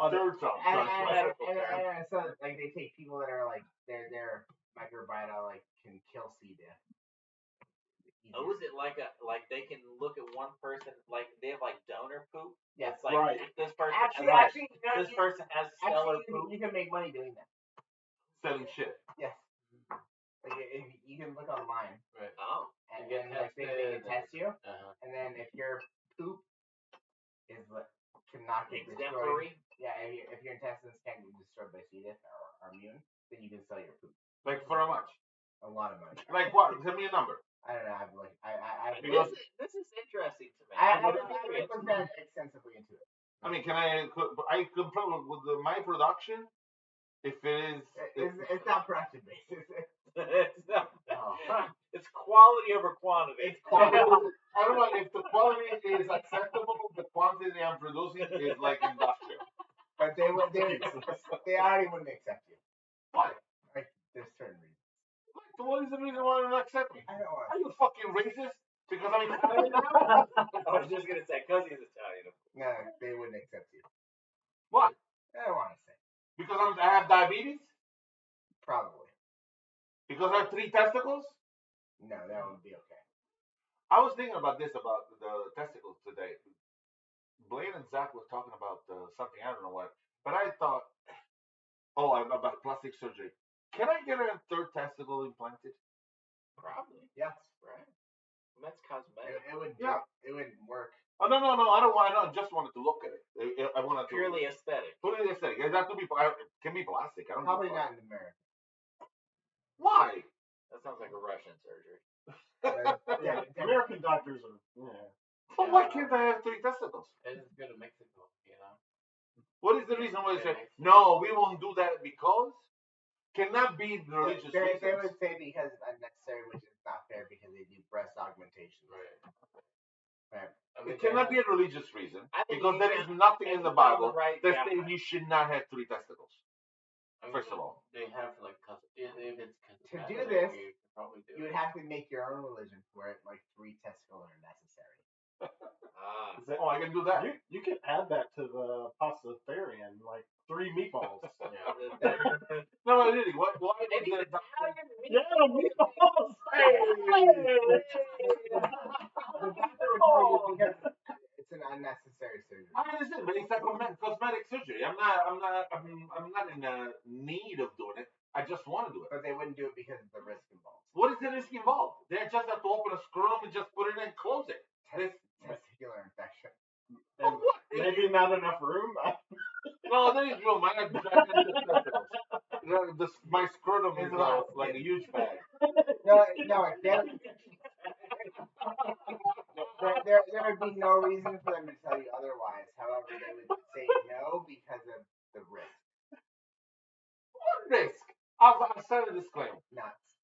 Turd transplant. And so like they take people that are like their microbiota can kill C. diff. Oh, is it like they can look at one person they have donor poop? Yes, it's like right. this person this person has stellar poop. You can make money doing that. Selling shit. Yes. If you can look online. Right. Oh. And then they can test you, and then if your poop is cannot get destroyed, if your intestines can't get destroyed by C. diff or are immune, then you can sell your poop. Like for how much? A lot of money. Like what? Tell me a number. I don't know. This is interesting to me. I looked extensively into it. I mean, I compare with my production? If it is, it's not production based. It's not. It's quality over quantity. It's quality. I don't know if the quality is acceptable. The quantity I'm producing is like industrial. But they already wouldn't accept you. Why? There's certain reasons. So what is the reason why they're not accepting me? I don't want. Are you fucking racist? Because I'm Italian now? I was just gonna say because he's Italian. No, they wouldn't accept you. Why? I don't want to say. Because I have diabetes? Probably. Because I have 3 testicles? No, that would be okay. I was thinking about this, about the testicles today. Blaine and Zach were talking about something, I don't know what. But I thought, about plastic surgery. Can I get a 3rd testicle implanted? Probably. Yes. Right. That's cosmetic. It would. Yeah. It wouldn't work. Oh no! I don't want. I just wanted to look at it. I wanted to Purely aesthetic. Purely aesthetic. It has to be. It can be plastic. I don't. Probably not in America. Why? That sounds like a Russian surgery. Yeah, American doctors are. Yeah. But why can't I have 3 testicles? It's good in Mexico, What is the reason why they say no? We won't do that because cannot be religious reasons. They would say because it's unnecessary, which is not fair because they do breast augmentation. Right. It cannot be a religious reason because there is nothing in the Bible that says you should not have 3 testicles. First of all, they have if it's to do this, you would have to make your own religion where 3 testicles are necessary. I can do that. You can add that to the pastafarian, 3 meatballs. No, really. Why did Yeah, meatballs. The doctor would tell you because it's an unnecessary surgery. I understand, but it's a cosmetic surgery. I'm not in need of doing it. I just want to do it. But they wouldn't do it because of the risk involved. What is the risk involved? They just have to open a scrotum and just put it in and close it. Testicular infection. And maybe not enough room. No, there is room. I got testicles. My scrotum is like a huge bag. No, there would be no reason for them to tell you otherwise. However, they would say no because of the risk. What risk? I'll send a disclaimer. Nuts.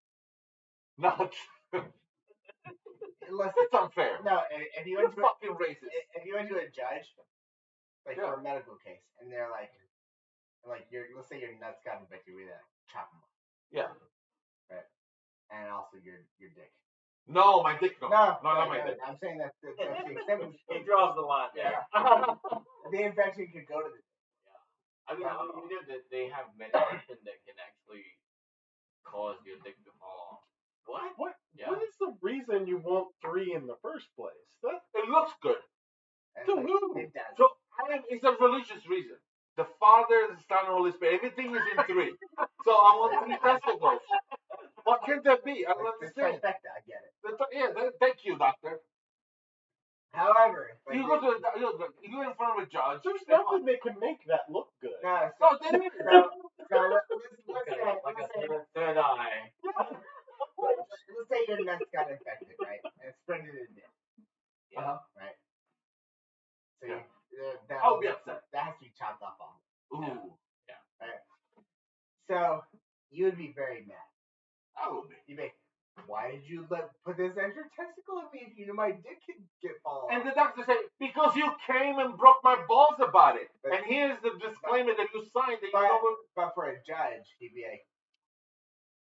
It's unfair. No, if you went to fucking racist. If you went to a judge, for a medical case, and they're let's say your nuts got infected, we chop them off. Yeah. Right. And also your dick. No, my dick. No, not my dick. I'm saying that's the extent. He draws the line there. The infection could go to the. I mean, they have medication that can actually cause your dick to fall off. What? Yeah. What is the reason you want 3 in the first place? It looks good. It does. So it's a religious reason. The Father, the Son, and Holy Spirit. Everything is in 3. So I want 3 testicles. What can that be? I don't understand. I get it. Thank you, doctor. However, you go in front of a judge. There's nothing that can make that look good. No, there is. Let's say like a third eye. Let's say your nuts got infected, right? And it spread to the dick. Right? So I'll be upset. That has to be chopped off all. Ooh. Yeah. Right? So you would be very mad. I would be. You'd be, why did you put this extra testicle in me if you knew my dick could get fallen? And the doctor said, because you came and broke my balls about it. And here's the disclaimer that you signed that But for a judge, he'd be like,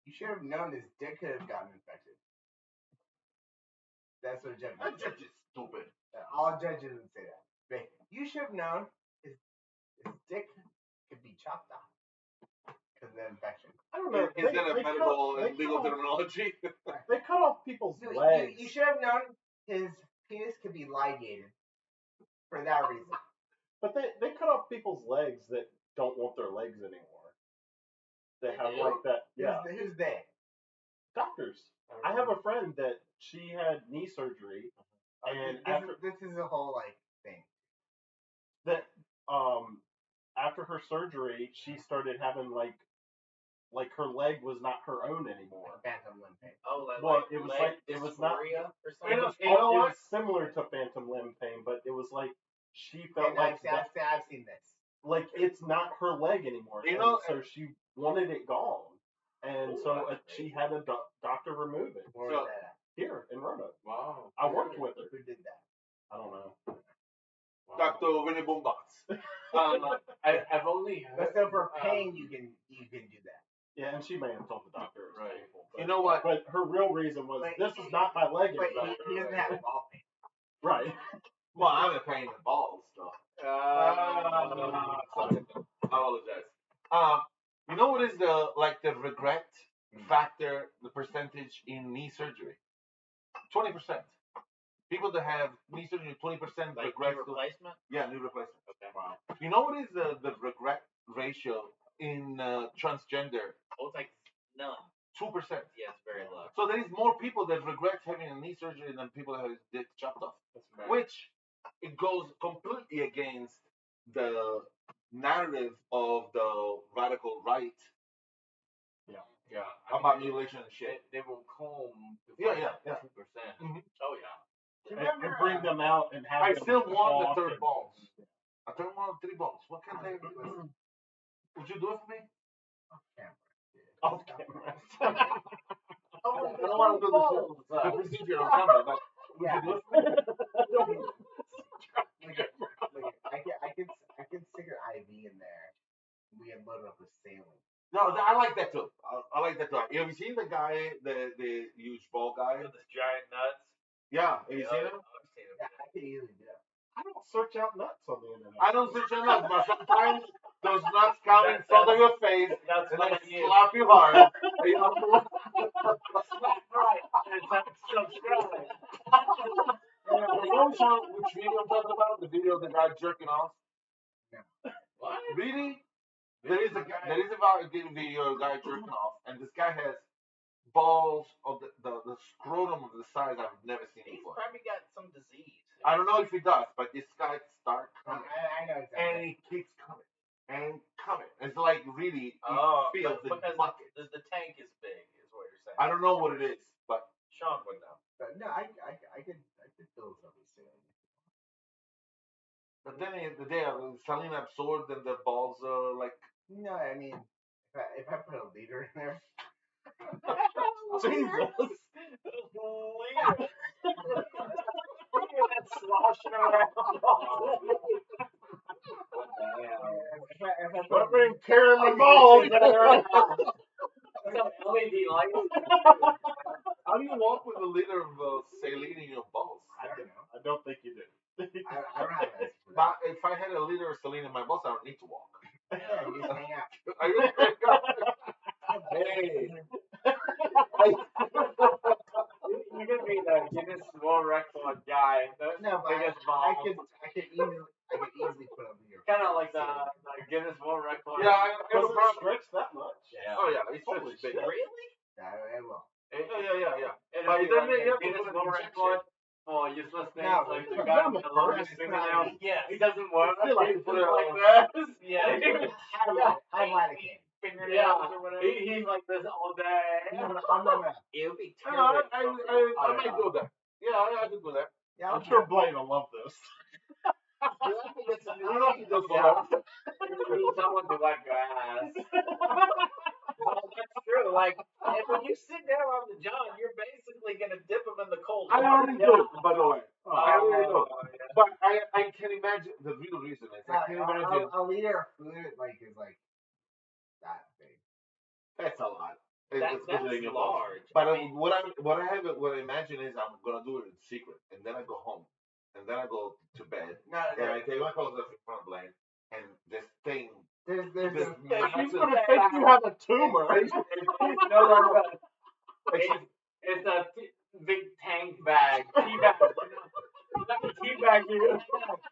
you should have known his dick could have gotten infected. That's what a judge would say. That judge is stupid. All judges would say that. But you should have known his dick could be chopped off. because of the infection. I don't know. Is that a medical and legal terminology? They cut off people's legs. You should have known his penis could be ligated for that reason. But they cut off people's legs that don't want their legs anymore. They have like that. Yeah. Who's they? Doctors. I have a friend that she had knee surgery, and this is a whole like thing. That after her surgery, she started having like her leg was not her own anymore. Phantom limb pain. Oh, it was not. It was similar to phantom limb pain, but it was like she felt like I've seen this. Like it's not her leg anymore. So she wanted it gone, and she had a doctor remove it. Where was that at? Here in Roanoke. Wow. I worked with her. Who did that? I don't know. Wow. Dr. Winnie Boombox. I've only heard. But so for pain, you can do that. Yeah, and she may have told the doctor it was painful. But, you know what? But her real reason was, this is not my leg. But he doesn't have ball pain. Right. Well, I'm a pain in the balls, though. I apologize. You know what is the regret factor, the percentage in knee surgery? 20%. People that have knee surgery, 20% like regret. Knee replacement? Yeah, knee replacement. Okay. Wow. You know what is the regret ratio in transgender? Oh, it's like none. 2%. Yeah, it's very low. So there is more people that regret having a knee surgery than people that have his dick chopped off. Which it goes completely against the narrative of the radical right. Yeah. About mutilation and shit. They will comb. 2%. Mm-hmm. Oh yeah. And bring them out and have. I them still want the off third and- balls. I don't want 3 balls. What can I do? Would you do it for me? Off camera. I don't want to do the procedure on camera, but would you do it for me? I can stick an IV in there. We can load it up with saline. No, I like that too. I like that too. Have you seen the guy, the huge ball guy? With the giant nuts. Yeah, have you seen him? I've seen him. Yeah, I can easily do it. I don't search out nuts on the internet. I don't search on nuts, but sometimes those nuts come in front of your face That's and what they it is. slap you hard. You know? Right. And subscribe. You know which video I'm talking about? The video of the guy jerking off? What? Really? There is a video of a guy jerking off, and this guy has balls of the scrotum of the size I've never seen He's before. probably got some disease. I don't know if he does, but this guy starts coming. I know exactly. And he keeps coming. And coming. It's like really, he feels the because bucket. the tank is big, is what you're saying. I don't know what it is, but Sean would know. But no, I could fill something soon. But then at the day, Selena absorbed and the balls are like. No, I mean, if I put a liter in there. Jesus. Sloshing around. Let me carry my balls there. Some LED lights. How do you walk with a liter of saline in your balls? I don't think you do. I don't have that. But if I had a liter of saline in my balls, I don't need to walk. Yeah, you just hang out. Are you Hey. You're gonna be the Guinness World Record guy. No, but biggest I balls. could easily put a liter. Kind of like the Guinness World Record. Yeah, I Does never it stretch that much? Yeah. Oh yeah, it's Holy big. shit. Really? I will. Yeah. It'll But be then like you a have to Guinness put an World injection. Record for useless things, No, like the it's guy not with the the longest first fingernails. time. Yeah, he doesn't work. I feel like He's put just it like on. this. Yeah. I like it. Fingernails or whatever. He's like this all day. No, no. It would be I terrible. might do that. Yeah, I could do that. Yeah, I'm sure Blaine will love this. I don't know if he does that. You need someone to wipe your ass. That's true. Like, and when you sit down on the John, you're basically gonna dip them in the cold I water. already do, by the way. I already do. Yeah. But I can imagine the real reason is I can imagine a liter of food is like that big. that's a lot. That's in your balls. large. But I mean, what I imagine is I'm gonna do it in secret, and then I go home, and then I go to bed, No, and I take my clothes off in front of Blaine, and this thing There's She's gonna think you have a tumor. No. It's a big tank bag. Tea bag. Like a tea bag. It's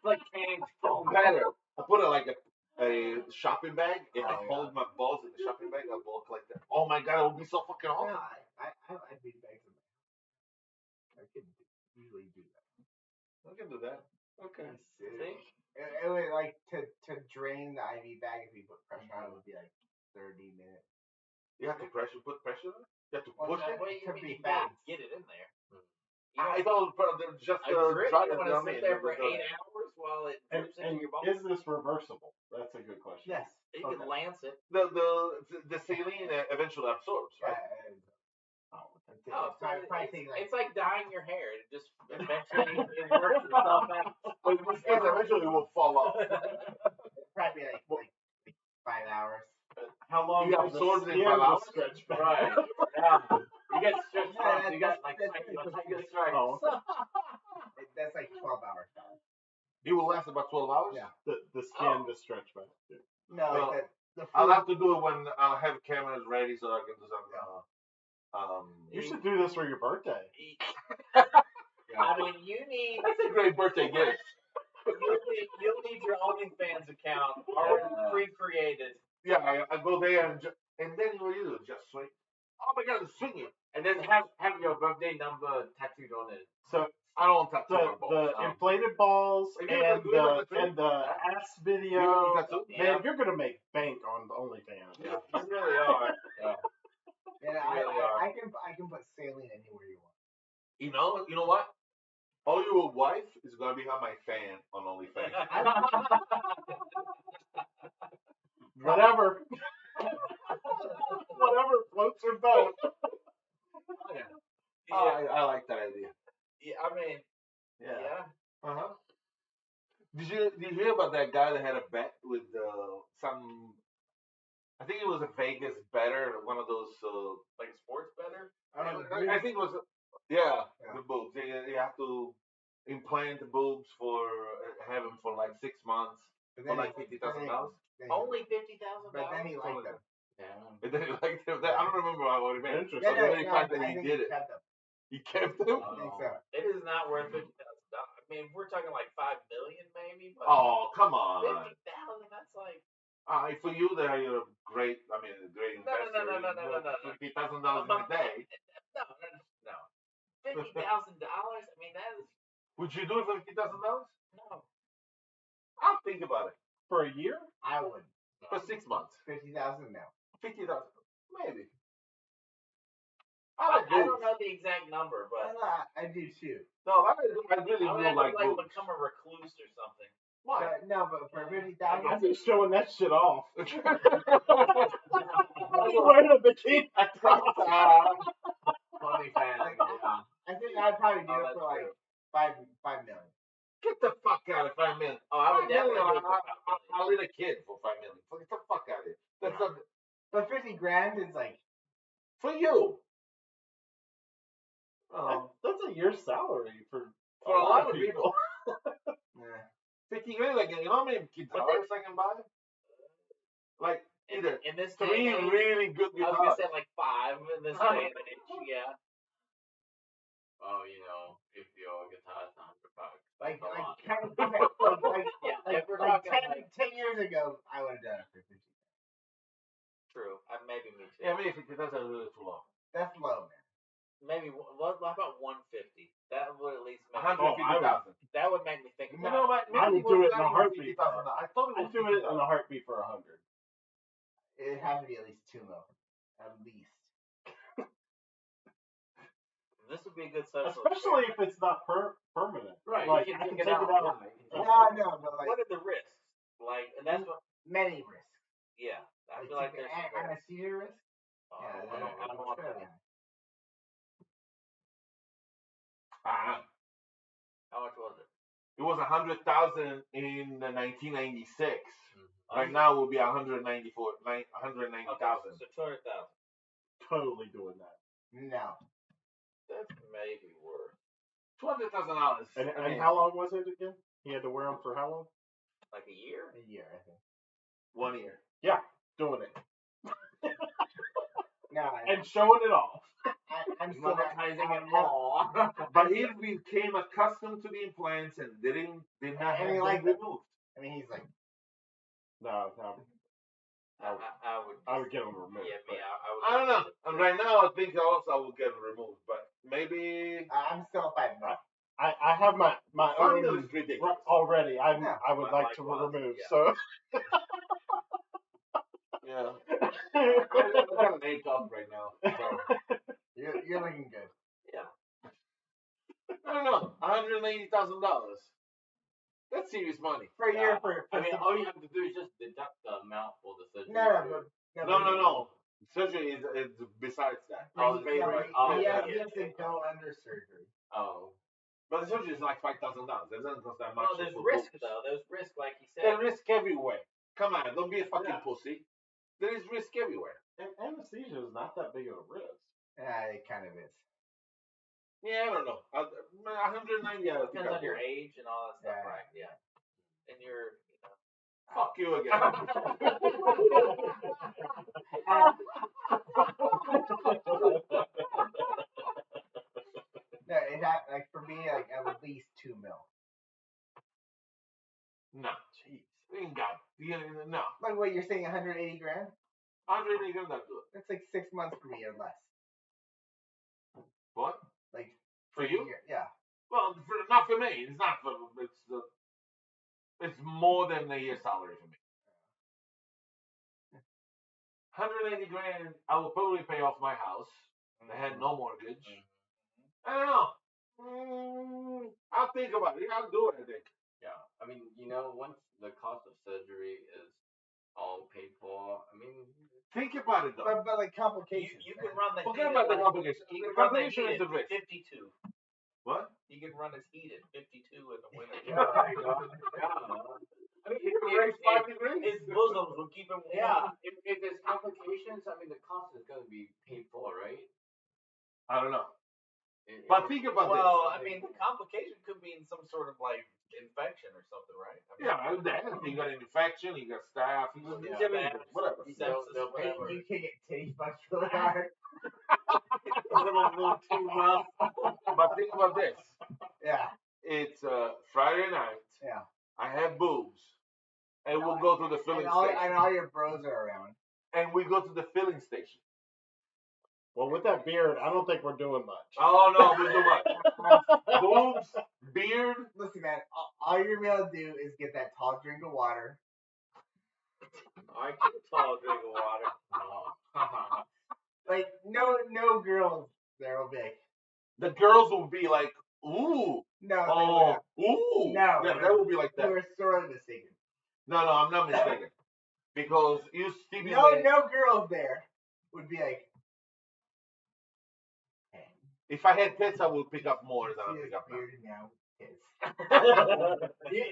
like tank foam. Better. I put it like a shopping bag, and I hold my balls in the shopping bag. I walk like that. Oh my god, it would be so fucking awesome. I beat bags in my I can usually do that. I can do that. Okay. See? It would like to drain the IV bag if you put pressure on it would be like 30 minutes. You have to put pressure on it? You have to push it? To be fast. Get it in there. I thought just a drip, dry you it want down to sit there for 8 hours while it drips into your balls? Is this reversible? That's a good question. Yes. You can lance it. The saline eventually absorbs, right? It's like dyeing your hair. It just eventually it works itself out. But eventually it will fall off. Probably like 5 hours. How long you absorb it in 5 hours? Stretch back? Right. Yeah. You get stretched out. You got like tiger stripes. Oh, that's like 12 hours. It will last about 12 hours? Yeah. The skin to stretch back. No, I'll have to do it when I have cameras ready so I can do some. You should do this for your birthday. I mean, you need. That's a great birthday gift. You'll need your OnlyFans account already pre-created. Yeah, I go there and then what do you do? Just swing. Oh my god, swing it. And then have your birthday number tattooed on it. So I don't tattoo my balls. The inflated balls and the ass video. Man, you're gonna make bank on the OnlyFans. Yeah, you really are. Yeah. And I can put saline anywhere you want. You know what? All your wife is gonna become my fan on OnlyFans. Whatever. Whatever floats her boat. I like that idea. Yeah, I mean, yeah. Did you hear about that guy that had a bet with some? I think it was a Vegas bettor, one of those like a sports bettor. I think it was the boobs. They have to implant the boobs have them for like 6 months for like $50,000. Only $50,000. But then he liked them. Yeah. And then he liked them. I don't remember what he meant. Interesting. So the fact that he did it. He kept them. I think so. It is not worth $50,000. I mean, we're talking like $5 million, maybe. But come on. $50,000. That's like. For you, you're great. I mean, a great investor. No. $50,000 in a day. No. $50,000. I mean, that is. Would you do it for $50,000? No. I'll think about it. For a year? I would. For 6 months. 50,000 now. 50,000, maybe. I don't know the exact number, but I do too. No, I really do like boobs. Become a recluse or something. Why? No, but for 50,000, I'm just showing that shit off. I'm wearing a bikini. OnlyFans. I think I'd probably do it for like $5 million. Get the fuck out of $5 million. Oh, I would definitely. I'll eat a kid for $5 million. Get the fuck out of here. That's not. But $50,000 is like for you. That's a year's salary for a lot of people. Yeah. $50,000, like you know how many guitars I can buy? Like either in this 3 really good guitars. I was gonna say like 5 in this day and age. Yeah. Oh, if your guitar's $100. Like 10 years ago, I would have done it for 50. True. Maybe me too. Yeah, maybe 50. That's a little too low. That's low, man. Maybe how about 150? That would at least make 150,000. That would make me think. You know what? I would do it in a heartbeat. I thought I'd do it in a heartbeat for 100. It has to be at least 2 mil. At least. This would be a good social. Especially if it's not permanent. Right. Like, you I can can take it out. No, but like. What are the risks? Like, and that's what. Many risks. Yeah. I feel like there's anesthesia risk. I don't want that. How much was it? It was 100,000 in 1996. Right now it would be 190,000. Okay, so 200,000. Totally doing that. No. That's maybe worth $200,000. And how long was it again? He had to wear them for how long? like a year. A year, I think. 1 year. Yeah, doing it. No, And showing it off. I'm still monetizing it more. But he became accustomed to the implants and did not have them removed. I mean, he's like, No, I would get them removed. Yeah, me. I don't know. And right now, I think also I will get them removed, but maybe. I'm still fighting that. I have my Funding own is ridiculous. already. I would like to likewise, remove. yeah. So Yeah. I got an 8 up right now. So. You're looking good. Yeah. I don't know. $180,000. That's serious money. For a year, I mean, all you have to do is just deduct the amount for the surgery. No. Surgery is besides that. He has to go under surgery. Oh. But the surgery is like $5,000. It doesn't cost that much. Well, there's risk though. There's risk, like you said. There's risk everywhere. Come on, don't be a fucking pussy. There is risk everywhere. and anesthesia is not that big of a risk. Yeah, it kind of is. Yeah, I don't know. 190. Depends on your age and all that stuff, right? Yeah. And your, Fuck you again. No, it had, like for me, like at least $2 million. No, jeez. No. Like what you're saying, 180 grand? 180 grand not do it. That's like 6 months for me or less. What? Like For you? Yeah. Well, not for me. It's not for. It's more than a year's salary for me. 180 grand. I will probably pay off my house. I had no mortgage. I don't know. I'll think about it. I'll do it. I think. Yeah. I mean, once the cost of surgery is all paid for, I mean. Think about it though. But like complications. you can run the. Forget about the complication. You The can run the complication is the risk. 52. What? You can run as heated 52 in the winter. I mean, Raise 5 degrees. His bosoms will keep him warm. yeah. If there's complications, I mean, the cost is going to be paid for, right? I don't know. But think about this. Well, I mean, the complication could be in some sort of like infection or something, right? I mean, You got an infection, you got staph, you got whatever. Whatever. You can get titty fucked really hard. A little too rough. But think about this. Yeah. It's Friday night. Yeah. I have boobs. And we'll go to the filling station. And all your bros are around. And we go to the filling station. Well, with that beard, I don't think we're doing much. Oh, no, we do much. Boobs, beard. Listen, man, all you're going to be able to do is get that tall drink of water. I get a tall drink of water. Like, no girls there will be like, The girls will be like, ooh. no, Oh, ooh. No. Yeah, that will be like that. You were sorely mistaken. No, I'm not mistaken. Because you Stevie No girls there would be like, hey. If I had tits, I would pick up more than I pick up now. Beard now. Kids.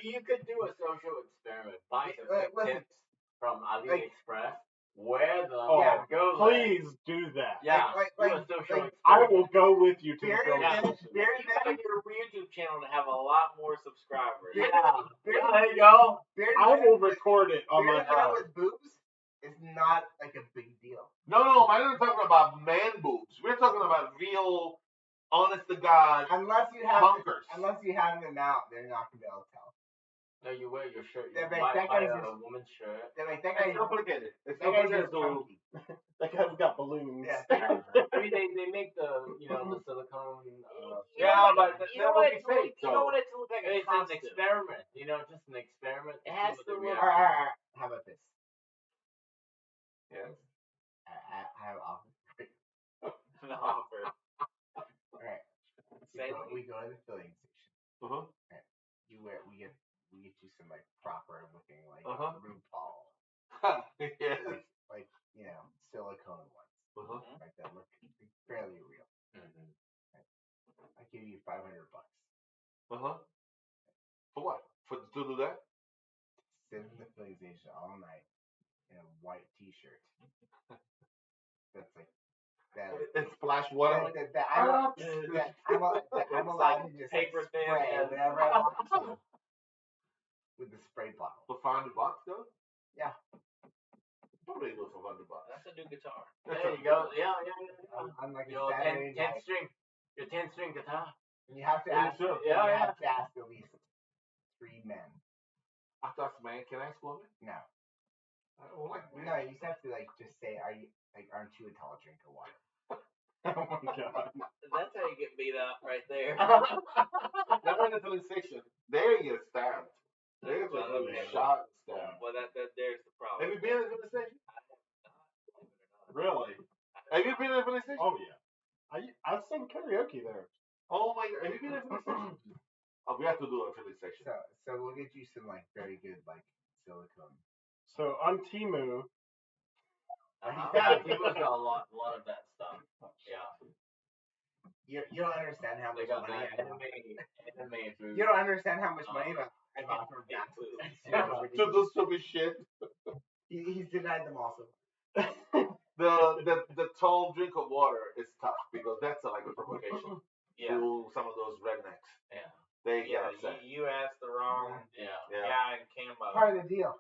You could do a social experiment. Buy some Listen, tips from like- AliExpress. Wear them. Oh, go please do that. Yeah. Like, do a social like, I experiment. will go with you to the Beard film and station. beard You want your YouTube channel to have a lot more subscribers. Yeah. Yeah, there you go. I will record it on my beard phone. with boobs is not like a big deal. No, I'm not talking about man boobs. We're talking about real, honest to God, Unless you have them out, they're not gonna be able to tell. No, you wear your shirt. Yeah, You but that buy guy's a just- woman's shirt. They're like that it's guy's complicated. It's that guy's complicated just to. chunky. That guy's got balloons. Yeah. I mean, they make the the silicone. Yeah, but You don't want it to look, fake, you don't want it to look like a It's an costume. experiment. Just an experiment. It has see to what the look- reaction Alright. How about this? Yes. I have an offer. An offer. Alright. Say We go to the filling station. Uh-huh. We get you some like proper looking like RuPaul. Yes. Like silicone ones. Uh-huh. Like that look fairly real. I give you $500. Uh-huh. For what? To do that? Sit in the filling station all night in a white T-shirt. That's like that. And splash water. I'm allowed to just paper thin spray and- whatever I want to with the spray bottle. For $500 though? Yeah. really do it for $100. That's a new guitar. There you go. Yeah. On like a Your Saturday 10 night. string. Your 10-string guitar. And you have to Yeah, ask. sure. You have to ask at least 3 men. I thought, man, can I ask women? No. I don't like men. No, you just have to like just say, aren't you a tall drink of water? Oh my god. That's how you get beat up right there. Never in the filling station. There you get stabbed. There you get shot and stabbed. Well, there's the problem. Have you been in the filling station? Really? Have you been in the filling station? Oh yeah. I've sung karaoke there. Oh my god. Have you been in the filling station? Oh, we have to do a filling station. So we'll get you some like very good like silicone. So on Temu, Yeah, Timu's got a lot of that stuff. Yeah. You don't understand how They much got money that anime food. You don't understand how much money I got from that. To do stupid shit. He's denied them also. The tall drink of water is tough because that's like a provocation to some of those rednecks. Yeah. They get upset. You asked the wrong guy in camo. Part of the deal.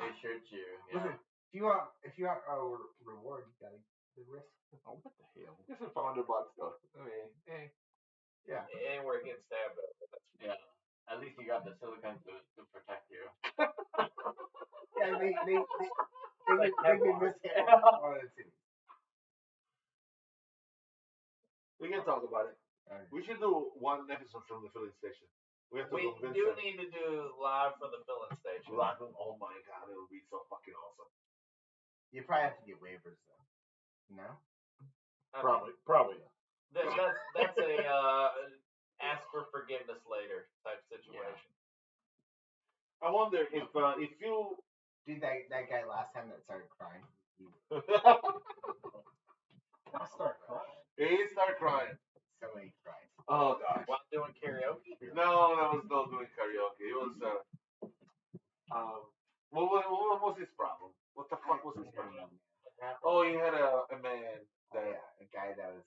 They shoot you. Listen, if you want a reward, you gotta the risk. Oh, what the hell? This is $400 though. I mean, Yeah. Anywhere getting stabbed up. Yeah. At least you got the silicone to protect you. Yeah, they this. We can talk about it. Right. We should do one episode from the filling station. We have to We convince do them. need to do live from the filling station. Live from, oh my god, it would be so fucking awesome. You probably have to get waivers though. No? probably. That's a ask for forgiveness later type situation. I wonder if you Dude, that guy last time that started crying. I start crying. he started crying. So many cries. Oh gosh. While doing karaoke? No, that was not doing karaoke. It was what was his problem? What the fuck was his problem? Oh, he had a man that a guy that was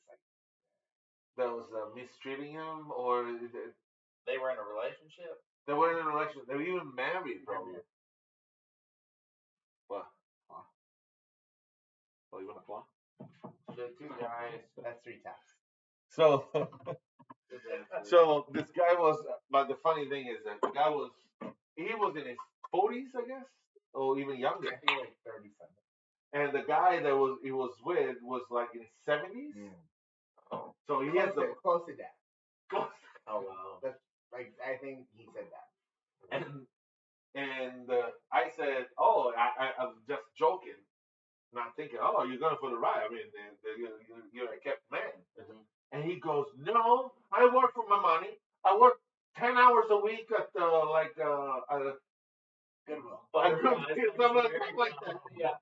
like mistreating him, or They were in a relationship? they were in a relationship. They were even married, probably. What? Huh? Oh, you want to fly? The two guys. that's 3 taps. So this guy was, but the funny thing is that the guy was in his 40s, I guess, or even younger. I feel like 30 something. And the guy that he was with was like in his 70s. Oh. So he has the close to that. close. Oh wow. That's like I think he said that. And I said, oh, I was just joking, not thinking, oh, you're going for the ride. I mean, you're a kept man. Mm-hmm. And he goes, no, I work for my money. I work 10 hours a week at Goodwill. something like that. Yeah.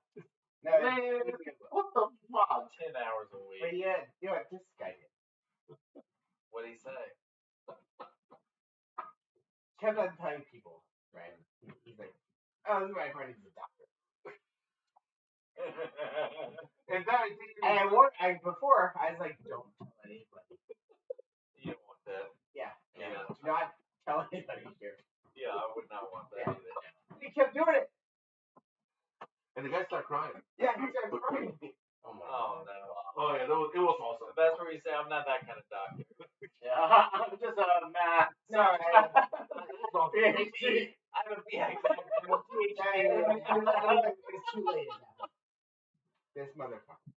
No, Man, what the fuck? 10 hours a week. but yeah, you know what this guy did? What'd he say? Kept on telling people, right? He's like, oh, this is my friend, he's a doctor. And that I think before I was like, don't tell anybody. You don't want that. Yeah. Yeah. Do not tell anybody here. Yeah, I would not want that either. He kept doing it. and the guy started crying. Yeah, he started crying. Oh my Oh, god. no. Oh yeah, it was awesome. That's where you say, I'm not that kind of doctor. Yeah. I'm just a math. No, PhD. I have a PhD. It's too late now. This motherfucker.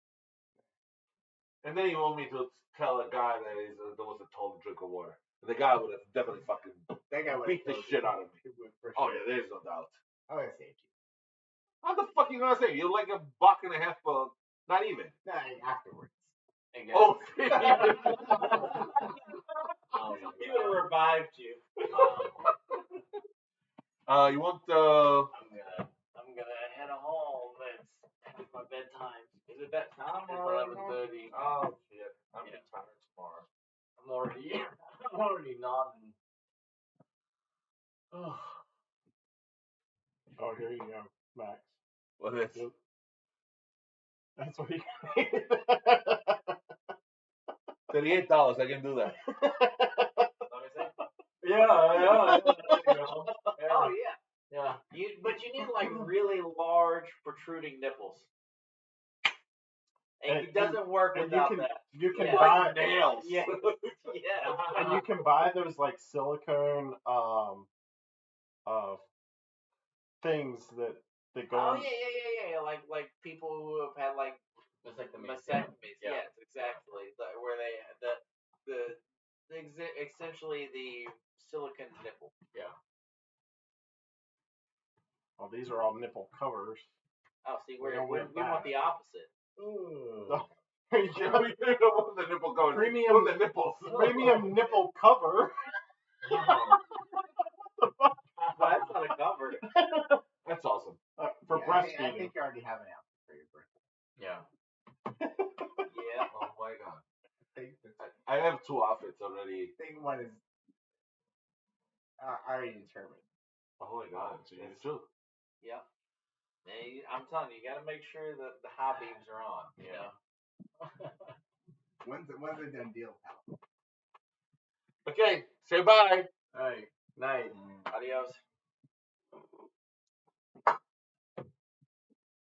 And then you want me to tell a guy that there was a total drink of water. The guy would have definitely fucking That guy beat the shit out of me. For Oh sure. yeah, there's no doubt. I would have saved you. How the fuck you gonna say? You're like $1.50 for not even. No, afterwards. Again. Oh. Oh, He would have revived you. You want I'm gonna head home. It's my bedtime. Is it that time It's already? 11:30. Oh, shit. I'm getting tired tomorrow. I'm already nodding. Oh. Oh, here you go, Max. what is? Yep. That's what he. $38. I can do that. Let me see. Yeah. There you go. Oh, yeah. Yeah. But you need like really large protruding nipples. And it doesn't work without that. You can buy nails. Yeah. Yeah. And you can buy those like silicone things that go. Oh yeah. Like people who have had like vasectomies. Yeah. Yes, exactly. Where they essentially the silicone nipple. Yeah. Well, these are all nipple covers. Oh, see, we want the opposite. You don't want the nipple cover. Premium the nipples. Premium nipple cover. Well, that's not a cover. That's awesome. For breastfeeding. I think you already have an outfit for your birthday. Yeah. Yeah. Oh my god. I have 2 outfits already. I think one is already determined. Oh my god. It's true. Yeah. I'm telling you, you got to make sure that the high beams are on. You know. One's a done deal, pal. Okay. Say bye. All right. Night. Adios.